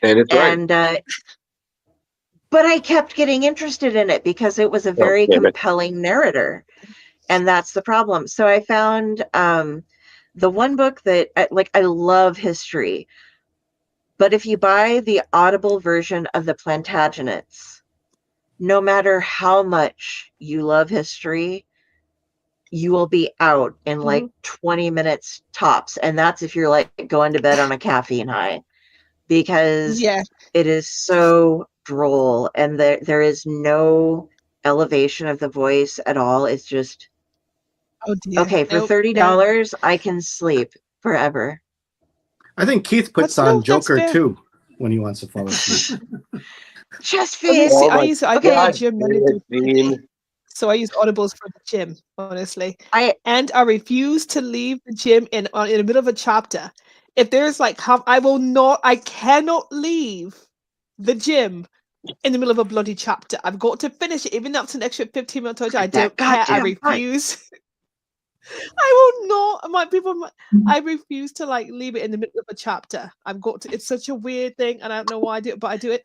Speaker 2: And it's right.
Speaker 1: And but I kept getting interested in it because it was a very
Speaker 2: damn it.
Speaker 1: compelling narrator. And that's the problem. So I found the one book that I love history, but if you buy the Audible version of the Plantagenets, no matter how much you love history, you will be out in like 20 minutes tops. And that's if you're like going to bed on a caffeine high, because
Speaker 3: Yeah.
Speaker 1: it is so droll and there is no elevation of the voice at all. It's just,
Speaker 3: Oh dear.
Speaker 1: okay, for
Speaker 3: Nope,
Speaker 1: $30, I can sleep forever.
Speaker 7: I think Keith puts
Speaker 3: That's-
Speaker 7: on
Speaker 3: no, that's
Speaker 7: Joker
Speaker 3: fair.
Speaker 7: too when he wants to fall asleep.
Speaker 1: Chest
Speaker 3: I
Speaker 1: face.
Speaker 2: Oh my
Speaker 3: use I go to
Speaker 1: God,
Speaker 3: the gym Monday
Speaker 2: Damn it,
Speaker 3: through
Speaker 2: Dean.
Speaker 3: Friday. So I use Audibles for the gym, honestly.
Speaker 1: I
Speaker 3: And I refuse to leave the gym in the middle of a chapter. If there's like I cannot leave the gym in the middle of a bloody chapter. I've got to finish it, even though it's an extra 15 minutes. I
Speaker 1: that
Speaker 3: don't care. I
Speaker 1: goddamn fight.
Speaker 3: refuse. I will not. I refuse to like leave it in the middle of a chapter. I've got to. It's such a weird thing, and I don't know why I do it, but I do it.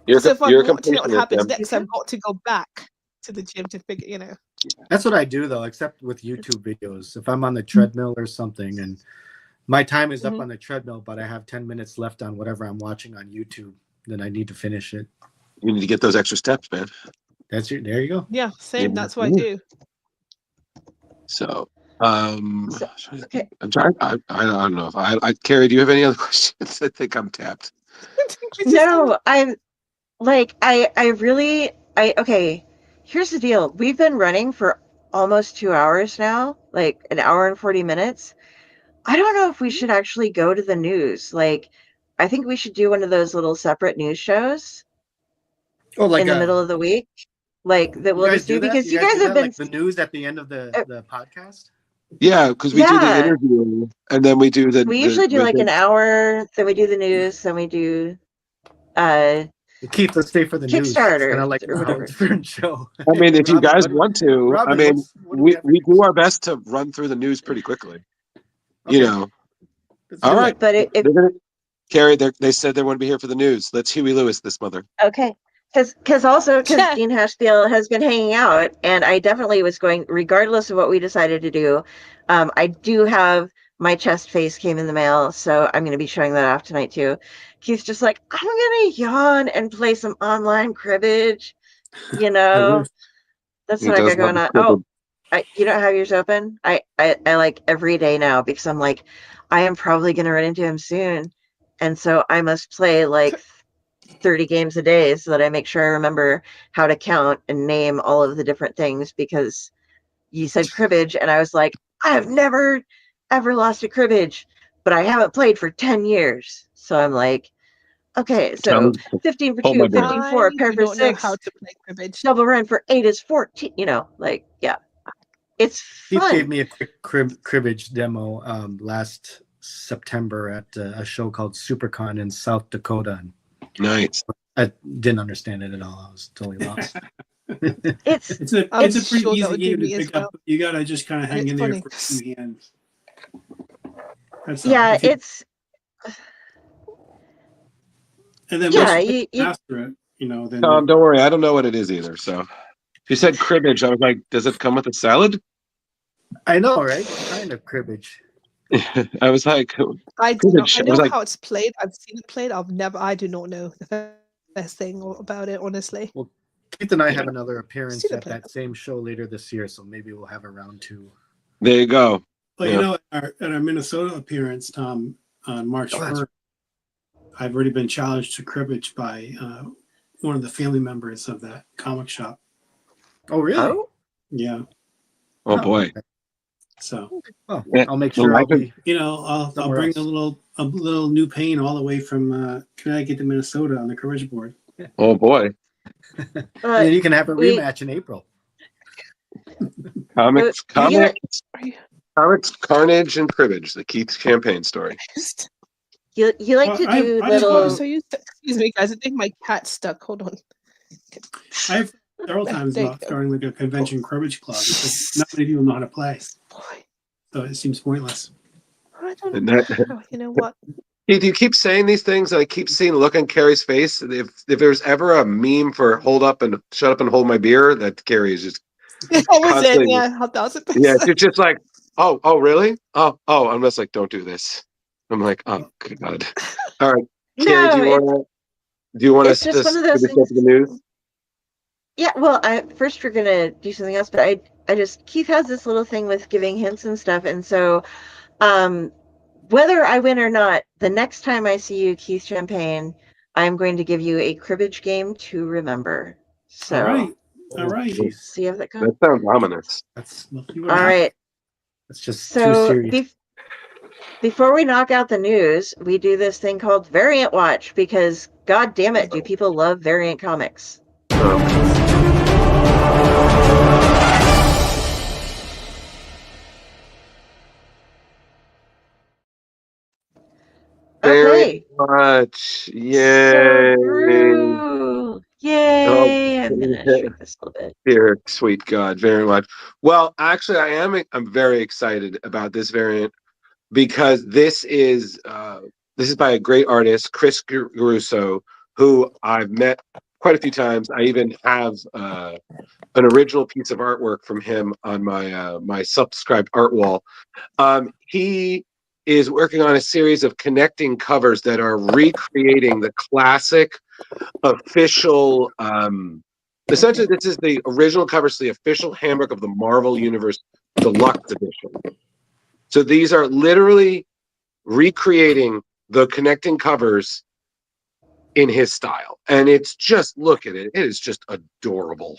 Speaker 2: You're,
Speaker 3: So if I
Speaker 2: you're a
Speaker 3: want to know what
Speaker 2: completionist,
Speaker 3: happens
Speaker 2: Jim.
Speaker 3: next, I've got to go back to the gym to figure. You know.
Speaker 7: That's what I do though, except with YouTube videos. If I'm on the treadmill or something and my time is up on the treadmill, but I have 10 minutes left on whatever I'm watching on YouTube, then I need to finish it.
Speaker 2: You need to get those extra steps, man.
Speaker 7: There you go.
Speaker 3: Yeah, same.
Speaker 2: Yeah.
Speaker 3: That's what I do.
Speaker 2: So,
Speaker 1: okay.
Speaker 2: I'm trying. I don't know if Carrie, do you have any other questions? I think I'm tapped.
Speaker 1: No, I'm like I really okay. Here's the deal. We've been running for almost 2 hours now, like an hour and 40 minutes. I don't know if we should actually go to the news. Like, I think we should do one of those little separate news shows
Speaker 7: Oh, like
Speaker 1: in the middle of the week, like that
Speaker 7: you
Speaker 1: we'll
Speaker 7: guys
Speaker 1: just do
Speaker 7: do that?
Speaker 1: because
Speaker 7: You
Speaker 1: you
Speaker 7: guys
Speaker 1: guys
Speaker 7: do
Speaker 1: have
Speaker 7: that
Speaker 1: been
Speaker 7: like the news at the end of the podcast?
Speaker 2: Yeah, because we do the
Speaker 1: Yeah.
Speaker 2: interview and then we do
Speaker 1: we usually do like an hour, then we do the news, then we do
Speaker 7: Keith, let's stay for the news. It's
Speaker 1: Kickstarter
Speaker 7: kind of like
Speaker 1: or
Speaker 7: a
Speaker 1: whatever.
Speaker 7: different show.
Speaker 2: I mean, if you
Speaker 7: Robin,
Speaker 2: guys want to,
Speaker 7: Robin,
Speaker 2: I mean,
Speaker 7: what do we have
Speaker 2: we
Speaker 7: for
Speaker 2: do our best to run through the news pretty quickly. You
Speaker 7: Okay.
Speaker 2: know.
Speaker 7: Let's
Speaker 2: All
Speaker 7: do
Speaker 2: right.
Speaker 7: it.
Speaker 1: But if
Speaker 2: They're gonna, Carrie, they said they want to be here for the news. Let's Huey Lewis this mother.
Speaker 1: okay, because
Speaker 3: Yeah.
Speaker 1: Dean Haspiel has been hanging out, and I definitely was going, regardless of what we decided to do. I do have my chest face came in the mail, so I'm going to be showing that off tonight too. Keith's just like, I'm going to yawn and play some online cribbage. You know, that's
Speaker 2: He
Speaker 1: what I
Speaker 2: does
Speaker 1: got
Speaker 2: love
Speaker 1: going
Speaker 2: the
Speaker 1: on.
Speaker 2: cribbage.
Speaker 1: Oh, you don't have yours open? I like every day now because I'm like, I am probably going to run into him soon, and so I must play like 30 games a day so that I make sure I remember how to count and name all of the different things, because you said cribbage and I was like, I have never ever lost a cribbage, but I haven't played for 10 years. So I'm like, okay, so 15 for
Speaker 2: Oh my
Speaker 1: 2,
Speaker 2: God.
Speaker 1: 15 for 4,
Speaker 3: I
Speaker 1: pair
Speaker 3: do
Speaker 1: for
Speaker 3: not know
Speaker 1: 6,
Speaker 3: how to play cribbage.
Speaker 1: double run for 8 is 14, like, yeah. It's
Speaker 7: Keith gave
Speaker 1: fun.
Speaker 7: me a quick cribbage demo last September at a show called SuperCon in South Dakota.
Speaker 2: Nice.
Speaker 7: I didn't understand it at all. I was totally lost.
Speaker 1: It's
Speaker 5: It's a
Speaker 3: I'm
Speaker 5: pretty
Speaker 3: sure that
Speaker 5: easy
Speaker 3: would do
Speaker 5: game to
Speaker 3: me as
Speaker 5: pick
Speaker 3: well.
Speaker 5: up. You gotta just kind of
Speaker 3: And
Speaker 5: hang
Speaker 3: it's
Speaker 5: in there
Speaker 3: funny.
Speaker 5: for 2 hands. That's all.
Speaker 1: yeah,
Speaker 5: If you-
Speaker 1: it's
Speaker 5: and then
Speaker 1: yeah,
Speaker 5: once you
Speaker 1: you
Speaker 5: master it, then
Speaker 2: Tom, don't worry. I don't know what it is either. So if you said cribbage, I was like, does it come with a salad?
Speaker 7: I know, right? What kind of cribbage?
Speaker 2: I was like,
Speaker 3: I do not.
Speaker 2: cribbage.
Speaker 3: I
Speaker 2: I
Speaker 3: know
Speaker 2: was like,
Speaker 3: how it's played. I've seen it played. I do not know the best thing about it, honestly.
Speaker 7: Well, Keith and I have another appearance
Speaker 3: Seen it
Speaker 7: at
Speaker 3: played.
Speaker 7: that same show later this year, so maybe we'll have a round 2.
Speaker 2: there you go.
Speaker 5: Well,
Speaker 2: Yeah.
Speaker 5: at our Minnesota appearance, Tom, on March
Speaker 7: Oh, that's
Speaker 5: 1st, I've already been challenged to cribbage by one of the family members of that comic shop.
Speaker 7: Oh, really?
Speaker 1: oh,
Speaker 5: Yeah.
Speaker 2: Oh boy.
Speaker 7: okay.
Speaker 5: So,
Speaker 7: Well,
Speaker 2: Yeah,
Speaker 7: I'll make
Speaker 2: the
Speaker 7: sure I'll
Speaker 2: life of-
Speaker 7: be.
Speaker 5: I'll
Speaker 7: Somewhere
Speaker 5: bring
Speaker 7: else.
Speaker 5: a little new pain all the way from Connecticut to Minnesota on the cribbage board.
Speaker 2: Oh boy.
Speaker 7: And then you can have a
Speaker 1: we-
Speaker 7: rematch in April.
Speaker 2: Comics,
Speaker 1: you know-
Speaker 2: comics, carnage, and cribbage. The Keith campaign story.
Speaker 1: You like
Speaker 5: Well,
Speaker 1: to
Speaker 5: I-
Speaker 1: do
Speaker 5: I just
Speaker 3: Oh,
Speaker 1: little.
Speaker 3: so you excuse me, guys. I think my cat's stuck. Hold on.
Speaker 5: I've several times
Speaker 3: There you
Speaker 5: about
Speaker 3: go.
Speaker 5: starting like a convention cribbage club. It's just not many people know how to play,
Speaker 3: Boy,
Speaker 5: so it seems pointless.
Speaker 3: I don't
Speaker 2: And
Speaker 3: know.
Speaker 2: that,
Speaker 3: Oh, you know what?
Speaker 2: Keith, you keep saying these things, and I keep seeing the look on Carrie's face. If there's ever a meme for "hold up and shut up and hold my beer," that Carrie is just
Speaker 3: That was it.
Speaker 2: constantly.
Speaker 3: Yeah,
Speaker 2: Yeah,
Speaker 3: 1,000%.
Speaker 2: you're just like, oh, really? Oh. I'm just like, don't do this. I'm like, oh God. All right, Carrie,
Speaker 1: No,
Speaker 2: do you want
Speaker 1: it's
Speaker 2: us to
Speaker 1: just one of
Speaker 2: give
Speaker 1: those
Speaker 2: this up
Speaker 1: things.
Speaker 2: to the news?
Speaker 1: Yeah, well, I first we're gonna do something else, but I just Keith has this little thing with giving hints and stuff, and so um, whether I win or not, the next time I see you, Keith Champagne, I'm going to give you a cribbage game to remember.
Speaker 5: All
Speaker 1: So
Speaker 5: right, all right.
Speaker 7: Jeez,
Speaker 1: see how that goes.
Speaker 2: That sounds ominous.
Speaker 7: that's
Speaker 5: We'll see what
Speaker 1: All
Speaker 5: happens.
Speaker 1: right.
Speaker 7: that's just too
Speaker 1: So
Speaker 7: serious.
Speaker 1: before we knock out the news, we do this thing called Variant Watch because, god damn it, do people love variant comics?
Speaker 2: Very
Speaker 1: Okay.
Speaker 2: much.
Speaker 1: So
Speaker 2: Yay.
Speaker 1: Drew,
Speaker 2: Oh,
Speaker 1: yay! I'm gonna shrink this a little bit.
Speaker 2: dear sweet God, very much. Well, actually, I'm very excited about this variant because this is by a great artist, Chris Caruso, who I've met quite a few times. I even have an original piece of artwork from him on my subscribed art wall. He is working on a series of connecting covers that are recreating the classic official. Essentially, this is the original covers to the official handbook of the Marvel Universe Deluxe Edition. So these are literally recreating the connecting covers in his style, and it's just look at it; it is just adorable,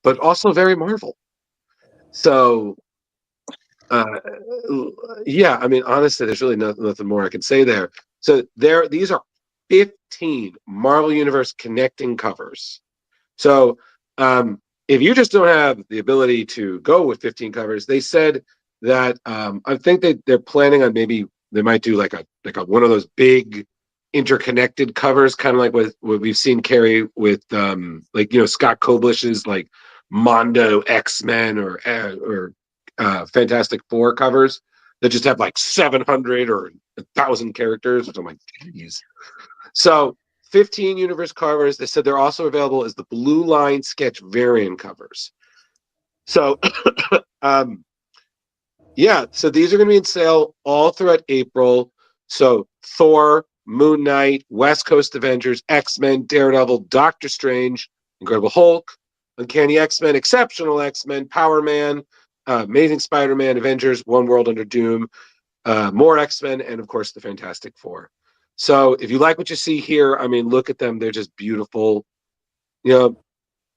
Speaker 2: but also very Marvel. So uh, yeah, I mean, honestly, there's really nothing more I can say there. So these are 15 Marvel Universe connecting covers. So if you just don't have the ability to go with 15 covers, they said that I think they're planning on maybe they might do like a one of those big interconnected covers, kind of like what we've seen Carrie with Scott Koblish's like Mondo X-Men or Fantastic Four covers that just have like 700 or 1,000 characters, which I'm like, geez. So 15 universe covers. They said they're also available as the Blue Line sketch variant covers. So yeah, so these are going to be in sale all throughout April. So Thor, Moon Knight, West Coast Avengers, X-Men, Daredevil, Doctor Strange, Incredible Hulk, Uncanny X-Men, Exceptional X-Men, Power Man, Amazing Spider-Man, Avengers, One World Under Doom, more X-Men, and of course the Fantastic Four. So if you like what you see here, I mean, look at them. They're just beautiful. You know,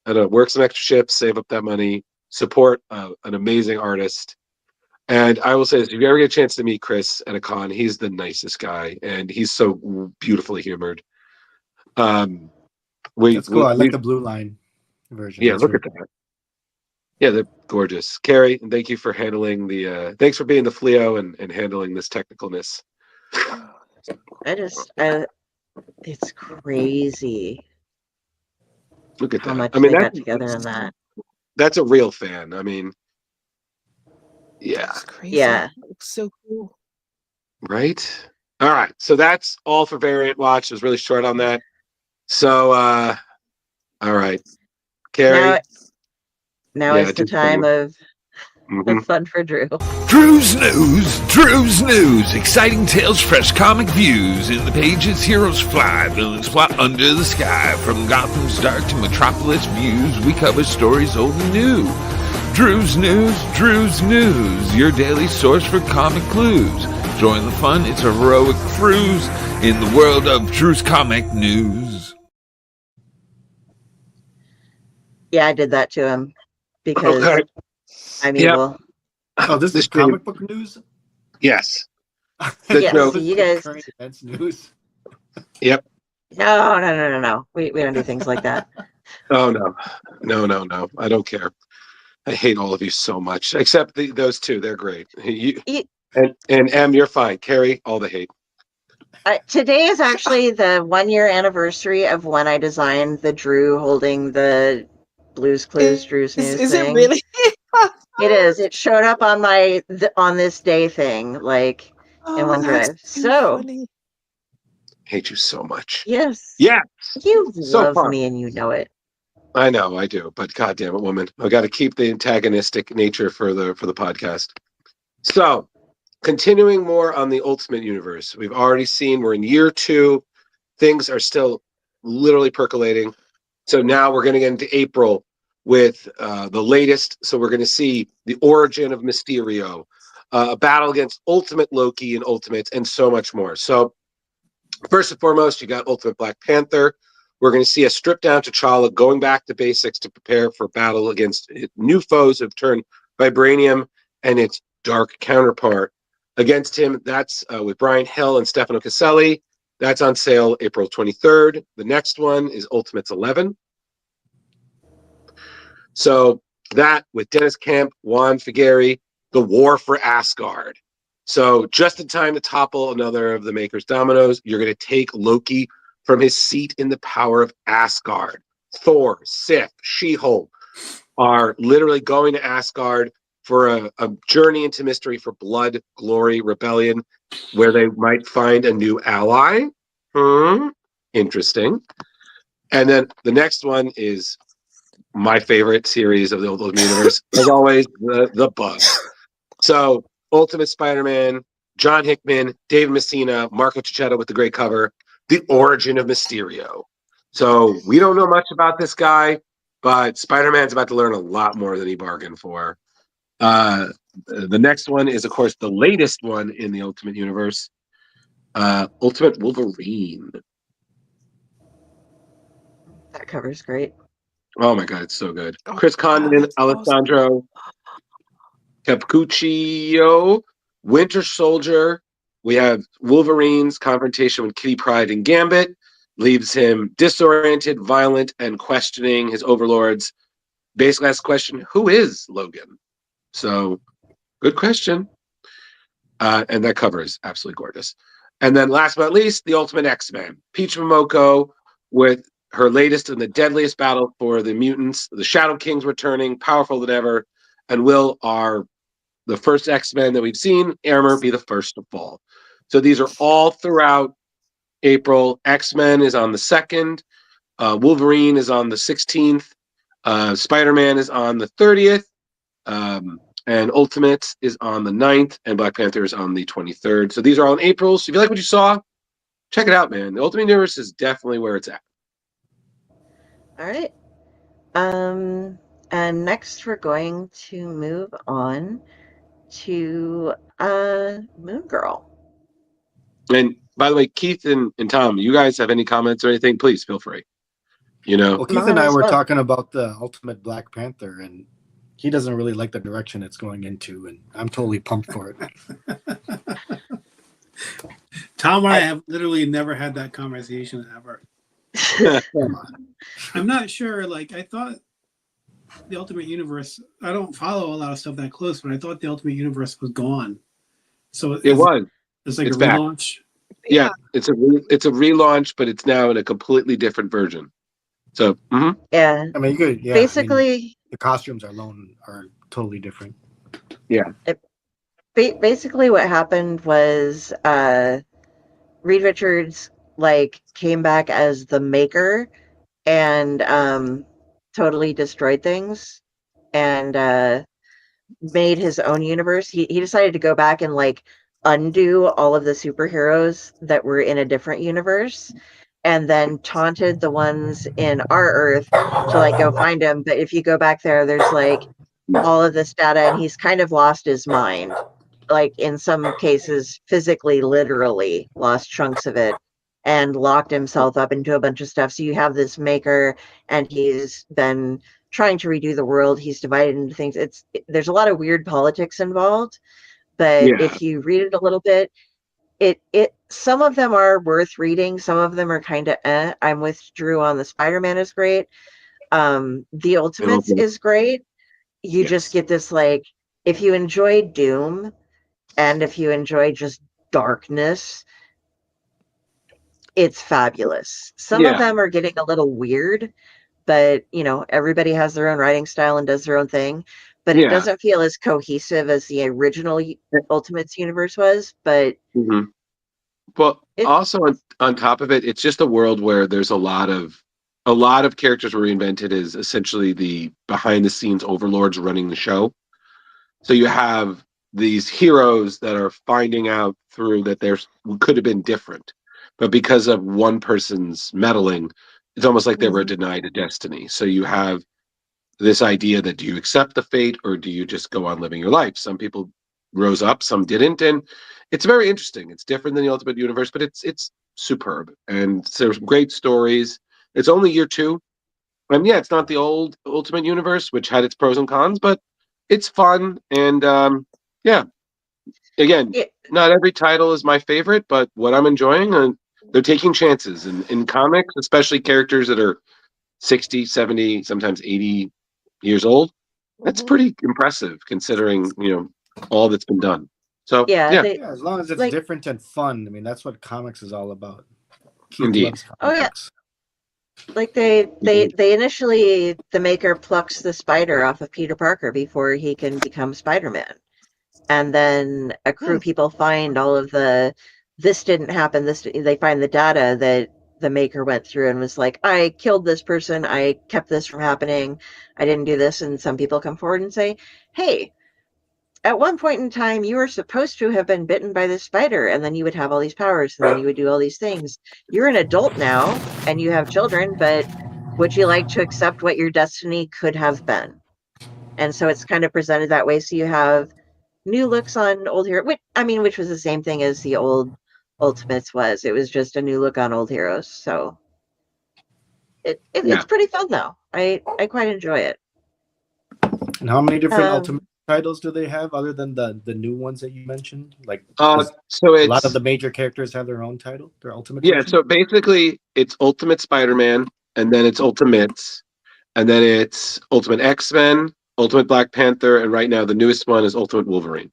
Speaker 2: I don't know, work some extra shifts, save up that money, support an amazing artist. And I will say this, if you ever get a chance to meet Chris at a con, he's the nicest guy, and he's so beautifully humored.
Speaker 7: That's cool. I like the Blue Line version.
Speaker 2: Yeah,
Speaker 7: That's
Speaker 2: look
Speaker 7: really
Speaker 2: at that. Yeah, they're gorgeous. Carrie, and thank you for handling thanks for being the Fleo and handling this technicalness.
Speaker 1: It's crazy
Speaker 2: Look at
Speaker 1: how
Speaker 2: that.
Speaker 1: much
Speaker 2: I mean,
Speaker 1: they got together in that.
Speaker 2: that's a real fan. I mean, yeah.
Speaker 3: That's crazy.
Speaker 1: Yeah.
Speaker 3: That looks so cool.
Speaker 2: Right? All right. So that's all for Variant Watch. It was really short on that. So all right. Carrie.
Speaker 1: Now
Speaker 2: Yeah,
Speaker 1: is the
Speaker 2: just
Speaker 1: time of
Speaker 2: mhm.
Speaker 1: fun for Drew.
Speaker 8: Drew's News. Exciting tales, fresh comic views. In the pages, heroes fly, villains plot under the sky. From Gotham's dark to Metropolis views, we cover stories old and new. Drew's News, your daily source for comic clues. Join the fun, it's a heroic cruise in the world of Drew's Comic News.
Speaker 1: Yeah, I did that to him because
Speaker 2: Okay.
Speaker 1: I'm
Speaker 2: Yep.
Speaker 1: evil.
Speaker 7: Oh, this is
Speaker 2: thing-
Speaker 7: comic book news?
Speaker 2: Yes.
Speaker 1: Yeah,
Speaker 2: no-
Speaker 1: so you guys.
Speaker 7: Current events news.
Speaker 2: Yep.
Speaker 1: No. We don't do things like that.
Speaker 2: Oh no. I don't care. I hate all of you so much. Except those two. They're great. And M, you're fine. Carrie, all the hate.
Speaker 1: Today is actually the 1 year anniversary of when I designed the Drew holding the Blues Clues Drew's News
Speaker 3: Is it
Speaker 1: thing.
Speaker 3: really?
Speaker 1: It is. It showed up on my on this day thing, like in
Speaker 3: Oh, that's
Speaker 1: OneDrive.
Speaker 3: too
Speaker 1: So
Speaker 3: funny.
Speaker 2: Hate you so much.
Speaker 1: yes,
Speaker 2: Yeah,
Speaker 1: you
Speaker 2: so
Speaker 1: love
Speaker 2: fun.
Speaker 1: me and you know it.
Speaker 2: I know I do, but God damn it, woman, I got to keep the antagonistic nature for the podcast. So, continuing more on the Ultimate Universe, we've already seen we're in year 2. Things are still literally percolating. So now we're going to get into April with the latest. So we're going to see the origin of Mysterio, a battle against Ultimate Loki and Ultimates, and so much more. So first and foremost, you got Ultimate Black Panther. We're going to see a stripped down T'Challa going back to basics to prepare for battle against new foes who've turned Vibranium and its dark counterpart. Against him, that's with Brian Hill and Stefano Caselli. That's on sale April 23rd. The next one is Ultimates 11. So that with Dennis Camp, Juan Figueri, the war for Asgard. So just in time to topple another of the Maker's dominoes, you're going to take Loki from his seat in the power of Asgard. Thor, Sif, She-Hulk are literally going to Asgard for a journey into mystery for blood, glory, rebellion, where they might find a new ally. Interesting. And then the next one is my favorite series of the Ultimate Universe, as always, the Bug. So, Ultimate Spider-Man, John Hickman, David Messina, Marco Cicchetto with the great cover, The Origin of Mysterio. So, we don't know much about this guy, but Spider-Man's about to learn a lot more than he bargained for. The next one is, of course, the latest one in the Ultimate Universe, Ultimate Wolverine.
Speaker 1: That cover's great.
Speaker 2: Oh my God, it's so good.
Speaker 3: Oh,
Speaker 2: Chris Condon,
Speaker 3: that's awesome.
Speaker 2: Alessandro Cappuccio, Winter Soldier. We have Wolverine's confrontation with Kitty Pryde and Gambit leaves him disoriented, violent, and questioning his overlords. Basically asks the question, who is Logan? So, good question. And that cover is absolutely gorgeous. And then last but not least, the Ultimate X-Men. Peach Momoko with her latest and the deadliest battle for the mutants. The Shadow King's returning, powerful than ever, and will are the first X-Men that we've seen, Armor, be the first to fall. So these are all throughout April. X-Men is on the 2nd. Wolverine is on the 16th. Spider-Man is on the 30th. And Ultimates is on the 9th. And Black Panther is on the 23rd. So these are all in April. So if you like what you saw, check it out, man. The Ultimate Universe is definitely where it's at.
Speaker 1: All right. And next we're going to move on to Moon Girl.
Speaker 2: And by the way, Keith and Tom, you guys have any comments or anything, please feel free. You know,
Speaker 7: Well, Keith
Speaker 1: Mine
Speaker 7: and I
Speaker 1: as
Speaker 7: were
Speaker 1: well.
Speaker 7: talking about the Ultimate Black Panther, and he doesn't really like the direction it's going into, and I'm totally pumped for it.
Speaker 5: Tom and I have literally never had that conversation ever.
Speaker 7: Come on.
Speaker 5: I'm not sure. Like, I thought the Ultimate Universe, I don't follow a lot of stuff that close, but I thought the Ultimate Universe was gone. So
Speaker 2: it was.
Speaker 5: It's like
Speaker 2: It's
Speaker 5: a
Speaker 2: back.
Speaker 5: relaunch.
Speaker 2: Yeah, it's a relaunch, but it's now in a completely different version. So,
Speaker 1: Yeah.
Speaker 7: I mean, you could, yeah.
Speaker 1: Basically,
Speaker 7: I mean, the costumes are totally different.
Speaker 2: yeah,
Speaker 1: basically what happened was Reed Richards like came back as the maker and totally destroyed things and made his own universe. He decided to go back and like undo all of the superheroes that were in a different universe and then taunted the ones in our Earth to like go find him. But if you go back there, there's like all of this data and he's kind of lost his mind. Like in some cases, physically, literally lost chunks of it and locked himself up into a bunch of stuff. So you have this maker and he's been trying to redo the world. He's divided into things. There's a lot of weird politics involved, but
Speaker 2: yeah.
Speaker 1: if you read it a little bit, it some of them are worth reading. Some of them are kind of I'm with Drew on the Spider-Man is great. The Ultimates is great. You just get this like if you enjoy Doom and if you enjoy just darkness, it's fabulous. Some of
Speaker 2: Yeah,
Speaker 1: them are getting a little weird, but everybody has their own writing style and does their own thing. But it
Speaker 2: yeah.
Speaker 1: doesn't feel as cohesive as the original Ultimates universe was. But
Speaker 2: hmm But
Speaker 1: it,
Speaker 2: also on top of it, it's just a world where there's a lot of characters were reinvented as essentially the behind the scenes overlords running the show. So you have these heroes that are finding out through that there could have been different, but because of one person's meddling, it's almost like they were
Speaker 1: Mhm.
Speaker 2: denied a destiny. So you have this idea that do you accept the fate or do you just go on living your life? Some people rose up, some didn't, and it's very interesting. It's different than the Ultimate Universe, but it's superb and there's great stories. It's only year two, and yeah, it's not the old Ultimate Universe, which had its pros and cons, but it's fun and yeah. Again,
Speaker 1: yeah,
Speaker 2: not every title is my favorite, but what I'm enjoying, they're taking chances in comics, especially characters that are 60, 70, sometimes 80 years old. That's
Speaker 3: Mhm.
Speaker 2: pretty impressive considering, all that's been done. So,
Speaker 1: yeah,
Speaker 2: yeah,
Speaker 1: they
Speaker 7: Yeah, as long as it's
Speaker 1: like.
Speaker 7: different and fun. I mean, that's what comics is all about. Keith
Speaker 2: indeed.
Speaker 7: loves
Speaker 1: Oh
Speaker 7: comic
Speaker 1: yeah,
Speaker 7: books.
Speaker 1: like they they
Speaker 2: Indeed.
Speaker 1: they initially the maker plucks the spider off of Peter Parker before he can become Spider-Man. And then a crew
Speaker 3: Hmm.
Speaker 1: of people find all of the this didn't happen, they find the data that the maker went through and was like, I killed this person, I kept this from happening, I didn't do this. And some people come forward and say, hey, at one point in time you were supposed to have been bitten by this spider, and then you would have all these powers, and then you would do all these things. You're an adult now and you have children, but would you like to accept what your destiny could have been? And so it's kind of presented that way. So you have new looks on old hero, which was the same thing as the old Ultimates was. It was just a new look on old heroes. So
Speaker 2: Yeah.
Speaker 1: it's pretty fun though. I quite enjoy it.
Speaker 7: And how many different Ultimate
Speaker 1: Um,
Speaker 7: titles do they have other than the new ones that you mentioned? Like,
Speaker 2: Uh,
Speaker 7: does
Speaker 2: so
Speaker 7: a lot of
Speaker 2: it's,
Speaker 7: the major characters have their own title, their Ultimate
Speaker 2: yeah,
Speaker 7: version?
Speaker 2: so basically it's Ultimate Spider-Man, and then it's Ultimates, and then it's Ultimate X-Men, Ultimate Black Panther, and right now the newest one is Ultimate Wolverine.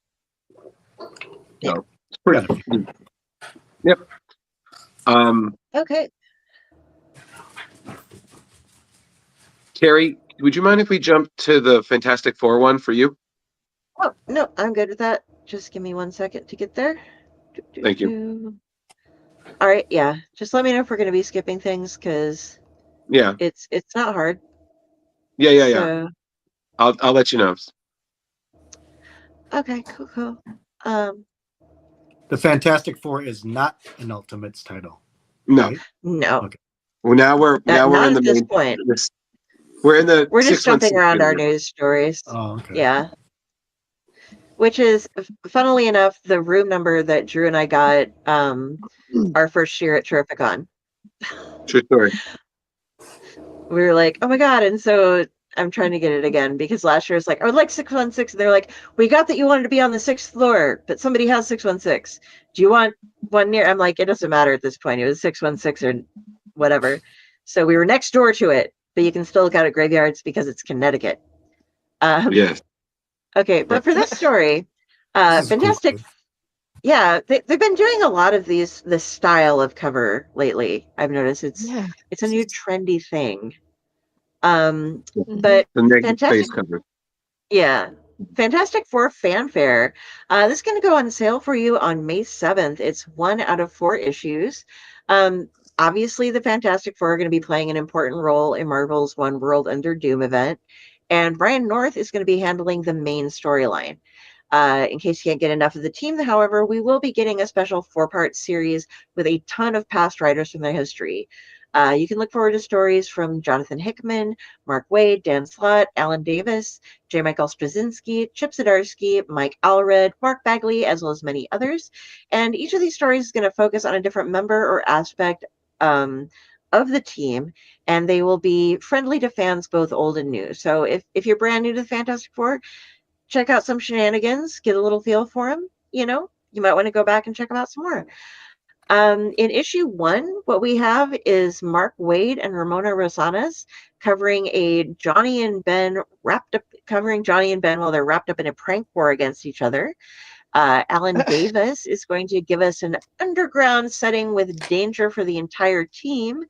Speaker 1: yeah.
Speaker 2: So it's pretty,
Speaker 7: Got a few.
Speaker 2: yep. Um,
Speaker 1: Okay.
Speaker 2: Carrie, would you mind if we jump to the Fantastic Four one for you?
Speaker 1: Oh no, I'm good with that. Just give me 1 second to get there. Do, do,
Speaker 2: Thank you.
Speaker 1: do. All right, yeah. Just let me know if we're going to be skipping things because
Speaker 2: Yeah,
Speaker 1: it's not hard.
Speaker 2: yeah.
Speaker 1: So
Speaker 2: I'll let you know.
Speaker 1: okay, cool. Um,
Speaker 7: The Fantastic Four is not an Ultimates title,
Speaker 2: No,
Speaker 7: right?
Speaker 1: no,
Speaker 7: Okay.
Speaker 2: well now we're
Speaker 1: not
Speaker 2: in the
Speaker 1: at this
Speaker 2: main.
Speaker 1: point.
Speaker 2: We're in the
Speaker 1: We're just jumping
Speaker 2: 616
Speaker 1: around our
Speaker 2: universe.
Speaker 1: news stories.
Speaker 7: Oh, okay.
Speaker 1: Yeah. Which is, funnily enough, the room number that Drew and I got our first year at Terrificon.
Speaker 2: True story.
Speaker 1: We were like, oh my God. And so I'm trying to get it again because last year was like, I would like 616. And they're like, we got that you wanted to be on the 6th floor, but somebody has 616. Do you want one near? I'm like, it doesn't matter at this point. It was 616 or whatever. So we were next door to it, but you can still look out at graveyards because it's Connecticut.
Speaker 2: Yes.
Speaker 1: Okay, but for this story,
Speaker 7: This is cool.
Speaker 1: Fantastic. Yeah, they've been doing a lot of this style of cover lately. I've noticed
Speaker 3: Yeah.
Speaker 1: it's a new trendy thing. Um,
Speaker 3: Mhm.
Speaker 1: but
Speaker 2: The negative
Speaker 1: Fantastic,
Speaker 2: space cover.
Speaker 1: yeah, Fantastic Four Fanfare. This is going to go on sale for you on May 7th. It's 1 out of 4 issues. Um, Obviously, the Fantastic Four are going to be playing an important role in Marvel's One World Under Doom event, and Brian North is going to be handling the main storyline. In case you can't get enough of the team, however, we will be getting a special 4-part series with a ton of past writers from their history. You can look forward to stories from Jonathan Hickman, Mark Waid, Dan Slott, Alan Davis, J. Michael Straczynski, Chip Zdarsky, Mike Allred, Mark Bagley, as well as many others. And each of these stories is going to focus on a different member or aspect um, of the team, and they will be friendly to fans both old and new. So if you're brand new to the Fantastic Four, check out some shenanigans, get a little feel for them. You might want to go back and check them out some more. In issue 1, what we have is Mark Waid and Ramona Rosanas covering Johnny and Ben while they're wrapped up in a prank war against each other. Alan Davis is going to give us an underground setting with danger for the entire team.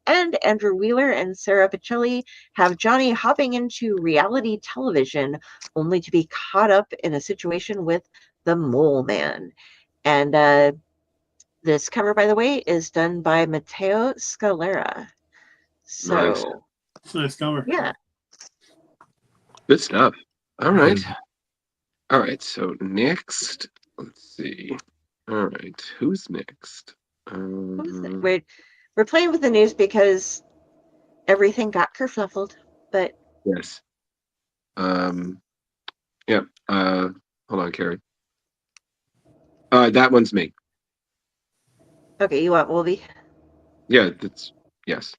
Speaker 1: And Andrew Wheeler and Sarah Pacelli have Johnny hopping into reality television only to be caught up in a situation with the Mole Man. And this cover, by the way, is done by Matteo Scalera. So,
Speaker 5: It's a nice cover.
Speaker 1: yeah.
Speaker 2: Good stuff. All right. All right. So next, let's see. All right. Who's next?
Speaker 1: We're playing with the news because everything got kerfluffled, but
Speaker 2: yes. Yeah. Hold on, Carrie. That one's me.
Speaker 1: okay, you want Wolby?
Speaker 2: Yeah, that's yes.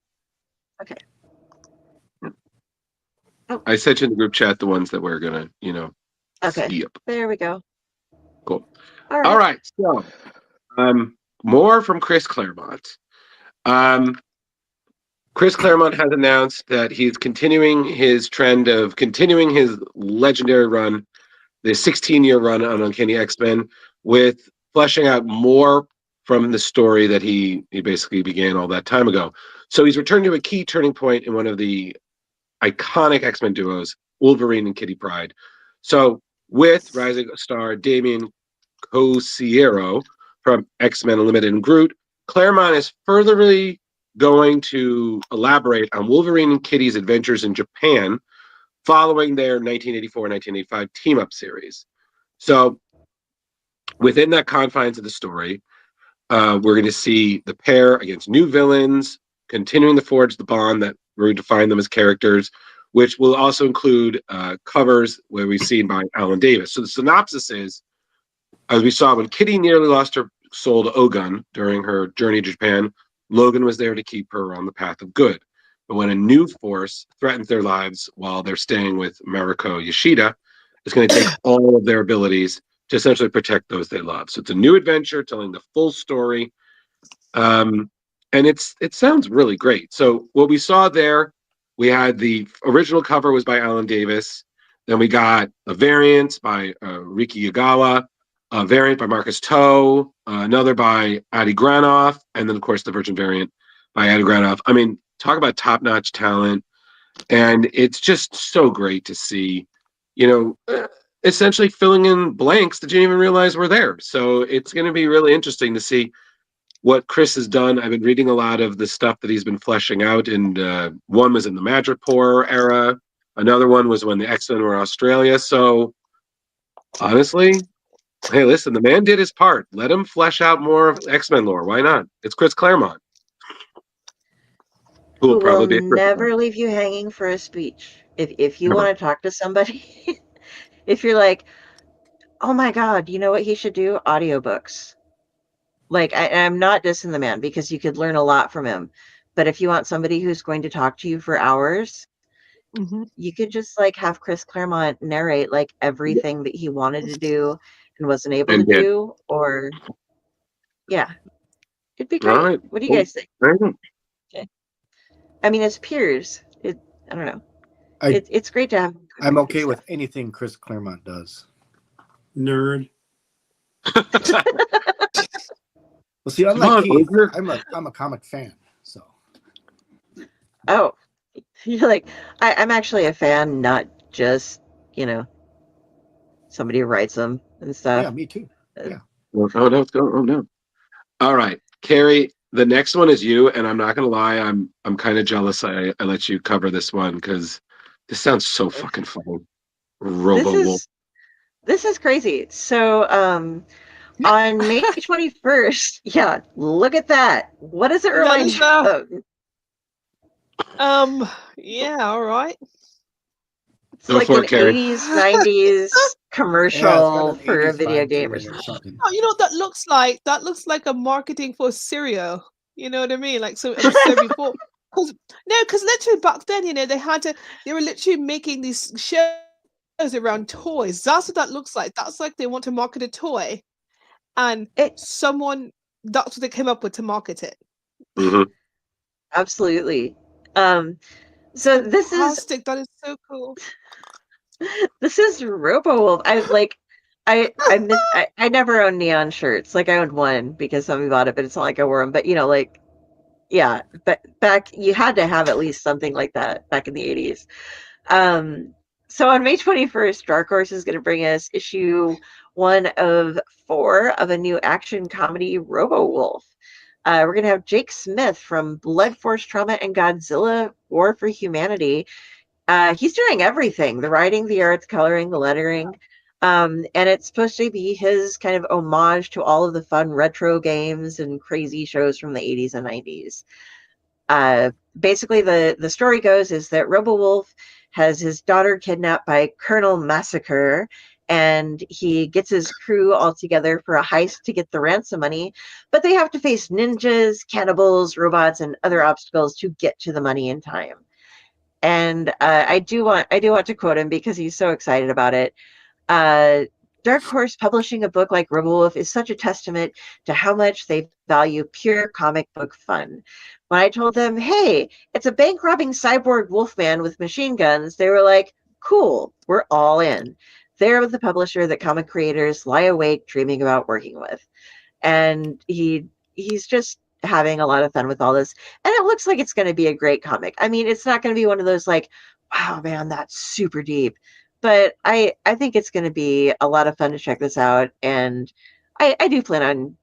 Speaker 1: Okay.
Speaker 2: I sent you in the group chat the ones that we're gonna,
Speaker 1: Okay.
Speaker 2: skip.
Speaker 1: There we go.
Speaker 2: Cool.
Speaker 1: All right.
Speaker 2: All right. So, more from Chris Claremont. Chris Claremont has announced that he's continuing his trend of continuing his legendary run, the 16-year run on Uncanny X-Men, with fleshing out more from the story that he basically began all that time ago. So he's returned to a key turning point in one of the iconic X-Men duos, Wolverine and Kitty Pryde. So with rising star Damian Cosiero from X-Men Unlimited and Groot, Claremont is furtherly going to elaborate on Wolverine and Kitty's adventures in Japan following their 1984-1985 team-up series. So within that confines of the story, we're going to see the pair against new villains, continuing to forge the bond that we're going to find them as characters, which will also include covers where we've seen by Alan Davis. So the synopsis is, as we saw, when Kitty nearly lost her soul to Ogun during her journey to Japan, Logan was there to keep her on the path of good. But when a new force threatens their lives while they're staying with Mariko Yoshida, it's going to take all of their abilities to essentially protect those they love. So it's a new adventure telling the full story. And it sounds really great. So what we saw there, we had the original cover was by Alan Davis. Then we got a variant by Riki Yagawa, a variant by Marcus Toe, another by Adi Granoff, and then, of course, the Virgin variant by Adi Granoff. I mean, talk about top-notch talent. And it's just so great to see, essentially filling in blanks that you didn't even realize were there. So it's going to be really interesting to see what Chris has done. I've been reading a lot of the stuff that he's been fleshing out, and one was in the Madripoor era. Another one was when the X-Men were in Australia. So honestly, hey, listen, the man did his part. Let him flesh out more of X-Men lore. Why not? It's Chris Claremont. Who will probably be a
Speaker 1: never leave you hanging for a speech. If you want to talk to somebody, if you're like, oh my God, you know what he should do? Audiobooks. Like, I'm not dissing the man because you could learn a lot from him. But if you want somebody who's going to talk to you for hours, you could just like have Chris Claremont narrate like everything that he wanted to do and wasn't able to do, or yeah, it'd be great.
Speaker 2: Right.
Speaker 1: What do you guys think? Okay. I mean, as peers, I don't know. It's great to have.
Speaker 7: I'm okay with anything Chris Claremont does.
Speaker 5: Nerd.
Speaker 7: Well, see, unlike Keith, I'm a comic fan, so.
Speaker 1: Oh, you're like, I'm actually a fan, not just, somebody who writes them and stuff.
Speaker 7: Yeah, me too. Yeah.
Speaker 2: Oh no. All right, Carrie, the next one is you, and I'm not gonna lie, I'm kind of jealous I let you cover this one because this sounds so fucking fun. Wolf.
Speaker 1: This is crazy. So, on May 21st, yeah, look at that. What does it remind you of?
Speaker 3: Yeah, all right.
Speaker 1: It's like an 80s, 90s commercial for a video game or something.
Speaker 3: Oh, you know what that looks like? That looks like a marketing for cereal. You know what I mean? Like so before. Because literally back then, they were literally making these shows around toys. That's what that looks like. That's like they want to market a toy. And that's what they came up with to market it.
Speaker 2: Mm-hmm.
Speaker 1: Absolutely. So this
Speaker 3: is that is so cool.
Speaker 1: This is RoboWolf. I never owned neon shirts. Like I owned one because somebody bought it, but it's not like I wore them. But like yeah, but back you had to have at least something like that back in the 80s. Um, so on May 21st, Dark Horse is going to bring us issue 1 of 4 of a new action comedy, Robo Wolf. We're going to have Jake Smith from Blood Force Trauma and Godzilla War for Humanity. He's doing everything: the writing, the art, the coloring, the lettering. And it's supposed to be his kind of homage to all of the fun retro games and crazy shows from the 80s and 90s. Basically, the story goes is that RoboWolf has his daughter kidnapped by Colonel Massacre, and he gets his crew all together for a heist to get the ransom money, but they have to face ninjas, cannibals, robots, and other obstacles to get to the money in time. And I do want to quote him because he's so excited about it. Dark Horse publishing a book like RoboWolf is such a testament to how much they value pure comic book fun. When I told them, hey, it's a bank robbing cyborg wolfman with machine guns, they were like, cool, we're all in. They're the publisher that comic creators lie awake dreaming about working with. And he's just having a lot of fun with all this. And it looks like it's going to be a great comic. I mean, it's not going to be one of those like, wow, man, that's super deep. But I think it's going to be a lot of fun to check this out, and I do plan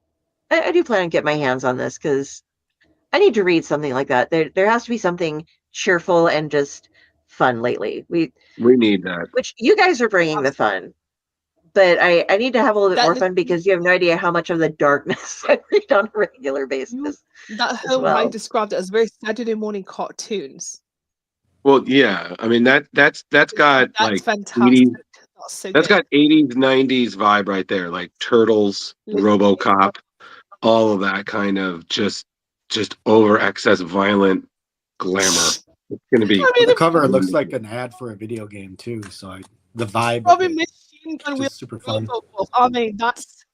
Speaker 1: on getting my hands on this because I need to read something like that. There has to be something cheerful and just fun lately.
Speaker 2: We need that.
Speaker 1: Which you guys are bringing the fun, but I need to have a little bit more fun because you have no idea how much of the darkness I read on a regular basis.
Speaker 3: That whole I described it as very Saturday morning cartoons.
Speaker 2: Well, yeah, I mean that's got like
Speaker 3: fantastic.
Speaker 2: 80s, that's got 80s, 90s vibe right there, like Turtles, RoboCop, all of that kind of just over excess violent glamour. It's gonna be.
Speaker 7: I mean, the cover looks like an ad for a video game too, so the vibe.
Speaker 3: Probably machine gun with
Speaker 7: super fun.
Speaker 3: I mean, that's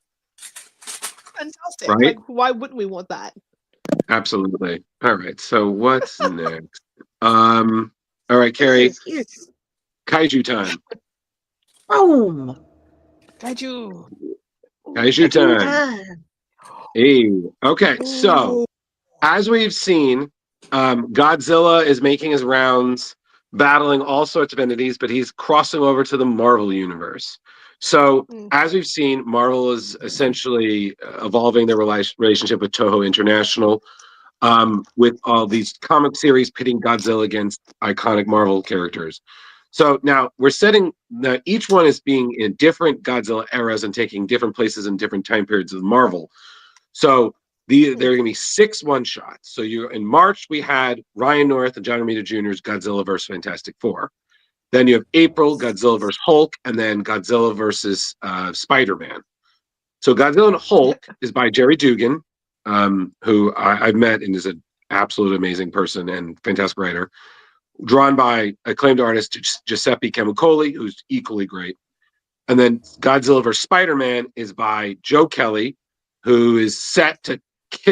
Speaker 3: fantastic.
Speaker 2: Right?
Speaker 3: Like, why wouldn't we want that?
Speaker 2: Absolutely. All right. So what's next? All right, Carrie. Kaiju time.
Speaker 1: Boom.
Speaker 3: Kaiju
Speaker 2: time. Hey. Okay. So as we've seen, Godzilla is making his rounds, battling all sorts of entities, but he's crossing over to the Marvel universe. So as we've seen, Marvel is essentially evolving their relationship with Toho International. With all these comic series pitting Godzilla against iconic Marvel characters. So now we're setting that each one is being in different Godzilla eras and taking different places in different time periods of Marvel. So there are going to be 6 one-shots. So in March, we had Ryan North and John Romita Jr.'s Godzilla vs. Fantastic Four. Then you have April, Godzilla vs. Hulk, and then Godzilla vs. Spider-Man. So Godzilla and Hulk is by Jerry Dugan, who I've met and is an absolute amazing person and fantastic writer, drawn by acclaimed artist Giuseppe Camuncoli, who's equally great. And then Godzilla vs. Spider-Man is by Joe Kelly, who is set to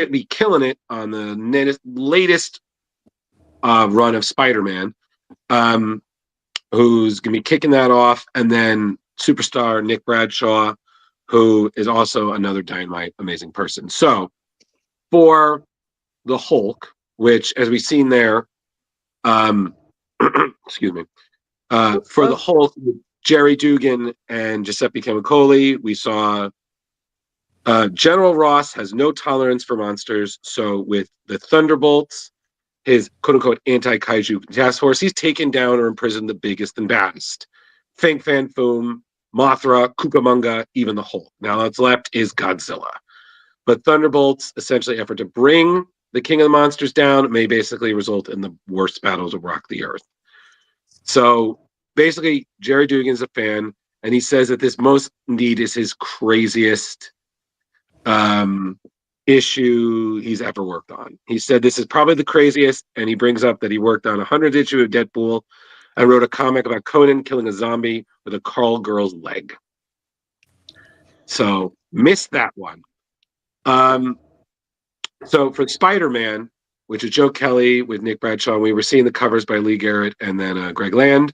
Speaker 2: be killing it on the latest run of Spider-Man, who's going to be kicking that off. And then superstar Nick Bradshaw, who is also another dynamite amazing person. So for the Hulk, which, as we've seen there, excuse me, for the Hulk, Jerry Dugan and Giuseppe Camuncoli, we saw General Ross has no tolerance for monsters. So with the Thunderbolts, his quote-unquote anti-kaiju task force, he's taken down or imprisoned the biggest and baddest. Fang Fan Foom, Mothra, Cucamonga, even the Hulk. Now what's left is Godzilla. But Thunderbolts' essentially effort to bring the King of the Monsters down may basically result in the worst battles of rock the earth. So basically, Jerry Dugan's a fan, and he says that this most indeed is his craziest issue he's ever worked on. He said this is probably the craziest, and he brings up that he worked on 100 issue of Deadpool and wrote a comic about Conan killing a zombie with a Carl girl's leg. So missed that one. So for Spider-Man, which is Joe Kelly with Nick Bradshaw, we were seeing the covers by Lee Garrett and then Greg Land.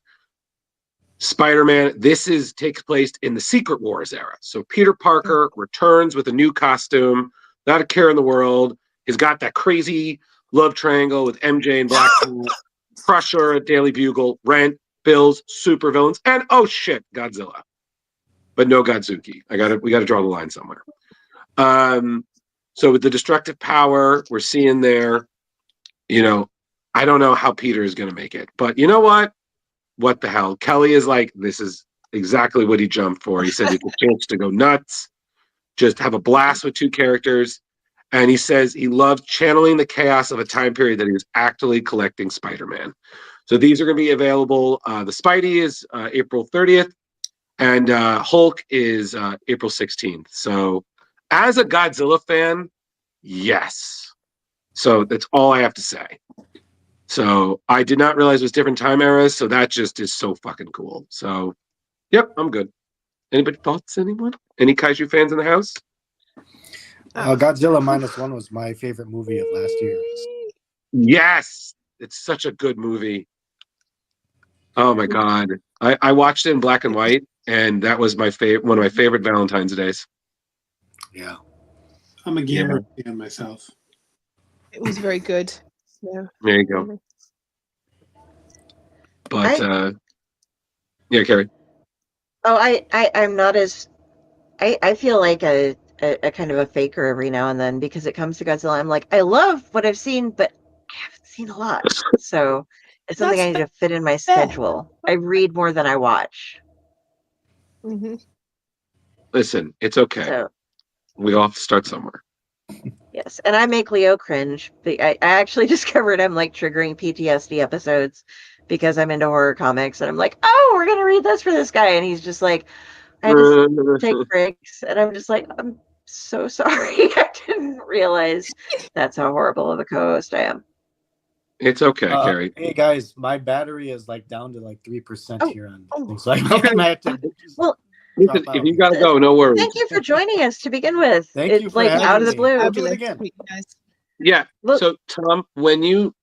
Speaker 2: Spider-Man. This takes place in the Secret Wars era. So Peter Parker returns with a new costume, not a care in the world. He's got that crazy love triangle with MJ and Black Cat, Crusher at Daily Bugle, Rent, Bills, supervillains, and oh shit, Godzilla. But no Godzuki. We gotta draw the line somewhere. So with the destructive power we're seeing there, I don't know how Peter is gonna make it. But you know what? What the hell? Kelly is like, this is exactly what he jumped for. He says it's a chance to go nuts, just have a blast with two characters. And he says he loved channeling the chaos of a time period that he was actually collecting Spider-Man. So these are going to be available. The Spidey is April 30th, and Hulk is April 16th. So as a Godzilla fan, yes. So that's all I have to say. So I did not realize it was different time eras, so that just is so fucking cool. So, yep, I'm good. Anybody thoughts, anyone? Any Kaiju fans in the house?
Speaker 7: Godzilla -1 was my favorite movie of last year.
Speaker 2: Yes, it's such a good movie. Oh my god, I watched it in black and white, and that was my one of my favorite Valentine's days.
Speaker 7: Yeah,
Speaker 5: I'm a gamer fan myself.
Speaker 3: It was very good. Yeah.
Speaker 2: There you go. But yeah, Carrie.
Speaker 1: Oh, I'm not as I feel like a kind of a faker every now and then because it comes to Godzilla. I'm like, I love what I've seen, but I haven't seen a lot. So it's something I need to fit in my schedule. I read more than I watch.
Speaker 3: Mm-hmm.
Speaker 2: Listen, it's okay.
Speaker 1: So,
Speaker 2: we all have to start somewhere.
Speaker 1: yes, and I make Leo cringe. I actually discovered I'm like triggering PTSD episodes because I'm into horror comics, and I'm like, oh, we're gonna read this for this guy, and he's just like, I just take breaks, and I'm just like, I'm so sorry. I didn't realize that's how horrible of a co-host I am.
Speaker 2: It's okay, Carrie.
Speaker 7: Hey guys, my battery is like down to like 3% here on things, so I have to.
Speaker 1: Well,
Speaker 2: if you gotta go, no worries.
Speaker 1: Thank you for joining us to begin with.
Speaker 7: Thank you for
Speaker 1: like
Speaker 7: having
Speaker 1: out of the
Speaker 7: me.
Speaker 1: blue.
Speaker 7: We'll do it again.
Speaker 2: Yeah.
Speaker 1: Look,
Speaker 2: so Tom, when you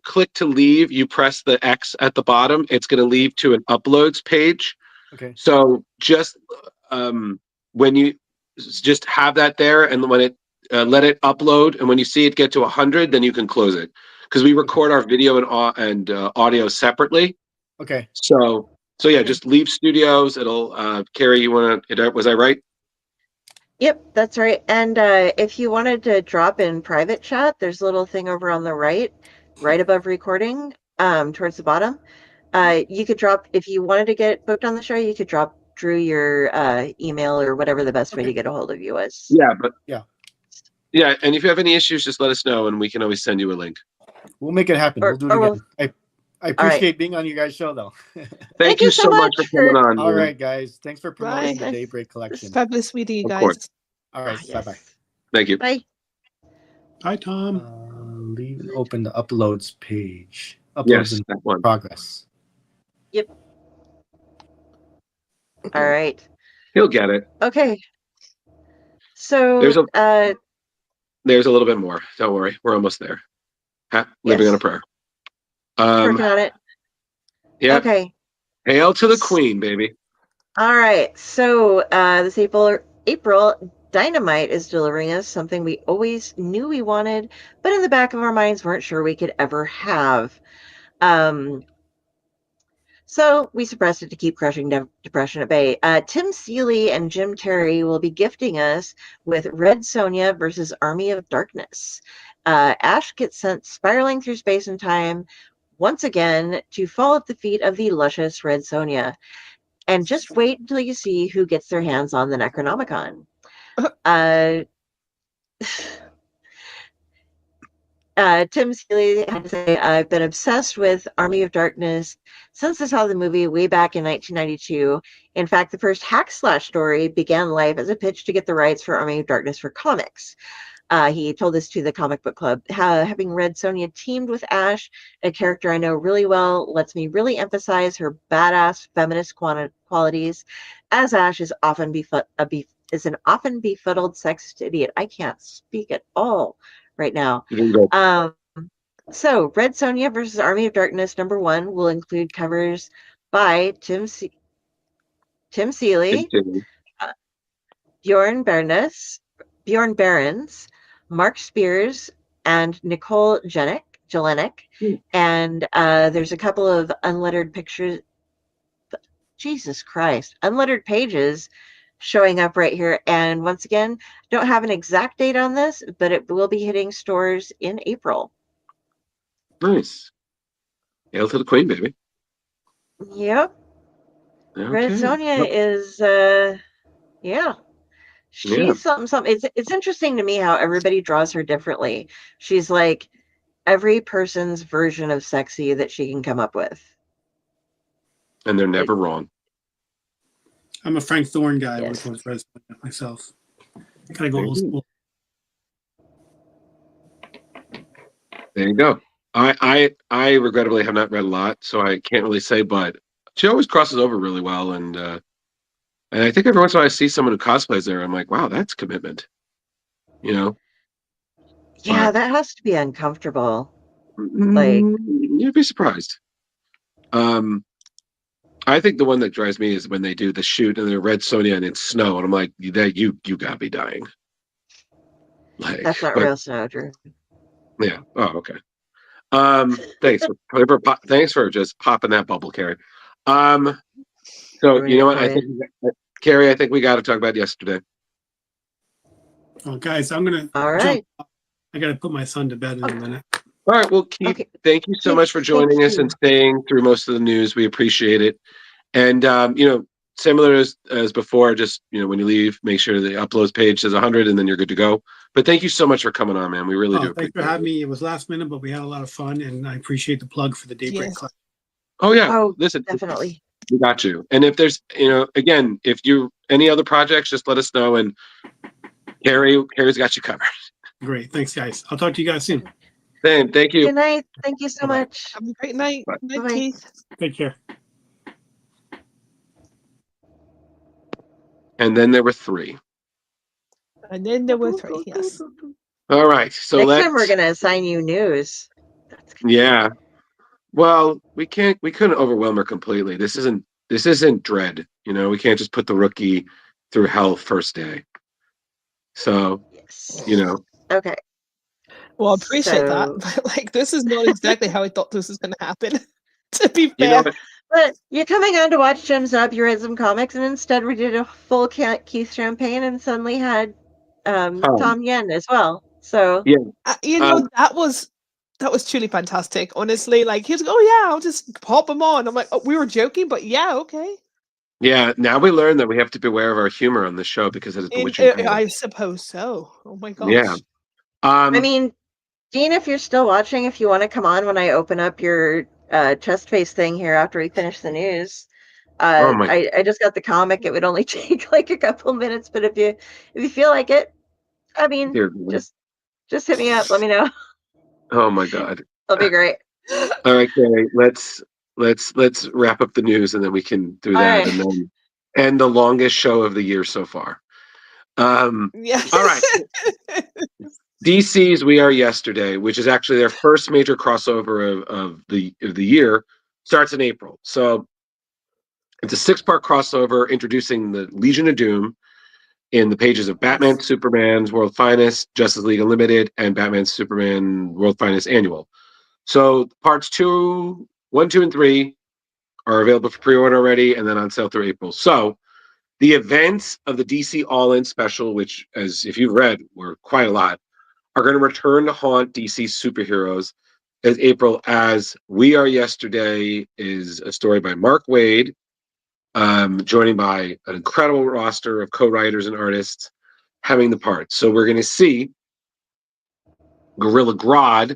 Speaker 2: click to leave, you press the X at the bottom. It's going to leave to an uploads page.
Speaker 7: Okay.
Speaker 2: So just when you just have that there, and when it let it upload, and when you see it get to 100, then you can close it, because we record our video and audio separately.
Speaker 7: Okay.
Speaker 2: So yeah, just leave studios. It'll Carrie, you want to? Was I right?
Speaker 1: Yep, that's right. And if you wanted to drop in private chat, there's a little thing over on the right above recording, towards the bottom. You could drop, if you wanted to get booked on the show, you could drop Drew your email or whatever the best way to get a hold of you was.
Speaker 2: Yeah, but yeah. And if you have any issues, just let us know, and we can always send you a link.
Speaker 7: We'll make it happen. We'll do it again. I appreciate being on you guys' show, though.
Speaker 2: Thank you so much for coming on.
Speaker 7: All right, guys. Thanks for promoting the Daybreak collection.
Speaker 3: It's fabulous meeting you guys.
Speaker 2: Course.
Speaker 7: All right.
Speaker 1: Yes.
Speaker 7: Bye-bye.
Speaker 2: Thank you.
Speaker 1: Bye.
Speaker 5: Hi, Tom.
Speaker 7: Leave and open the uploads page. Uploads in
Speaker 2: that one.
Speaker 7: progress.
Speaker 1: Yep. All right.
Speaker 2: He'll get it.
Speaker 1: Okay. So
Speaker 2: there's a little bit more. Don't worry. We're almost there. Living on a prayer.
Speaker 1: Working on it.
Speaker 2: Yeah.
Speaker 1: Okay.
Speaker 2: Hail to the Queen, baby.
Speaker 1: All right. So this April, Dynamite is delivering us something we always knew we wanted, but in the back of our minds weren't sure we could ever have. So we suppressed it to keep crushing depression at bay. Tim Seeley and Jim Terry will be gifting us with Red Sonja versus Army of Darkness. Ash gets sent spiraling through space and time once again to fall at the feet of the luscious Red Sonja. And just wait until you see who gets their hands on the Necronomicon. Tim Seeley had to say, I've been obsessed with Army of Darkness since I saw the movie way back in 1992. In fact, the first hack slash story began life as a pitch to get the rights for Army of Darkness for comics. He told this to the comic book club. Having Red Sonja teamed with Ash, a character I know really well, lets me really emphasize her badass feminist qualities, as Ash is an often befuddled sexist idiot. I can't speak at all right now. So Red Sonja versus Army of Darkness #1 will include covers by Tim Seeley, Bjorn Behrens, Mark Spears, and Nicole Jelinek. And there's a couple of unlettered pictures. Jesus Christ, unlettered pages showing up right here. And once again, don't have an exact date on this, but it will be hitting stores in April.
Speaker 2: Nice. Hail to the Queen, baby.
Speaker 1: Yep.
Speaker 2: Okay.
Speaker 1: Red Sonja is, yeah.
Speaker 2: Yeah.
Speaker 1: She's something. It's interesting to me how everybody draws her differently. She's like every person's version of sexy that she can come up with.
Speaker 2: And they're never wrong.
Speaker 5: I'm a Frank Thorne guy when it
Speaker 1: Yes.
Speaker 5: comes to wrestling myself. Kind of go old school.
Speaker 2: There you go. I regrettably have not read a lot, so I can't really say, but she always crosses over really well, and I think every once in a while I see someone who cosplays there, I'm like, wow, that's commitment. You know?
Speaker 1: Yeah,
Speaker 2: But
Speaker 1: that has to be uncomfortable. Like,
Speaker 2: you'd be surprised. I think the one that drives me is when they do the shoot and they're Red Sonja and it's snow, and I'm like, that you gotta be dying. Like,
Speaker 1: that's not
Speaker 2: but
Speaker 1: real snow, Drew.
Speaker 2: yeah. Oh, okay. Thanks for just popping that bubble, Carrie. So
Speaker 1: Ruin
Speaker 2: you know
Speaker 1: it
Speaker 2: what?
Speaker 1: for
Speaker 2: I
Speaker 1: you.
Speaker 2: think Carrie, I think we got to talk about yesterday.
Speaker 5: Oh, guys, I'm gonna
Speaker 1: All
Speaker 5: jump.
Speaker 1: right.
Speaker 5: I gotta put my son to bed in a minute.
Speaker 2: All right. Well,
Speaker 1: Okay.
Speaker 2: thank you so much for
Speaker 1: Thank
Speaker 2: joining us
Speaker 1: you.
Speaker 2: and staying through most of the news. We appreciate it. And similar as before, just when you leave, make sure the uploads page says 100, and then you're good to go. But thank you so much for coming on, man. We really do
Speaker 5: Oh, thanks
Speaker 2: appreciate
Speaker 5: for having
Speaker 2: it.
Speaker 5: me. It was last minute, but we had a lot of fun, and I appreciate the plug for the Daybreak
Speaker 3: Yes.
Speaker 5: class.
Speaker 2: Oh yeah.
Speaker 1: Oh,
Speaker 2: Listen,
Speaker 1: definitely.
Speaker 2: we got you. And if there's, again, if you any other projects, just let us know. And Carrie's got you covered.
Speaker 5: Great. Thanks, guys. I'll talk to you guys soon.
Speaker 2: Same. Thank you.
Speaker 1: Good night. Thank you so
Speaker 5: Bye-bye.
Speaker 1: much.
Speaker 3: Have a great night.
Speaker 2: Bye.
Speaker 3: Good night,
Speaker 1: Bye-bye.
Speaker 3: Keith.
Speaker 5: Take care.
Speaker 2: And then there were 3.
Speaker 3: And then there were 3. Yes.
Speaker 2: All right. So
Speaker 1: Next
Speaker 2: let's.
Speaker 1: time we're gonna assign you news. That's gonna
Speaker 2: Yeah. Well, we couldn't overwhelm her completely. This isn't Dread. We can't just put the rookie through hell first day. So,
Speaker 1: Yes. Okay.
Speaker 3: Well, I appreciate that.
Speaker 1: So,
Speaker 3: But like, this is not exactly how I thought this was going to happen. To be
Speaker 2: you know
Speaker 3: fair.
Speaker 2: what?
Speaker 1: but you're coming on to watch Jim's Up. You read some comics, and instead we did a full Keith champagne, and suddenly had Tom Yen as well. So
Speaker 2: Yeah.
Speaker 3: That was truly fantastic. Honestly, like he was like, "Oh yeah, I'll just pop them on." I'm like, "Oh, we were joking, but yeah, okay."
Speaker 2: Yeah. Now we learn that we have to beware of our humor on this show because it is bewitching power.
Speaker 3: I suppose so. Oh my gosh.
Speaker 2: Yeah.
Speaker 1: I mean, Dean, if you're still watching, if you want to come on when I open up your chest face thing here after we finish the news.
Speaker 2: Oh my.
Speaker 1: I just got the comic. It would only take like a couple minutes, but if you feel like it, I mean,
Speaker 2: Dear God.
Speaker 1: just hit me up. Let me know.
Speaker 2: Oh my God.
Speaker 1: It'll be great.
Speaker 2: All right, Carrie. Let's wrap up the news and then we can do
Speaker 1: All
Speaker 2: that
Speaker 1: right.
Speaker 2: and then end the longest show of the year so far.
Speaker 3: Yeah.
Speaker 2: All right. DC's We Are Yesterday, which is actually their first major crossover of the year, starts in April. So it's a 6-part crossover introducing the Legion of Doom in the pages of Batman, Superman's World Finest, Justice League Unlimited, and Batman, Superman, World Finest Annual. So parts 1, 2, and 3 are available for pre-order already, and then on sale through April. So the events of the DC All-In special, which, as if you've read, were quite a lot, are going to return to haunt DC superheroes as April, as We Are Yesterday is a story by Mark Waid, joining by an incredible roster of co-writers and artists having the parts. So we're going to see Gorilla Grodd.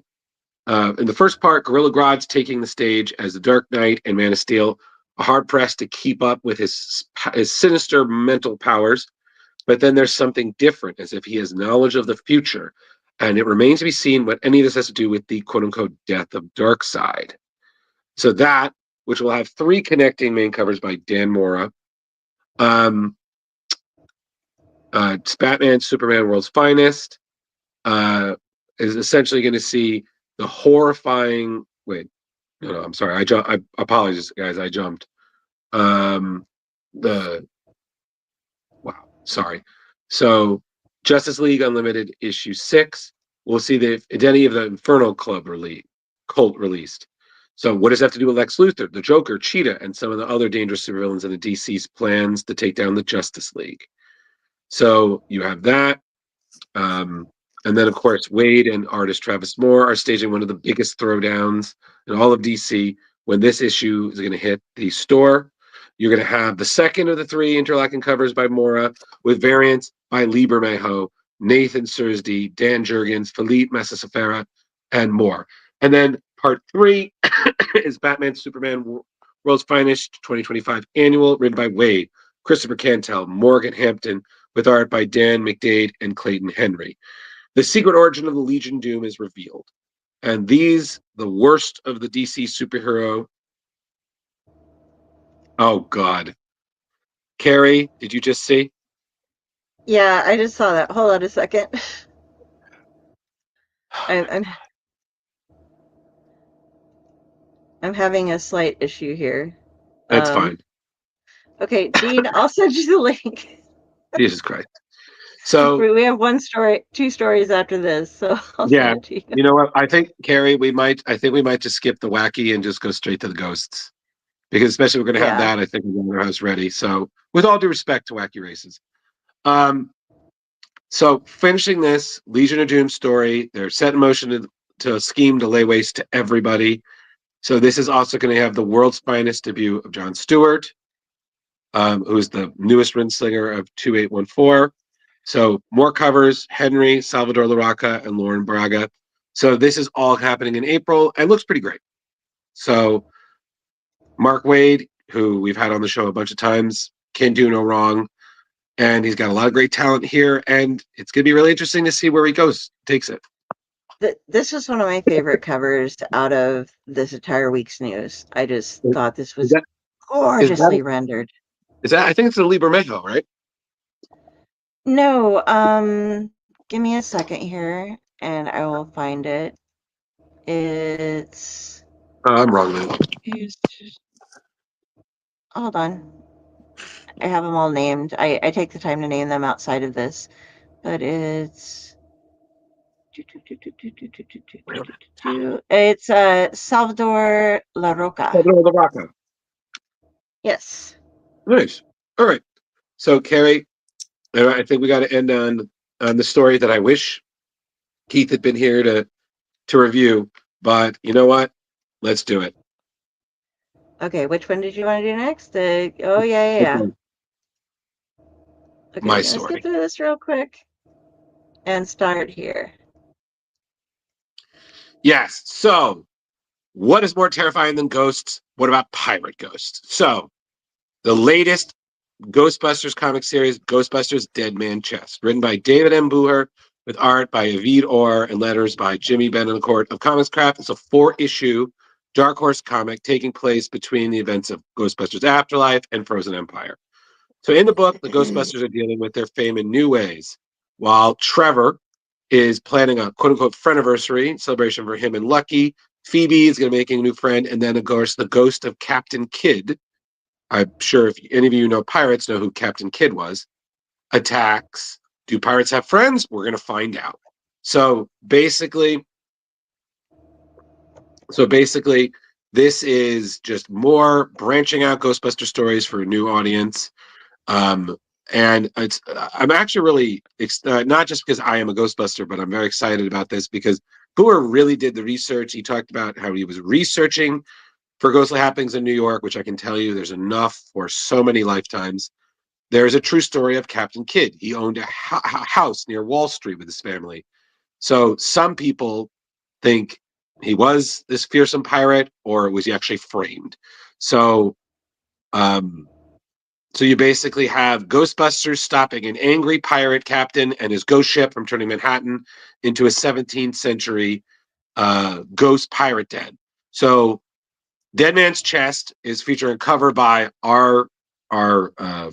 Speaker 2: In the first part, Gorilla Grodd's taking the stage as the Dark Knight and Man of Steel, hard-pressed to keep up with his sinister mental powers. But then there's something different, as if he has knowledge of the future. And it remains to be seen what any of this has to do with the quote-unquote death of Darkseid. So that, which will have 3 connecting main covers by Dan Mora, it's Batman, Superman, World's Finest, is essentially going to see the horrifying... Wait, no, I'm sorry. I apologize, guys. I jumped. The wow, sorry. So Justice League Unlimited issue 6. We'll see the identity of the Infernal Club cult released. So what does that have to do with Lex Luthor, the Joker, Cheetah, and some of the other dangerous supervillains in the DC's plans to take down the Justice League? So you have that. And then, of course, Wade and artist Travis Moore are staging one of the biggest throwdowns in all of DC when this issue is going to hit the store. You're going to have the second of the 3 interlocking covers by Mora with variants by Lee Bermejo, Nathan Sursdy, Dan Jurgens, Philippe Massafera, and more. And then part 3 is Batman Superman World's Finest 2025 Annual, written by Wade, Christopher Cantel, Morgan Hampton, with art by Dan McDade and Clayton Henry. The secret origin of the Legion Doom is revealed. And these, the worst of the DC superhero. Oh, God. Carrie, did you just see?
Speaker 1: Yeah, I just saw that. Hold on a second. I'm having a slight issue here.
Speaker 2: That's fine.
Speaker 1: Okay, Dean, I'll send you the link.
Speaker 2: Jesus Christ. So
Speaker 1: we have 2 stories after this, so I'll send it to you.
Speaker 2: You know what? I think, Carrie, we might just skip the wacky and just go straight to the ghosts. Because especially we're going to have that, I think, in our house ready. So with all due respect to Wacky Races. So finishing this Legion of Doom story, they're set in motion to scheme to lay waste to everybody. So this is also going to have the world's finest debut of Jon Stewart, who's the newest Rinslinger of 2814. So more covers, Henry, Salvador Larroca, and Lauren Braga. So this is all happening in April and looks pretty great. So Mark Waid, who we've had on the show a bunch of times, can do no wrong. And he's got a lot of great talent here. And it's going to be really interesting to see where he takes it.
Speaker 1: This was one of my favorite covers out of this entire week's news. I just thought this was gorgeously rendered.
Speaker 2: I think it's a Lee Bermejo, right?
Speaker 1: No, give me a second here, and I will find it. It's...
Speaker 2: I'm wrong, man.
Speaker 1: Hold on. I have them all named. I take the time to name them outside of this. But it's... It's Salvador Larroca.
Speaker 2: Salvador Larroca.
Speaker 1: Yes.
Speaker 2: Nice. All right. So, Carrie, I think we got to end on the story that I wish Keith had been here to review. But you know what? Let's do it.
Speaker 1: Okay, which one did you want to do next? Yeah. Okay,
Speaker 2: My
Speaker 1: let's
Speaker 2: story.
Speaker 1: get through this real quick and start here.
Speaker 2: Yes. So, what is more terrifying than ghosts? What about pirate ghosts? So, the latest Ghostbusters comic series, Ghostbusters Dead Man Chest, written by David M. Booher, with art by Avid Orr and letters by Jimmy Betancourt of Comics Craft. It's a 4-issue Dark Horse comic taking place between the events of Ghostbusters Afterlife and Frozen Empire. So in the book, the Ghostbusters are dealing with their fame in new ways, while Trevor is planning a quote-unquote friendiversary celebration for him and Lucky. Phoebe is going to be making a new friend, and then, of course, the ghost of Captain Kidd, I'm sure if any of you know pirates know who Captain Kidd was, attacks. Do pirates have friends? We're going to find out. So basically, this is just more branching out Ghostbuster stories for a new audience. And I'm actually really, not just because I am a Ghostbuster, but I'm very excited about this because Booher really did the research. He talked about how he was researching for ghostly happenings in New York, which I can tell you there's enough for so many lifetimes. There's a true story of Captain Kidd. He owned a house near Wall Street with his family. So some people think he was this fearsome pirate, or was he actually framed? So you basically have Ghostbusters stopping an angry pirate captain and his ghost ship from turning Manhattan into a 17th century ghost pirate den. So Dead Man's Chest is featuring a cover by our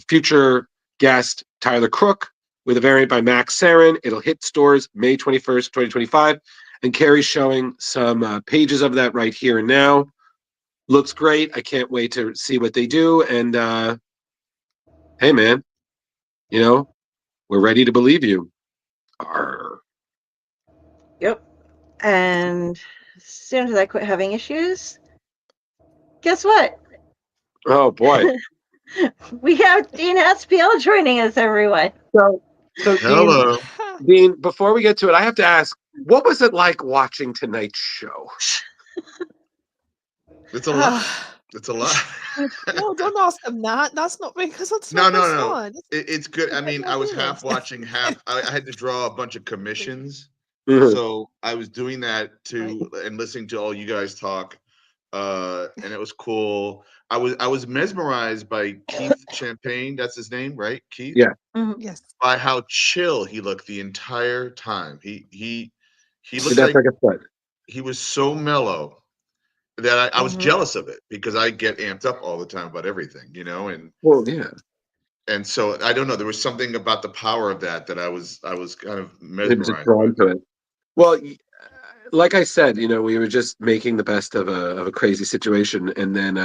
Speaker 2: future guest, Tyler Crook, with a variant by Max Sarin. It'll hit stores May 21st, 2025. And Carrie's showing some pages of that right here and now. looks great. I can't wait to see what they do. And hey, man, you know, we're ready to believe you. Arr.
Speaker 1: Yep. And as soon as I quit having issues, guess what?
Speaker 2: Oh boy.
Speaker 1: We have Dean Haspiel joining us, everyone.
Speaker 2: So
Speaker 9: Hello.
Speaker 2: Dean, before we get to it, I have to ask, what was it like watching tonight's show?
Speaker 9: It's a lot. It's a lot.
Speaker 3: No, don't ask them that. That's not because that's
Speaker 9: No,
Speaker 3: not
Speaker 9: no,
Speaker 3: what's
Speaker 9: no.
Speaker 3: on.
Speaker 9: It's good. I mean,
Speaker 3: No
Speaker 9: I was
Speaker 3: feelings.
Speaker 9: half watching, half. I had to draw a bunch of commissions,
Speaker 2: Mhm.
Speaker 9: so I was doing that
Speaker 3: Right.
Speaker 9: and listening to all you guys talk, and it was cool. I was mesmerized by Keith Champagne. That's his name, right? Keith.
Speaker 2: Yeah.
Speaker 1: Mhm.
Speaker 3: Yes.
Speaker 9: By how chill he looked the entire time. He looked
Speaker 2: That's
Speaker 9: like
Speaker 2: like a stud.
Speaker 9: he was so mellow that I was
Speaker 1: Mhm.
Speaker 9: jealous of it because I get amped up all the time about everything,
Speaker 2: Well, yeah.
Speaker 9: and so I don't know. There was something about the power of that I was kind of
Speaker 2: It was just
Speaker 9: mesmerized by.
Speaker 2: drawn to it. Well, like I said, we were just making the best of a crazy situation, and then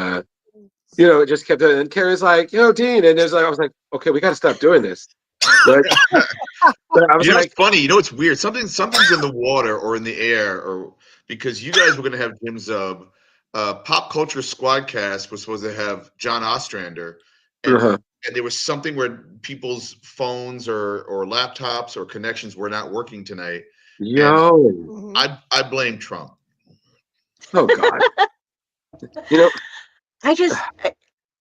Speaker 2: it just kept. And Carrie's like, Dean, and there's like, I was like, okay, we got to stop doing this. Like, I was
Speaker 9: It's
Speaker 2: like,
Speaker 9: funny. It's weird. Something's in the water or in the air, or because you guys were going to have Jim Zub. Pop Culture Squadcast was supposed to have John Ostrander, and
Speaker 2: uh-huh.
Speaker 9: and there was something where people's phones or laptops or connections were not working tonight, and
Speaker 2: Yo,
Speaker 3: Mhm.
Speaker 9: I blame Trump.
Speaker 2: oh God, you know,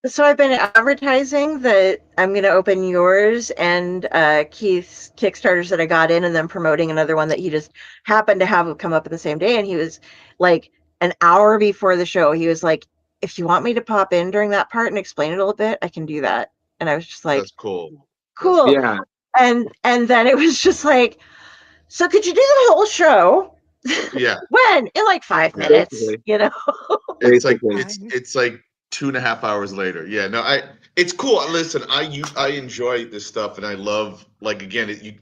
Speaker 1: So I've been advertising that I'm going to open yours and Keith's Kickstarters that I got in, and then promoting another one that he just happened to have come up at the same day. And he was like, an hour before the show, he was like, if you want me to pop in during that part and explain it a little bit, I can do that. And I was just like,
Speaker 9: That's cool. That's
Speaker 1: cool.
Speaker 9: cool.
Speaker 2: yeah,
Speaker 1: And then it was just like, so could you do the whole show?
Speaker 9: Yeah,
Speaker 1: When? In like 5 minutes,
Speaker 2: basically,
Speaker 9: it's like
Speaker 2: basically.
Speaker 9: it's like 2.5 hours later. Yeah, no, it's cool. Listen, I enjoy this stuff, and I love, like, again,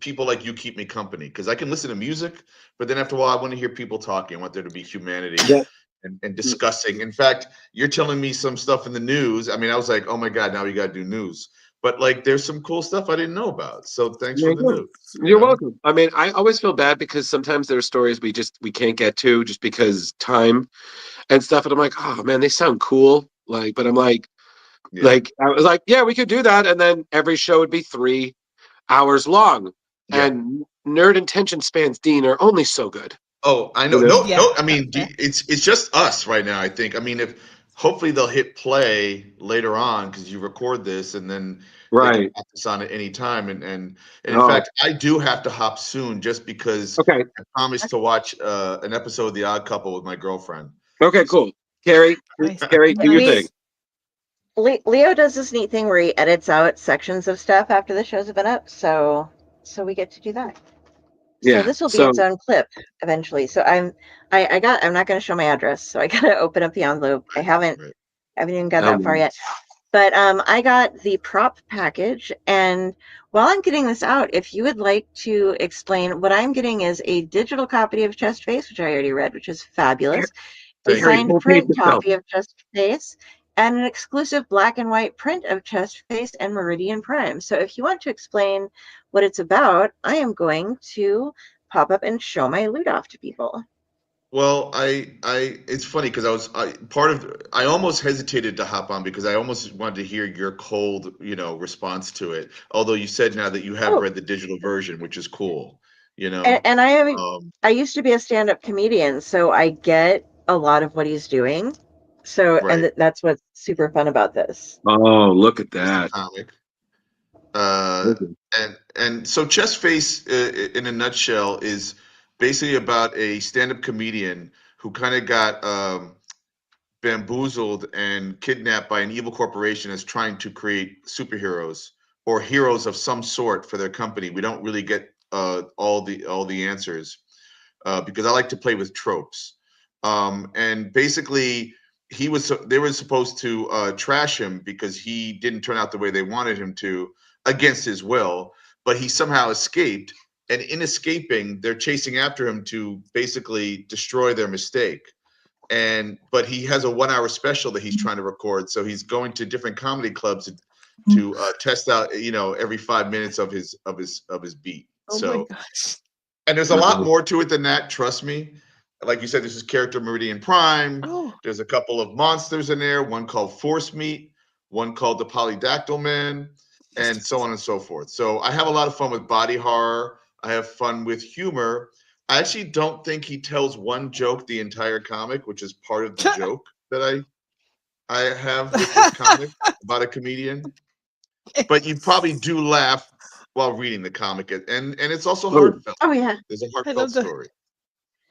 Speaker 9: people like you keep me company because I can listen to music, but then after a while, I want to hear people talking. I want there to be humanity
Speaker 2: Yeah,
Speaker 9: and discussing. In fact, you're telling me some stuff in the news. I mean, I was like, oh my god, now we got to do news. But like, there's some cool stuff I didn't know about. So thanks
Speaker 2: there
Speaker 9: for
Speaker 2: you
Speaker 9: the
Speaker 2: go.
Speaker 9: news.
Speaker 2: You're welcome. I mean, I always feel bad because sometimes there are stories we can't get to just because time and stuff, and I'm like, oh man, they sound cool. Like, but I'm
Speaker 9: Yeah,
Speaker 2: I was like, yeah, we could do that, and then every show would be 3 hours long,
Speaker 9: yeah.
Speaker 2: and nerd attention spans, Dean, are only so good.
Speaker 9: Oh, I know.
Speaker 2: You know?
Speaker 9: No,
Speaker 3: Yeah,
Speaker 9: no. I
Speaker 3: that's
Speaker 9: mean,
Speaker 3: fair.
Speaker 9: it's just us right now. I think. I mean, if hopefully they'll hit play later on because you record this and then they can
Speaker 2: Right.
Speaker 9: put this on at any time. And in
Speaker 2: Oh,
Speaker 9: fact, I do have to hop soon just because
Speaker 2: okay.
Speaker 9: I promised to watch an episode of The Odd Couple with my girlfriend.
Speaker 2: Okay,
Speaker 9: So,
Speaker 2: cool. Carrie,
Speaker 3: Nice.
Speaker 2: Carrie, do your thing.
Speaker 3: Nice.
Speaker 1: Leo does this neat thing where he edits out sections of stuff after the shows have been up, so we get to do that. So
Speaker 2: Yeah.
Speaker 1: this will be
Speaker 2: So
Speaker 1: its own clip eventually. So I'm not going to show my address, so I got to open up the envelope. I
Speaker 9: right,
Speaker 1: haven't
Speaker 9: right.
Speaker 1: even got that far
Speaker 2: um,
Speaker 1: yet. But I got the prop package, and while I'm getting this out, if you would like to explain, what I'm getting is a digital copy of Chest Face, which I already read, which is fabulous, a
Speaker 9: Thank
Speaker 2: Carrie,
Speaker 9: you.
Speaker 1: signed
Speaker 2: full page
Speaker 1: print
Speaker 2: yourself.
Speaker 1: copy of Chest Face, and an exclusive black and white print of Chest Face and Meridian Prime. So if you want to explain what it's about, I am going to pop up and show my loot off to people.
Speaker 9: Well, it's funny because I almost hesitated to hop on because I almost wanted to hear your cold, response to it. Although you said now that you have
Speaker 1: Oh,
Speaker 9: read the digital version, which is cool,
Speaker 1: and
Speaker 9: Um,
Speaker 1: I used to be a stand-up comedian, so I get a lot of what he's doing. So, and
Speaker 9: right.
Speaker 1: that's what's super fun about this.
Speaker 2: Oh, look at
Speaker 9: Here's the
Speaker 2: that.
Speaker 9: comic. Uh, and so Chest Face, in a nutshell, is basically about a stand-up comedian who kind of got bamboozled and kidnapped by an evil corporation that's trying to create superheroes or heroes of some sort for their company. We don't really get all the answers because I like to play with tropes. And basically, they were supposed to trash him because he didn't turn out the way they wanted him to against his will, but he somehow escaped. And in escaping, they're chasing after him to basically destroy their mistake. but he has a 1 hour special that he's trying to record. So he's going to different comedy clubs to test out, every 5 minutes of his beat.
Speaker 3: Oh my gosh.
Speaker 9: And there's a lot more to it than that. Trust me. Like you said, this is Character Meridian Prime.
Speaker 3: Oh.
Speaker 9: There's a couple of monsters in there. One called Force Meat, one called the Polydactyl Man, and so on and so forth. So I have a lot of fun with body horror. I have fun with humor. I actually don't think he tells one joke the entire comic, which is part of the joke that I have with this comic about a comedian. But you probably do laugh while reading the comic, and it's also heartfelt.
Speaker 1: Oh yeah,
Speaker 9: there's a heartfelt story.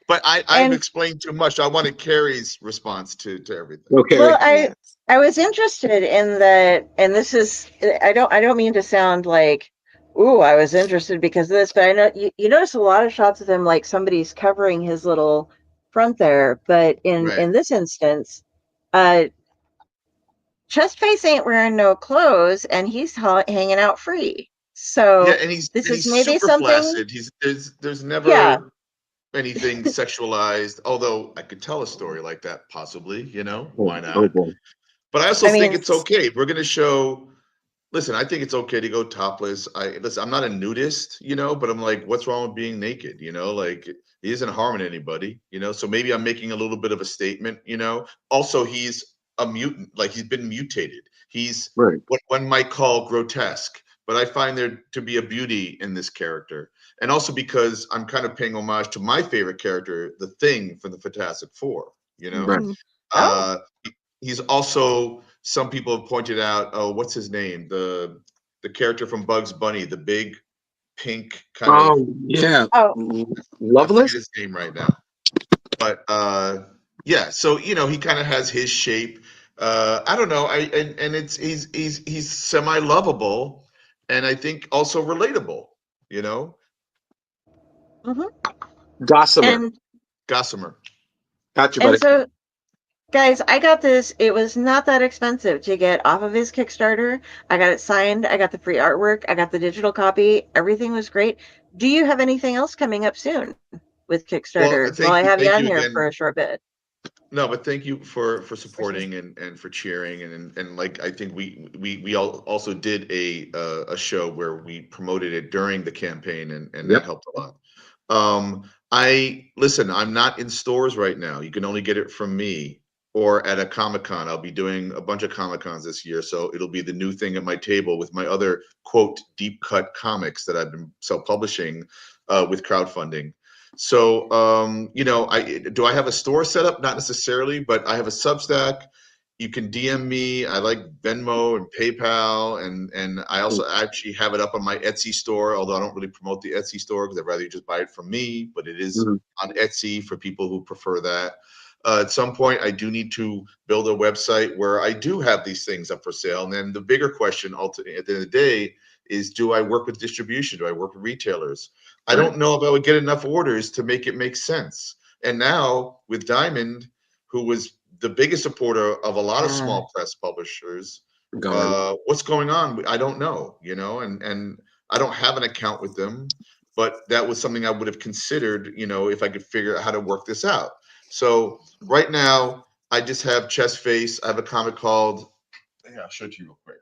Speaker 9: But I've explained too much. I wanted Carrie's response to everything.
Speaker 2: Okay.
Speaker 1: Well, I was interested in that, and this is I don't mean to sound like, ooh, I was interested because of this, but I know you notice a lot of shots of him like somebody's covering his little front there, but in this instance, Chestface ain't wearing no clothes, and he's hanging out free. So
Speaker 9: yeah, and he's
Speaker 1: maybe
Speaker 9: super
Speaker 1: something.
Speaker 9: flaccid. There's never anything sexualized. Although I could tell a story like that, possibly. Why not? But I also think it's okay. If we're gonna show. Listen, I think it's okay to go topless. I'm not a nudist, but I'm like, what's wrong with being naked? Like he isn't harming anybody, So maybe I'm making a little bit of a statement, Also, he's a mutant, like he's been mutated. He's what one might call grotesque, but I find there to be a beauty in this character. And also because I'm kind of paying homage to my favorite character, the Thing from the Fantastic Four, He's also, some people have pointed out, what's his name? The character from Bugs Bunny, the big pink kind of.
Speaker 2: Yeah.
Speaker 9: Loveless? I forget his name right now. But yeah, so he kind of has his shape. I don't know. He's semi-lovable, and I think also relatable,
Speaker 2: Gossamer.
Speaker 9: Gossamer.
Speaker 2: Gotcha, buddy.
Speaker 1: And so, guys, I got this. It was not that expensive to get off of his Kickstarter. I got it signed. I got the free artwork. I got the digital copy. Everything was great. Do you have anything else coming up soon with Kickstarter? Well, I have you on here for a short bit.
Speaker 9: No, but thank you for supporting and for cheering and like I think we all also did a show where we promoted it during the campaign and that helped a lot. I'm not in stores right now. You can only get it from me or at a Comic-Con. I'll be doing a bunch of Comic-Cons this year, so it'll be the new thing at my table with my other quote deep cut comics that I've been self-publishing with crowdfunding. So, do I have a store set up? Not necessarily, but I have a Substack. You can DM me. I like Venmo and PayPal, and I also actually have it up on my Etsy store, although I don't really promote the Etsy store because I'd rather you just buy it from me, but it is on Etsy for people who prefer that. At some point, I do need to build a website where I do have these things up for sale. And then the bigger question at the end of the day is, do I work with distribution? Do I work with retailers? I don't know if I would get enough orders to make it make sense. And now with Diamond, who was the biggest supporter of a lot of small press publishers, what's going on? I don't know, and I don't have an account with them, but that was something I would have considered, if I could figure out how to work this out. So right now, I just have Chestface. I have a comic called, I'll show it to you real quick.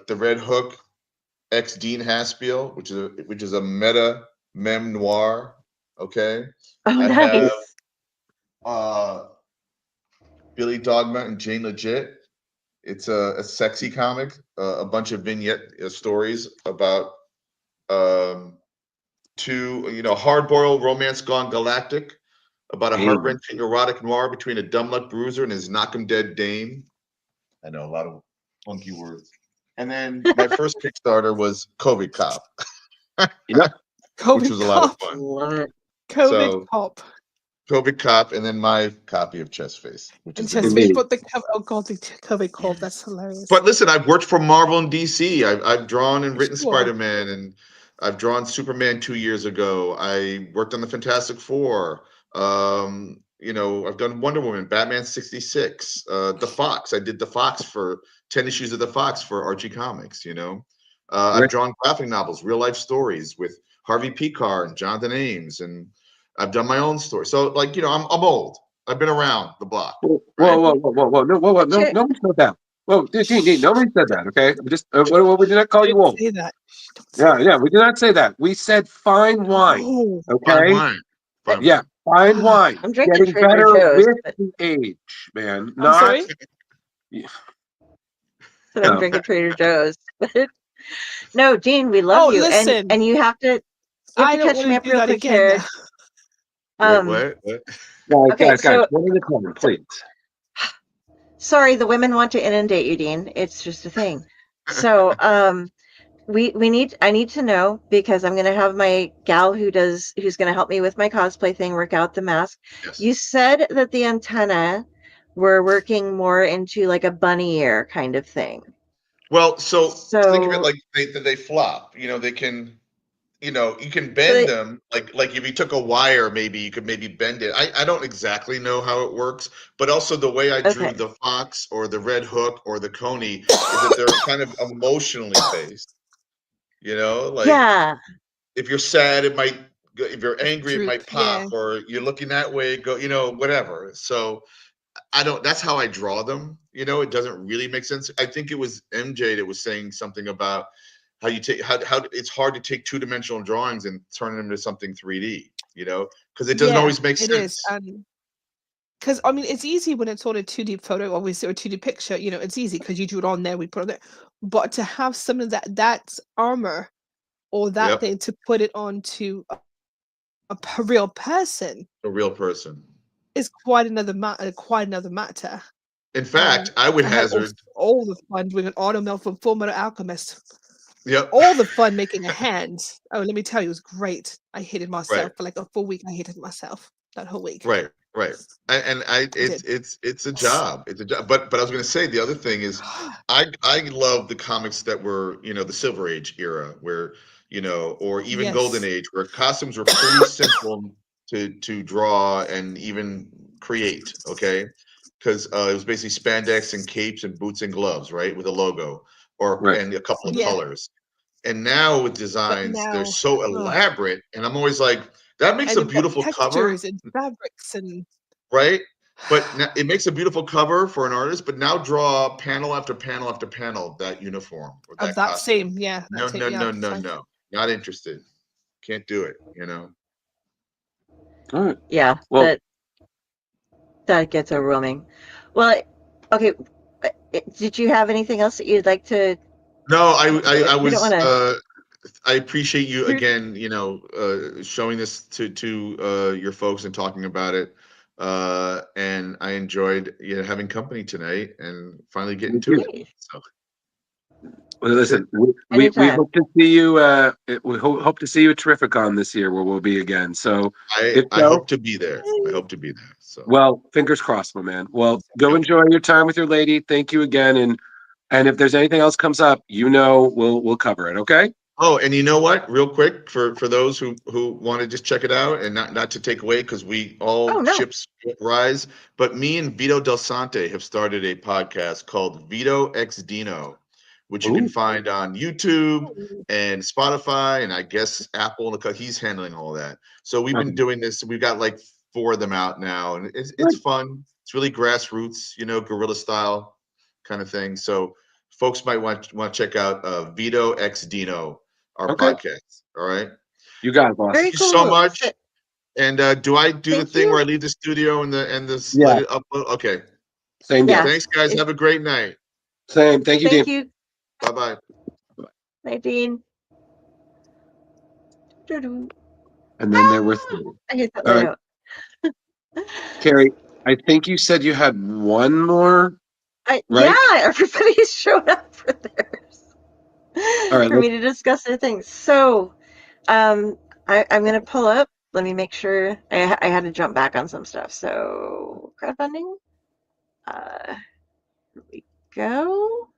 Speaker 9: The Red Hook X Dean Haspiel, which is a meta memoir. Okay.
Speaker 1: Oh,
Speaker 9: I
Speaker 1: nice.
Speaker 9: have Billy Dogma and Jane Legit. It's a sexy comic, a bunch of vignette stories about two, hard-boiled romance gone galactic, about a heart-wrenching erotic noir between a dumb luck bruiser and his knock-em-dead dame. I know, a lot of funky words. And then my first Kickstarter was COVID Cop. Which was a lot of fun.
Speaker 1: Love it.
Speaker 3: COVID Cop.
Speaker 9: COVID Cop, and then my copy of Chestface, which is
Speaker 3: Chestface, but the COVID Cop, that's hilarious.
Speaker 9: But listen, I've worked for Marvel and DC. I've drawn and written Spider-Man, and I've drawn Superman 2 years ago. I worked on the Fantastic Four. I've done Wonder Woman, Batman 66, The Fox. I did The Fox for 10 issues of The Fox for Archie Comics, I've drawn graphic novels, real life stories with Harvey Picar and Jonathan Ames, and I've done my own story. So I'm old. I've been around the block.
Speaker 2: Whoa,
Speaker 9: Right?
Speaker 2: whoa, whoa, whoa, whoa, no, whoa, whoa, no,
Speaker 1: Sure.
Speaker 2: nobody said that. Whoa, Dean, nobody said that. Okay, just what we did not call you
Speaker 3: Don't
Speaker 2: old.
Speaker 3: say that. Don't say
Speaker 2: Yeah,
Speaker 3: that.
Speaker 2: yeah, we did not say that. We said fine wine.
Speaker 3: Oh.
Speaker 9: Fine
Speaker 2: Okay,
Speaker 9: wine. Fine
Speaker 2: yeah,
Speaker 9: wine.
Speaker 2: fine wine.
Speaker 1: I'm drinking
Speaker 2: Getting
Speaker 1: Trader
Speaker 2: better
Speaker 1: Joe's,
Speaker 2: with
Speaker 1: but
Speaker 2: the age, man.
Speaker 3: I'm sorry?
Speaker 1: I'm
Speaker 2: No.
Speaker 1: drinking Trader Joe's. No, Dean, we love
Speaker 3: Oh,
Speaker 1: you,
Speaker 3: listen.
Speaker 1: and you have to
Speaker 3: I don't
Speaker 1: catch
Speaker 3: want
Speaker 1: me
Speaker 3: to
Speaker 1: up
Speaker 3: do
Speaker 1: real
Speaker 3: that
Speaker 1: quick
Speaker 3: again
Speaker 1: here.
Speaker 3: now.
Speaker 9: Wait, what?
Speaker 1: Okay,
Speaker 2: Guys,
Speaker 1: so
Speaker 2: one at a time, please.
Speaker 1: sorry, the women want to inundate you, Dean. It's just a thing. So, I need to know, because I'm gonna have my gal who's gonna help me with my cosplay thing work out the mask.
Speaker 9: Yes.
Speaker 1: You said that the antenna were working more into like a bunny ear kind of thing.
Speaker 9: Well, so think of it
Speaker 1: So,
Speaker 9: like they flop. You know, they can. You know, you can
Speaker 1: so
Speaker 9: bend
Speaker 1: they,
Speaker 9: them like if you took a wire, maybe you could maybe bend it. I don't exactly know how it works, but also the way I drew
Speaker 1: okay,
Speaker 9: the fox or the red hook or the coney is that they're kind of emotionally based. You know, like
Speaker 1: yeah,
Speaker 9: if you're sad, it might go, if you're angry, it
Speaker 3: Droop.
Speaker 9: might pop,
Speaker 3: Yeah.
Speaker 9: or you're looking that way, go, you know, whatever. So I don't, that's how I draw them. You know, it doesn't really make sense. I think it was MJ that was saying something about how you take, how it's hard to take two-dimensional drawings and turn them into something 3D, you know, because it doesn't
Speaker 3: Yeah,
Speaker 9: always make
Speaker 3: it is.
Speaker 9: sense.
Speaker 3: Because I mean, it's easy when it's on a 2D photo, obviously, or 2D picture. You know, it's easy because you drew it on there, we put it on there. But to have some of that's armor or that
Speaker 9: Yep.
Speaker 3: thing to put it onto a real person
Speaker 9: A real person.
Speaker 3: is quite another matter. Quite another matter.
Speaker 9: In fact, I would
Speaker 3: I had
Speaker 9: hazard,
Speaker 3: all the fun doing an automel from Full Metal Alchemist.
Speaker 9: yep.
Speaker 3: All the fun making a hand. Oh, let me tell you, it was great. I hated myself
Speaker 9: Right.
Speaker 3: for like a full week. I hated myself that whole week.
Speaker 9: Right, right. And
Speaker 3: did.
Speaker 9: it's a job. It's a job. But I was going to say the other thing is I love the comics that were, you know, the Silver Age era where, you know, or even Golden
Speaker 3: Yes.
Speaker 9: Age where costumes were pretty simple to draw and even create, okay? Because it was basically spandex and capes and boots and gloves, right, with a logo or
Speaker 2: Right.
Speaker 9: and a couple of
Speaker 3: Yeah.
Speaker 9: colors. And now with
Speaker 3: But
Speaker 9: designs, they're
Speaker 3: now,
Speaker 9: so elaborate, and I'm always like, that makes
Speaker 3: and
Speaker 9: a
Speaker 3: you've got
Speaker 9: beautiful cover,
Speaker 3: textures and fabrics and
Speaker 9: right? But now, it makes a beautiful cover for an artist, but now draw panel after panel after panel of that uniform or
Speaker 3: of
Speaker 9: that
Speaker 3: that
Speaker 9: costume.
Speaker 3: same, yeah,
Speaker 9: No,
Speaker 3: that same,
Speaker 9: no,
Speaker 3: yeah,
Speaker 9: no, no,
Speaker 3: precisely.
Speaker 9: no. Not interested. Can't do it, you know.
Speaker 2: All right.
Speaker 1: yeah,
Speaker 2: Well,
Speaker 1: that gets overwhelming. Well, okay. Did you have anything else that you'd like to?
Speaker 9: No, I
Speaker 1: We don't
Speaker 9: was
Speaker 1: want to.
Speaker 9: I appreciate you again, you know, showing this to your folks and talking about it. And I enjoyed, you know, having company tonight and finally getting
Speaker 2: me
Speaker 9: to
Speaker 2: too.
Speaker 9: it.
Speaker 1: Hey,
Speaker 9: So
Speaker 2: Well, listen, we
Speaker 1: anytime.
Speaker 2: hope to see you. We hope to see you at Terrificon this year, where we'll be again. So, if
Speaker 9: I
Speaker 2: so,
Speaker 9: hope to be there. I hope to be there. So
Speaker 2: well, fingers crossed, my man. Well, go
Speaker 9: yep.
Speaker 2: enjoy your time with your lady. Thank you again, and if there's anything else comes up, you know, we'll cover it. Okay.
Speaker 9: Oh, and you know what? Real quick, for those who want to just check it out and not to take away because we
Speaker 1: Oh
Speaker 9: all
Speaker 1: no.
Speaker 9: ships rise, but me and Vito Del Sante have started a podcast called Vito X Dino, which you can
Speaker 2: Ooh.
Speaker 9: find on YouTube and Spotify and I guess Apple. Because he's handling all that. So we've been doing this. We've got like 4 of them out now, and it's
Speaker 2: Good.
Speaker 9: fun. It's really grassroots, you know, guerrilla style kind of thing. So folks might want to check out Vito X Dino, our
Speaker 2: Okay.
Speaker 9: podcast. All right.
Speaker 2: You got it, boss.
Speaker 1: Very
Speaker 9: Thank you so
Speaker 1: cool.
Speaker 9: much. And do I do the
Speaker 1: Thank
Speaker 9: thing
Speaker 1: you.
Speaker 9: where I leave the studio and
Speaker 2: Yeah.
Speaker 9: let it upload? Okay.
Speaker 2: Same deal.
Speaker 1: Yeah.
Speaker 9: Thanks, guys.
Speaker 1: It,
Speaker 9: Have a great night.
Speaker 2: Same. Thank you,
Speaker 1: thank
Speaker 2: Dean.
Speaker 1: you,
Speaker 9: Bye bye.
Speaker 1: Nadine. Doo-doo.
Speaker 2: And then there were.
Speaker 1: I hit that
Speaker 2: All right,
Speaker 1: note.
Speaker 2: Carrie. I think you said you had one more,
Speaker 1: Yeah,
Speaker 2: right?
Speaker 1: everybody's showed up for theirs.
Speaker 2: All right.
Speaker 1: For me to discuss their things. So, I'm gonna pull up. Let me make sure. I had to jump back on some stuff. So, crowdfunding. Here we go.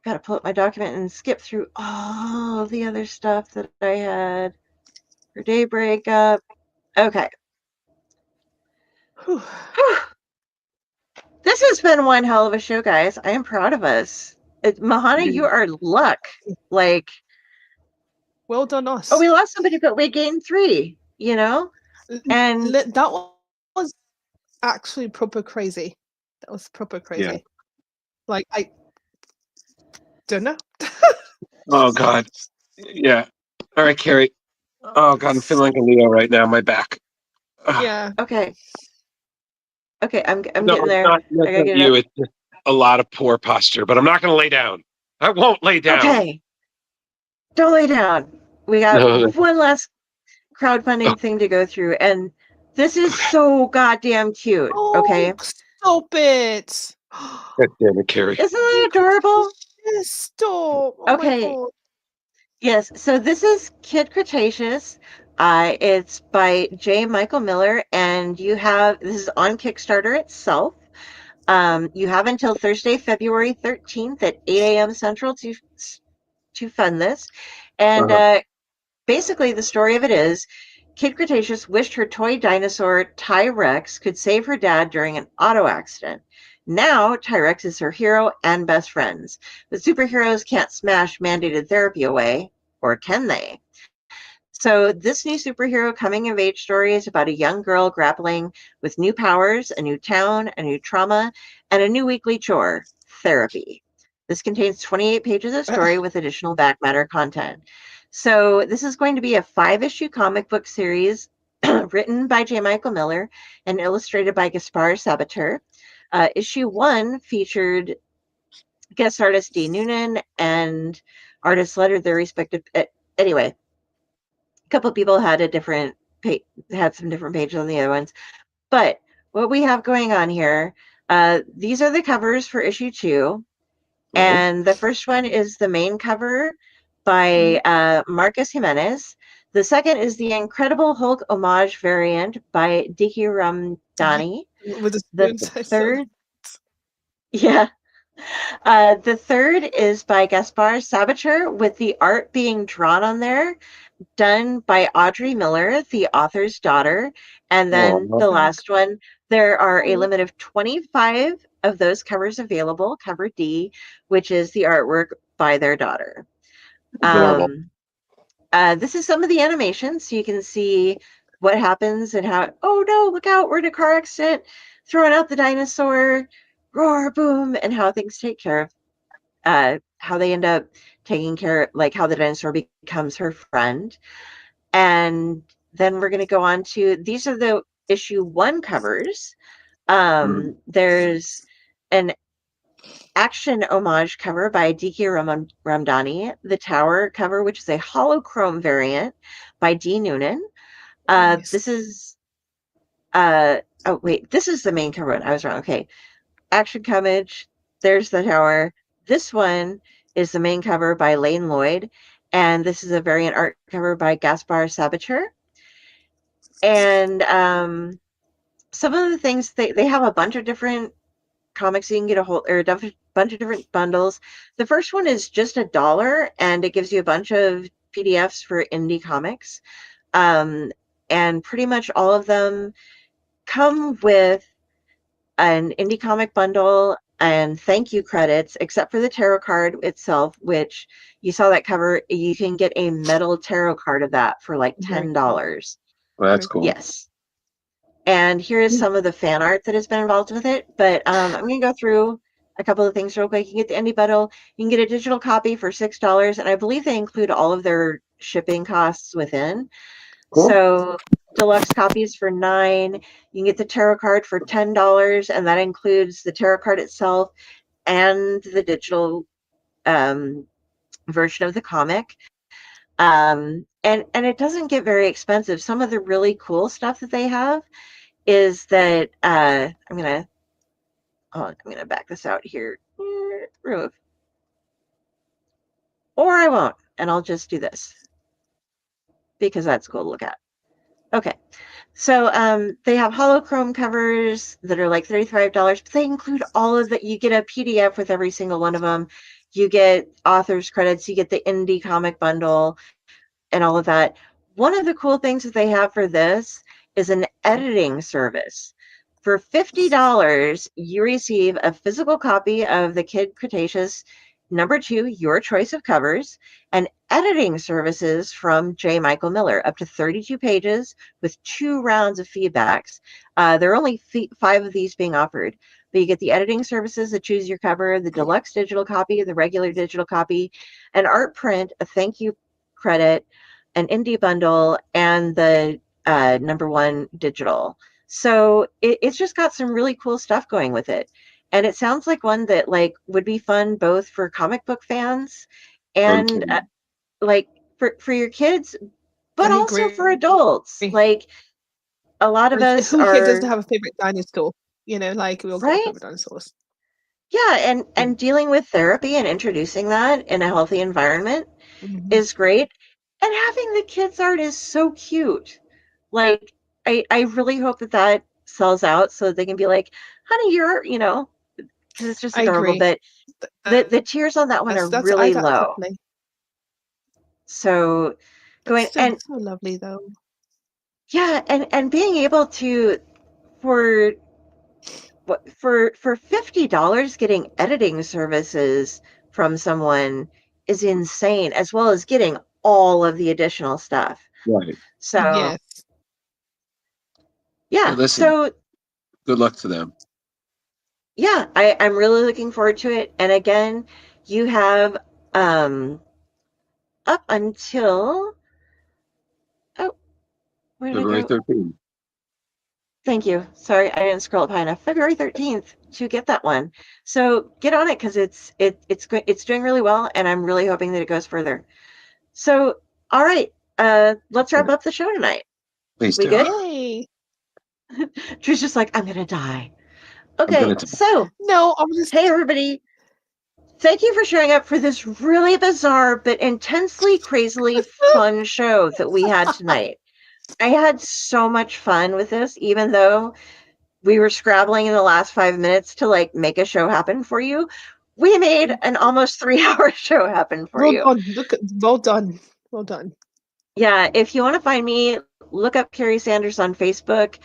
Speaker 1: Got to pull up my document and skip through all of the other stuff that I had for Daybreak up. Okay.
Speaker 3: Whew.
Speaker 1: This has been one hell of a show, guys. I am proud of us. Mahana, you are luck. Like,
Speaker 3: Well done, us.
Speaker 1: oh, we lost somebody, but we gained 3, you know? And
Speaker 3: that was actually proper crazy. That was proper crazy.
Speaker 2: Yeah.
Speaker 3: Like, I don't know.
Speaker 2: Oh God. Yeah. All right, Carrie. Oh God, I'm feeling like a Leo right now. My back. Ugh.
Speaker 3: Yeah.
Speaker 1: okay, I'm
Speaker 2: No,
Speaker 1: getting
Speaker 2: it's
Speaker 1: there.
Speaker 2: not.
Speaker 1: I
Speaker 2: That's
Speaker 1: gotta
Speaker 2: not
Speaker 1: get it
Speaker 2: you.
Speaker 1: up.
Speaker 2: It's just a lot of poor posture. But I'm not going to lay down. I won't lay down.
Speaker 1: Okay, don't lay down. We got
Speaker 2: No.
Speaker 1: one last
Speaker 2: Oh,
Speaker 1: crowdfunding thing to go through, and this is so goddamn cute.
Speaker 3: Oh,
Speaker 1: Okay,
Speaker 3: stop it.
Speaker 2: God damn it, Carrie.
Speaker 1: isn't that adorable?
Speaker 3: Yes, stop. Oh my
Speaker 1: Okay,
Speaker 3: god.
Speaker 1: yes. So this is Kid Cretaceous. It's by J. Michael Miller, and this is on Kickstarter itself. You have until Thursday, February 13th at 8 a.m. Central to fund this. And
Speaker 2: Uh-huh.
Speaker 1: basically, the story of it is Kid Cretaceous wished her toy dinosaur T-Rex could save her dad during an auto accident. Now, T-Rex is her hero and best friends. But superheroes can't smash mandated therapy away, or can they? So, this new superhero coming of age story is about a young girl grappling with new powers, a new town, a new trauma, and a new weekly chore therapy. This contains 28 pages of story with additional back matter content. So, this is going to be a 5-issue comic book series written by J. Michael Miller and illustrated by Gaspar Sabater. Issue 1 featured guest artist D. Noonan and artists lettered their respective. Anyway, couple of people had had some different pages on the other ones. But what we have going on here, these are the covers for issue 2. And the first one is the main cover by Marcus Jimenez. The second is the Incredible Hulk homage variant by Diki Ramdani.
Speaker 3: With the
Speaker 1: The
Speaker 3: spoons, I saw
Speaker 1: third, yeah. The third is by Gaspar Sabater, with the art being drawn on there, done by Audrey Miller, the author's daughter. And then
Speaker 2: Aw.
Speaker 1: the last one, there are a
Speaker 3: Oh.
Speaker 1: limit of 25 of those covers available, cover D, which is the artwork by their daughter.
Speaker 2: Adorable.
Speaker 1: This is some of the animations, so you can see what happens and how, oh no, look out, we're in a car accident, throwing out the dinosaur, roar, boom, and how things take care of, how they end up taking care, like how the dinosaur becomes her friend. And then we're going to go on to, these are the issue 1 covers. There's an action homage cover by Diki Ramdani, the tower cover, which is a holochrome variant by D. Noonan.
Speaker 3: Nice.
Speaker 1: This is, this is the main cover one. I was wrong. Okay. Action coverage. There's the tower. This one is the main cover by Lane Lloyd. And this is a variant art cover by Gaspar Sabater. And some of the things, they have a bunch of different comics you can get a bunch of different bundles. The first one is just $1, and it gives you a bunch of PDFs for indie comics. And pretty much all of them come with an indie comic bundle and thank you credits, except for the tarot card itself, which you saw that cover. You can get a metal tarot card of that for like
Speaker 3: Very
Speaker 1: $10.
Speaker 2: Well, that's cool.
Speaker 1: Yes. And here is some of the fan art that has been involved with it. But I'm going to go through a couple of things real quick. You can get the indie bundle. You can get a digital copy for $6, and I believe they include all of their shipping costs within.
Speaker 2: Cool.
Speaker 1: So deluxe copies for $9. You can get the tarot card for $10, and that includes the tarot card itself and the digital version of the comic. And it doesn't get very expensive. Some of the really cool stuff that they have is that I'm gonna back this out here. Remove. Or I won't, and I'll just do this because that's cool to look at. Okay. So they have holochrome covers that are like $35, but they include all of that. You get a PDF with every single one of them. You get author's credits, you get the indie comic bundle and all of that. One of the cool things that they have for this is an editing service. For $50, you receive a physical copy of the Kid Cretaceous Number 2, your choice of covers, and editing services from J. Michael Miller, up to 32 pages with 2 rounds of feedbacks. There are only 5 of these being offered, but you get the editing services that choose your cover, the deluxe digital copy, the regular digital copy, an art print, a thank you credit, an indie bundle, and the number 1 digital. So it's just got some really cool stuff going with it. And it sounds like one that like would be fun both for comic book fans and like for your kids, but
Speaker 3: I
Speaker 1: also for
Speaker 3: agree.
Speaker 1: adults. Like a lot of us
Speaker 3: Who here doesn't
Speaker 1: are,
Speaker 3: have a favorite dinosaur? You know, like we all got our
Speaker 1: right?
Speaker 3: favorite dinosaurs.
Speaker 1: Yeah, and dealing with therapy and introducing that in a healthy environment
Speaker 3: Mhm.
Speaker 1: is great. And having the kids art is so cute. Like I really hope that that sells out so that they can be like, honey, you're, you know, because it's just
Speaker 3: I
Speaker 1: adorable.
Speaker 3: agree.
Speaker 1: But the tiers on that one are
Speaker 3: That's I
Speaker 1: really
Speaker 3: got
Speaker 1: low.
Speaker 3: definitely.
Speaker 1: So
Speaker 3: That's
Speaker 1: going
Speaker 3: so
Speaker 1: and
Speaker 3: so lovely though.
Speaker 1: yeah, and being able to for for $50 getting editing services from someone is insane, as well as getting all of the additional stuff.
Speaker 2: Right.
Speaker 1: So
Speaker 3: Yes.
Speaker 2: Hey,
Speaker 1: yeah,
Speaker 2: listen,
Speaker 1: so
Speaker 2: good luck to them.
Speaker 1: yeah, I'm really looking forward to it. And again, you have um up until oh, where did I
Speaker 2: February
Speaker 1: go?
Speaker 2: 13th.
Speaker 1: Thank you. Sorry, I didn't scroll up high enough. February 13th to get that one. So get on it because it's doing really well, and I'm really hoping that it goes further. So, all right, let's wrap up the show tonight.
Speaker 2: Please
Speaker 1: We
Speaker 2: do.
Speaker 1: good?
Speaker 3: Yay.
Speaker 1: Drew's just like, I'm gonna die.
Speaker 2: I'm
Speaker 1: Okay,
Speaker 2: going to.
Speaker 1: so
Speaker 3: No, I was just
Speaker 1: hey everybody, thank you for showing up for this really bizarre but intensely, crazily fun show that we had tonight. I had so much fun with this, even though we were scrabbling in the last 5 minutes to like make a show happen for you. We made an almost 3 hour show happen for
Speaker 3: well
Speaker 1: you.
Speaker 3: done. Look at well done. Well done.
Speaker 1: Yeah, if you want to find me, look up Carrie Sanders on Facebook.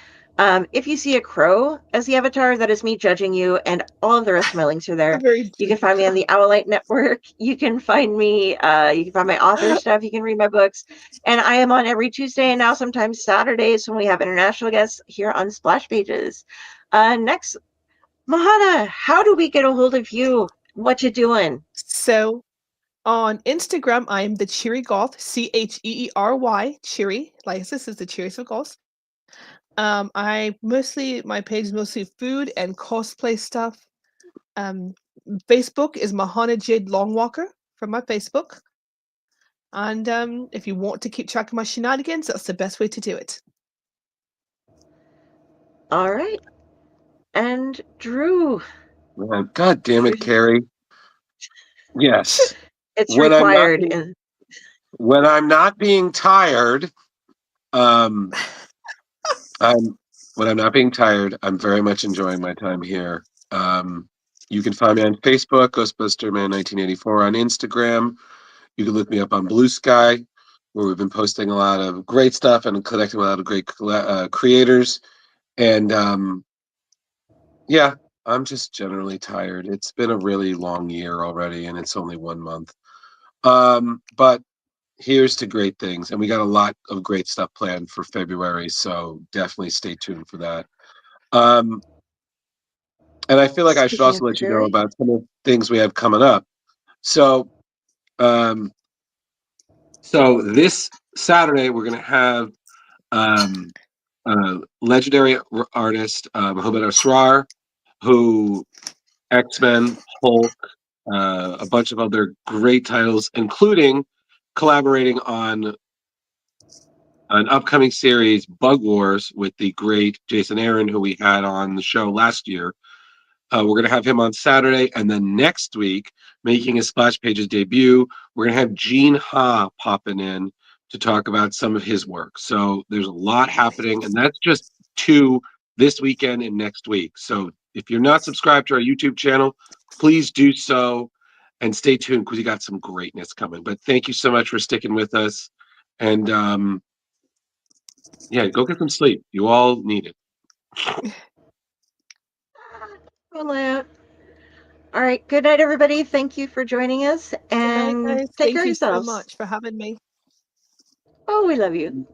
Speaker 1: If you see a crow as the avatar, that is me judging you, and all of the rest of my links are there.
Speaker 3: Very
Speaker 1: You can find me on the Owlite Network. You can find me, you can find my author stuff. You can read my books. And I am on every Tuesday and now sometimes Saturdays when we have international guests here on Splash Pages. Next, Mahana, how do we get a hold of you? What you doing?
Speaker 3: So on Instagram, I'm the Cheery Goth, Cheery, Cheery. This is the cheeriest of goths. My page is mostly food and cosplay stuff. Um, Facebook is Mahana Jade Longwalker from my Facebook. And if you want to keep track of my shenanigans, that's the best way to do it.
Speaker 1: All right. And Drew.
Speaker 2: Man, God damn it,
Speaker 1: Drew's
Speaker 2: Carrie. Yes.
Speaker 1: it's
Speaker 2: When I'm not
Speaker 1: required
Speaker 2: being,
Speaker 1: in
Speaker 2: when I'm not being tired, um, when I'm not being tired, I'm very much enjoying my time here. You can find me on Facebook, Ghostbusterman1984 on Instagram. You can look me up on Blue Sky, where we've been posting a lot of great stuff and collecting a lot of great creators. And yeah, I'm just generally tired. It's been a really long year already, and it's only 1 month. But here's to great things, and we got a lot of great stuff planned for February, so definitely stay tuned for that. And I feel like I should
Speaker 1: speaking
Speaker 2: also
Speaker 1: of
Speaker 2: let you know
Speaker 1: February.
Speaker 2: about some of the things we have coming up. So, um, so this Saturday we're going to have um, legendary artist Mohamed Asrar, who X-Men, Hulk, a bunch of other great titles, including collaborating on an upcoming series, Bug Wars, with the great Jason Aaron, who we had on the show last year. We're going to have him on Saturday. And then next week, making his Splash Pages debut, we're going to have Gene Ha popping in to talk about some of his work. So there's a lot happening. And that's just 2 this weekend and next week. So if you're not subscribed to our YouTube channel, please do so and stay tuned because we got some greatness coming. But thank you so much for sticking with us. And yeah, go get some sleep. You all need it.
Speaker 1: All right. right. Good night, everybody. Thank you for joining us,
Speaker 3: Good night,
Speaker 1: and
Speaker 3: guys.
Speaker 1: take
Speaker 3: Thank
Speaker 1: care of
Speaker 3: you so
Speaker 1: yourselves.
Speaker 3: much for having me.
Speaker 1: Oh, we love you.